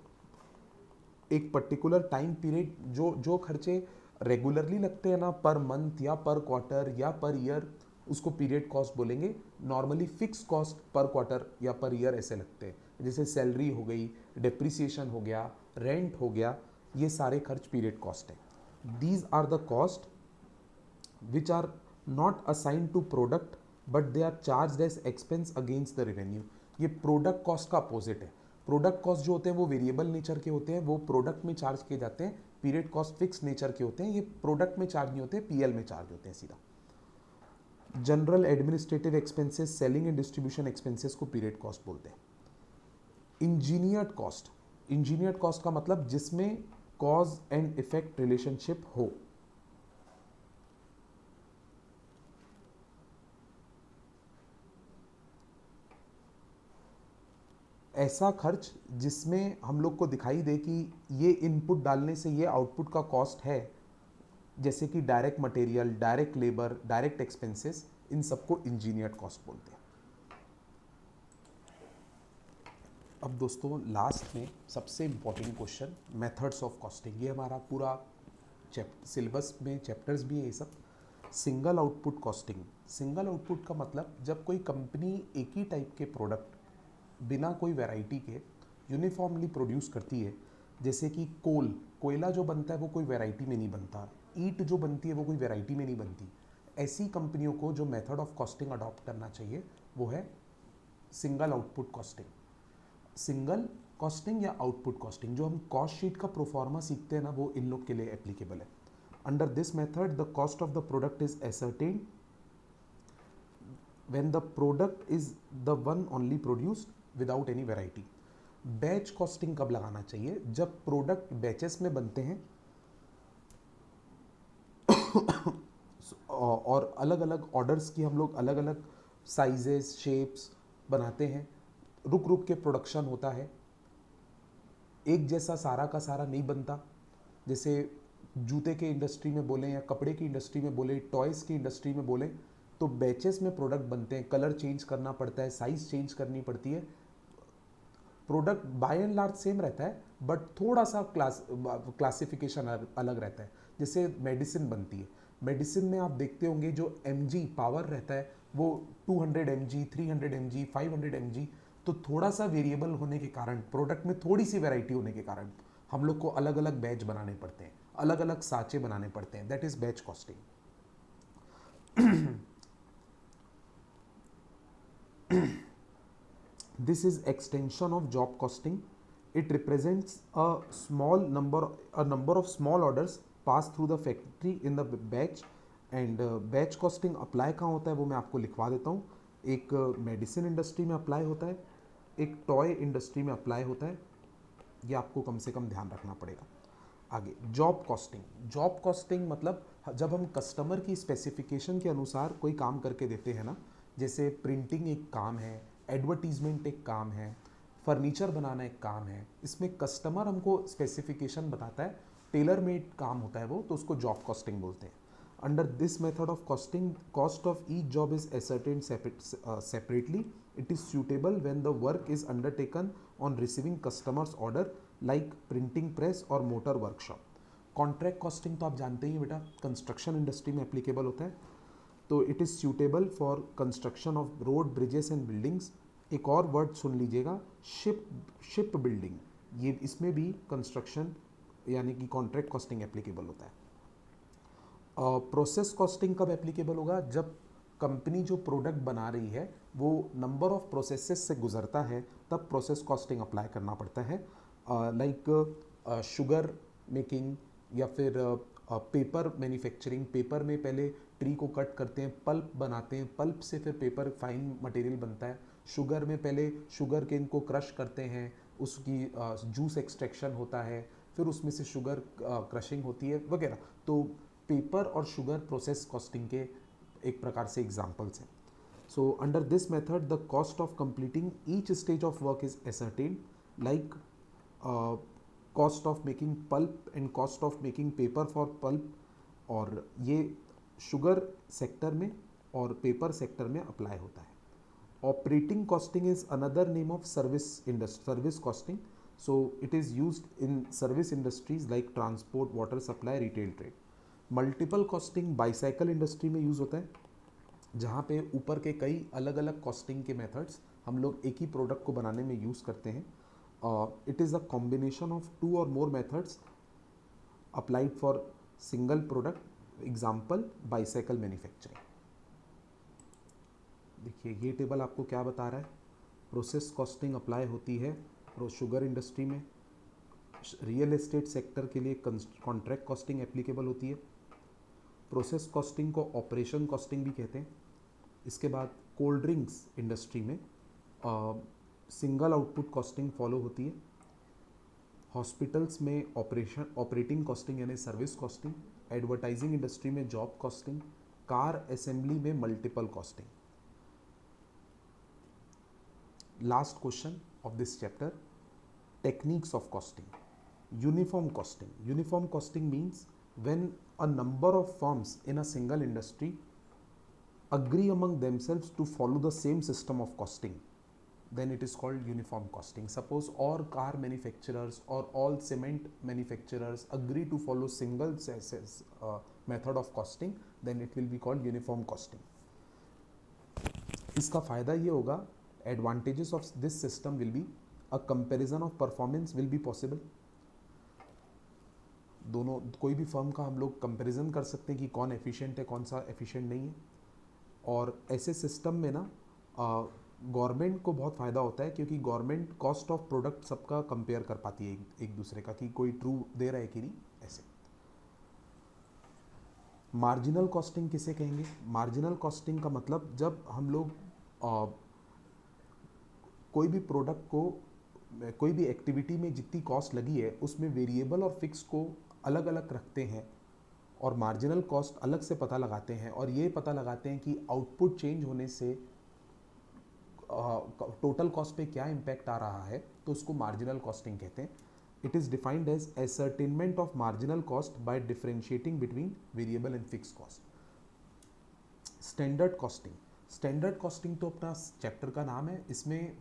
एक पर्टिकुलर टाइम पीरियड, जो खर्चे रेगुलरली लगते हैं ना, पर मंथ या पर क्वार्टर या पर ईयर, उसको पीरियड कॉस्ट बोलेंगे. Normally fix cost per quarter या पर ईयर ऐसे लगते हैं, जैसे सैलरी हो गई, डेप्रिसिएशन हो गया, रेंट हो गया, ये सारे खर्च पीरियड कॉस्ट है. These are the cost which are not assigned to product but they are charge as expense against the revenue. ये प्रोडक्ट कॉस्ट का अपोजिट है. प्रोडक्ट कॉस्ट जो होते हैं वो वेरिएबल नेचर के होते हैं, वो प्रोडक्ट में चार्ज किए जाते हैं. पीरियड कॉस्ट फिक्स नेचर के होते हैं, ये प्रोडक्ट में चार्ज नहीं होते, पीएल में चार्ज होते हैं सीधा. General administrative expenses, selling and distribution expenses को पीरियड कॉस्ट बोलते हैं. Engineered cost. इंजीनियर्ड कॉस्ट का मतलब जिसमें कॉज एंड इफेक्ट रिलेशनशिप हो. ऐसा खर्च जिसमें हम लोग को दिखाई दे कि ये इनपुट डालने से ये आउटपुट का कॉस्ट है, जैसे कि direct material, direct labour, direct expenses, इन सबको इंजीनियर्ड कॉस्ट बोलते हैं. अब दोस्तों लास्ट में सबसे important question, methods of costing. ये हमारा पूरा सिलेबस में चैप्टर्स भी है ये सब. Single output costing. Single output का मतलब जब कोई कंपनी एक ही टाइप के प्रोडक्ट बिना कोई वैरायटी के यूनिफॉर्मली प्रोड्यूस करती है, जैसे कि कोयला जो बनता है वो कोई वैरायटी में नहीं बनता, ईंट जो बनती है वो कोई वैरायटी में नहीं बनती. ऐसी कंपनियों को जो मेथड ऑफ कॉस्टिंग अडॉप्ट करना चाहिए वो है single output costing. Single costing या आउटपुट कॉस्टिंग, जो हम कॉस्ट शीट का प्रोफॉर्मा सीखते हैं ना, वो इन लोग के लिए एप्लीकेबल है. Under this method the cost of the product is ascertained when the product is the one only produced without any variety. Batch costing कब लगाना चाहिए, जब प्रोडक्ट बैचेस में बनते हैं और अलग अलग ऑर्डर्स की हम लोग अलग अलग साइजेस, शेप्स बनाते हैं, रुक रुक के प्रोडक्शन होता है, एक जैसा सारा का सारा नहीं बनता. जैसे जूते के इंडस्ट्री में बोलें या कपड़े की इंडस्ट्री में बोलें, टॉयज़ की इंडस्ट्री में बोलें, तो बैचेस में प्रोडक्ट बनते हैं, कलर चेंज करना पड़ता है, साइज चेंज करनी पड़ती है. Product by and large same रहता है बट थोड़ा सा क्लासिफिकेशन अलग रहता है. जैसे मेडिसिन बनती है, मेडिसिन में आप देखते होंगे जो mg पावर रहता है वो 200 mg, 300 mg, 500 mg. तो थोड़ा सा वेरिएबल होने के कारण, प्रोडक्ट में थोड़ी सी वैरायटी होने के कारण हम लोग को अलग अलग बैच बनाने पड़ते हैं, अलग अलग साँचे बनाने पड़ते हैं. That is batch costing. This is extension of job costing. It represents a number of small orders passed through the factory in the batch. And batch costing apply कहाँ होता है वो मैं आपको लिखवा देता हूँ. एक मेडिसिन इंडस्ट्री में अप्लाई होता है, एक टॉय इंडस्ट्री में अप्लाई होता है. ये आपको कम से कम ध्यान रखना पड़ेगा. आगे जॉब कॉस्टिंग. जॉब कॉस्टिंग मतलब जब हम कस्टमर की स्पेसिफिकेशन के अनुसार कोई काम करके देते हैं ना, जैसे प्रिंटिंग एक काम है, एडवर्टीजमेंट एक काम है, फर्नीचर बनाना एक काम है. इसमें कस्टमर हमको स्पेसिफिकेशन बताता है, टेलर मेड काम होता है वो, तो उसको जॉब कॉस्टिंग बोलते हैं. Under this method of costing, cost of each job is ascertained separately. It is suitable when the work is undertaken on receiving customers order like printing press or motor workshop. Contract costing तो आप जानते ही हैं बेटा, construction industry में applicable होता है. तो it is suitable for construction of road, bridges and buildings. एक और वर्ड सुन लीजिएगा, शिप बिल्डिंग. ये इसमें भी कंस्ट्रक्शन यानी कि कॉन्ट्रैक्ट कॉस्टिंग एप्लीकेबल होता है. प्रोसेस कॉस्टिंग कब एप्लीकेबल होगा? जब कंपनी जो प्रोडक्ट बना रही है वो नंबर ऑफ प्रोसेसेस से गुजरता है, तब प्रोसेस कॉस्टिंग अप्लाई करना पड़ता है. लाइक शुगर मेकिंग या फिर पेपर मैन्युफैक्चरिंग. पेपर में पहले ट्री को कट करते हैं, पल्प बनाते हैं, पल्प से फिर पेपर फाइन मटेरियल बनता है. शुगर में पहले शुगर केन को क्रश करते हैं, उसकी जूस एक्सट्रैक्शन होता है, फिर उसमें से शुगर क्रशिंग होती है वगैरह. तो पेपर और शुगर प्रोसेस कॉस्टिंग के एक प्रकार से एग्जाम्पल्स हैं. So under this method the cost of completing each stage of work is ascertained, like cost of making pulp and cost of making paper for pulp. और ये sugar sector में और paper sector में apply होता है. Operating costing is another name of service costing. So it is used in service industries like transport, water supply, retail trade. Multiple costing bicycle industry में use होता है, जहाँ पे ऊपर के कई अलग अलग कॉस्टिंग के मेथड्स हम लोग एक ही प्रोडक्ट को बनाने में यूज़ करते हैं. It is a combination of 2 और more methods applied for single product. Example bicycle manufacturing. देखिए ये टेबल आपको क्या बता रहा है. प्रोसेस कॉस्टिंग अप्लाई होती है शुगर इंडस्ट्री में. रियल एस्टेट सेक्टर के लिए कॉन्ट्रैक्ट कॉस्टिंग एप्लीकेबल होती है. प्रोसेस कॉस्टिंग को ऑपरेशन कॉस्टिंग भी कहते हैं. इसके बाद कोल्ड ड्रिंक्स इंडस्ट्री में सिंगल आउटपुट कॉस्टिंग फॉलो होती है. हॉस्पिटल्स में ऑपरेटिंग कॉस्टिंग यानी सर्विस कॉस्टिंग. एडवर्टाइजिंग इंडस्ट्री में जॉब कॉस्टिंग. कार असेंबली में multiple costing. Last question of this chapter, techniques of costing. Uniform costing. Uniform costing means when a number of firms in a single industry agree among themselves to follow the same system of costing, then it is called uniform costing. Suppose all car manufacturers or all cement manufacturers agree to follow single method of costing, then it will be called uniform costing. इसका फ़ायदा ये होगा, advantages of this system will be a comparison of performance will be possible. दोनों कोई भी firm का हम लोग कंपैरिजन कर सकते हैं कि कौन एफिशिएंट है, कौन सा एफिशिएंट नहीं है. और ऐसे सिस्टम में ना गवर्नमेंट को बहुत फ़ायदा होता है, क्योंकि गवर्नमेंट कॉस्ट ऑफ प्रोडक्ट सबका कंपेयर कर पाती है एक दूसरे का, कि कोई ट्रू दे रहा है कि नहीं. ऐसे मार्जिनल कॉस्टिंग किसे कहेंगे? मार्जिनल कॉस्टिंग का मतलब जब हम लोग कोई भी प्रोडक्ट को, कोई भी एक्टिविटी में जितनी कॉस्ट लगी है उसमें वेरिएबल और फिक्स को अलग अलग रखते हैं और मार्जिनल कॉस्ट अलग से पता लगाते हैं, और ये पता लगाते हैं कि आउटपुट चेंज होने से टोटल कॉस्ट पे क्या इम्पैक्ट आ रहा है, तो उसको मार्जिनल कॉस्टिंग कहते हैं. It is defined as ascertainment of marginal cost by differentiating between variable and fix cost. Standard costing. Standard costing तो अपना चैप्टर का नाम है. इसमें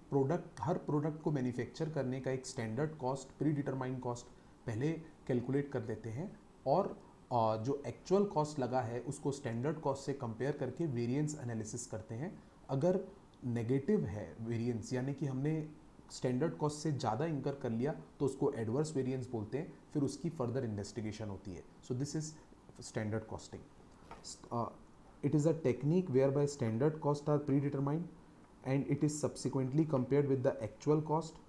हर प्रोडक्ट को मैन्युफैक्चर करने का एक standard cost, pre determined cost पहले कैलकुलेट कर देते हैं, और जो एक्चुअल कॉस्ट लगा है उसको स्टैंडर्ड कॉस्ट से कंपेयर करके वेरिएंस एनालिसिस करते हैं. अगर नेगेटिव है वेरिएंस, यानी कि हमने स्टैंडर्ड कॉस्ट से ज़्यादा इंकर कर लिया, तो उसको एडवर्स वेरिएंस बोलते हैं. फिर उसकी फर्दर इन्वेस्टिगेशन होती है. So this is standard costing. It is a technique whereby standard costs are predetermined and it is subsequently compared with the actual cost.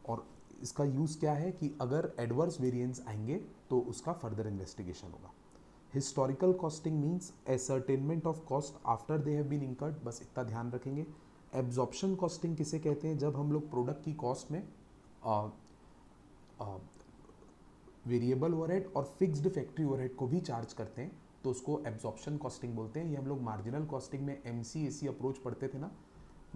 और इसका यूज़ क्या है कि अगर एडवर्स वेरिएंस आएंगे तो उसका फर्दर इन्वेस्टिगेशन होगा. Historical costing means ascertainment of cost after they have been incurred, बस इतना ध्यान रखेंगे. एब्जॉर्प्शन कॉस्टिंग किसे कहते हैं? जब हम लोग प्रोडक्ट की कॉस्ट में वेरिएबल ओवरहेड और फिक्स्ड फैक्ट्री ओवरहेड को भी चार्ज करते हैं तो उसको एब्जॉर्प्शन कॉस्टिंग बोलते हैं. ये हम लोग मार्जिनल कॉस्टिंग में MCAC अप्रोच पढ़ते थे ना.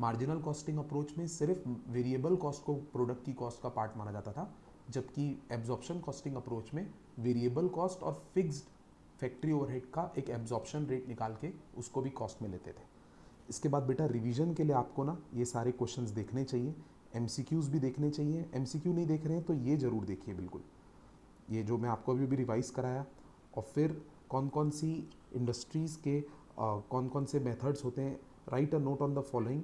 मार्जिनल कॉस्टिंग अप्रोच में सिर्फ वेरिएबल कॉस्ट को प्रोडक्ट की कॉस्ट का पार्ट माना जाता था, जबकि एब्जॉर्प्शन कॉस्टिंग अप्रोच में वेरिएबल कॉस्ट और फिक्स्ड फैक्ट्री ओवरहेड का एक एब्जॉर्प्शन रेट निकाल के उसको भी कॉस्ट में लेते थे. इसके बाद बेटा रिवीजन के लिए आपको ना ये सारे क्वेश्चंस देखने चाहिए, MCQs भी देखने चाहिए. MCQ नहीं देख रहे हैं तो ये ज़रूर देखिए बिल्कुल, ये जो मैं आपको अभी रिवाइज कराया. और फिर कौन कौन सी इंडस्ट्रीज़ के कौन कौन से मेथड्स होते हैं. Right a note on the following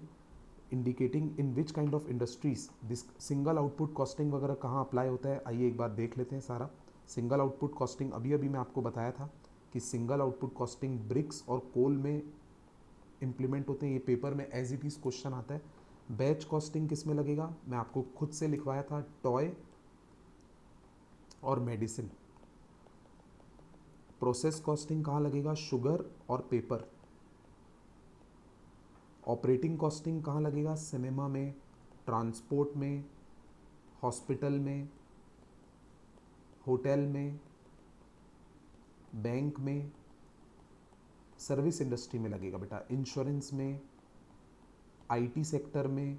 indicating in which kind of industries this single output costing वगैरह कहाँ अप्लाई होता है. आइए एक बार देख लेते हैं सारा. सिंगल आउटपुट कॉस्टिंग अभी अभी मैं आपको बताया था कि सिंगल आउटपुट कॉस्टिंग ब्रिक्स और कोल में इम्प्लीमेंट होते हैं. ये पेपर में एज इट इज़ क्वेश्चन आता है. बैच कॉस्टिंग किस में लगेगा? मैं आपको खुद से लिखवाया था, टॉय और मेडिसिन. प्रोसेस कॉस्टिंग कहाँ लगेगा? शुगर और पेपर. ऑपरेटिंग कॉस्टिंग कहाँ लगेगा? सिनेमा में, ट्रांसपोर्ट में, हॉस्पिटल में, होटल में, बैंक में, सर्विस इंडस्ट्री में लगेगा बेटा, इंश्योरेंस में, IT सेक्टर में,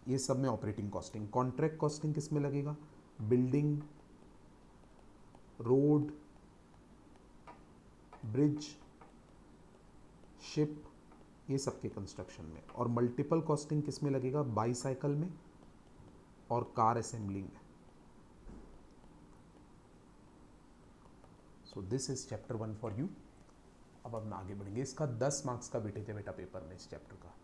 ये सब में ऑपरेटिंग कॉस्टिंग. कॉन्ट्रैक्ट कॉस्टिंग किस में लगेगा? बिल्डिंग, रोड, ब्रिज, शिप, ये सब के कंस्ट्रक्शन में. और मल्टीपल कॉस्टिंग किस में लगेगा? बाईसाइकिल में और कार असेंबली में. So this is chapter 1 for you. अब हम आगे बढ़ेंगे. इसका 10 मार्क्स का वेटेज है बेटा पेपर में इस चैप्टर का.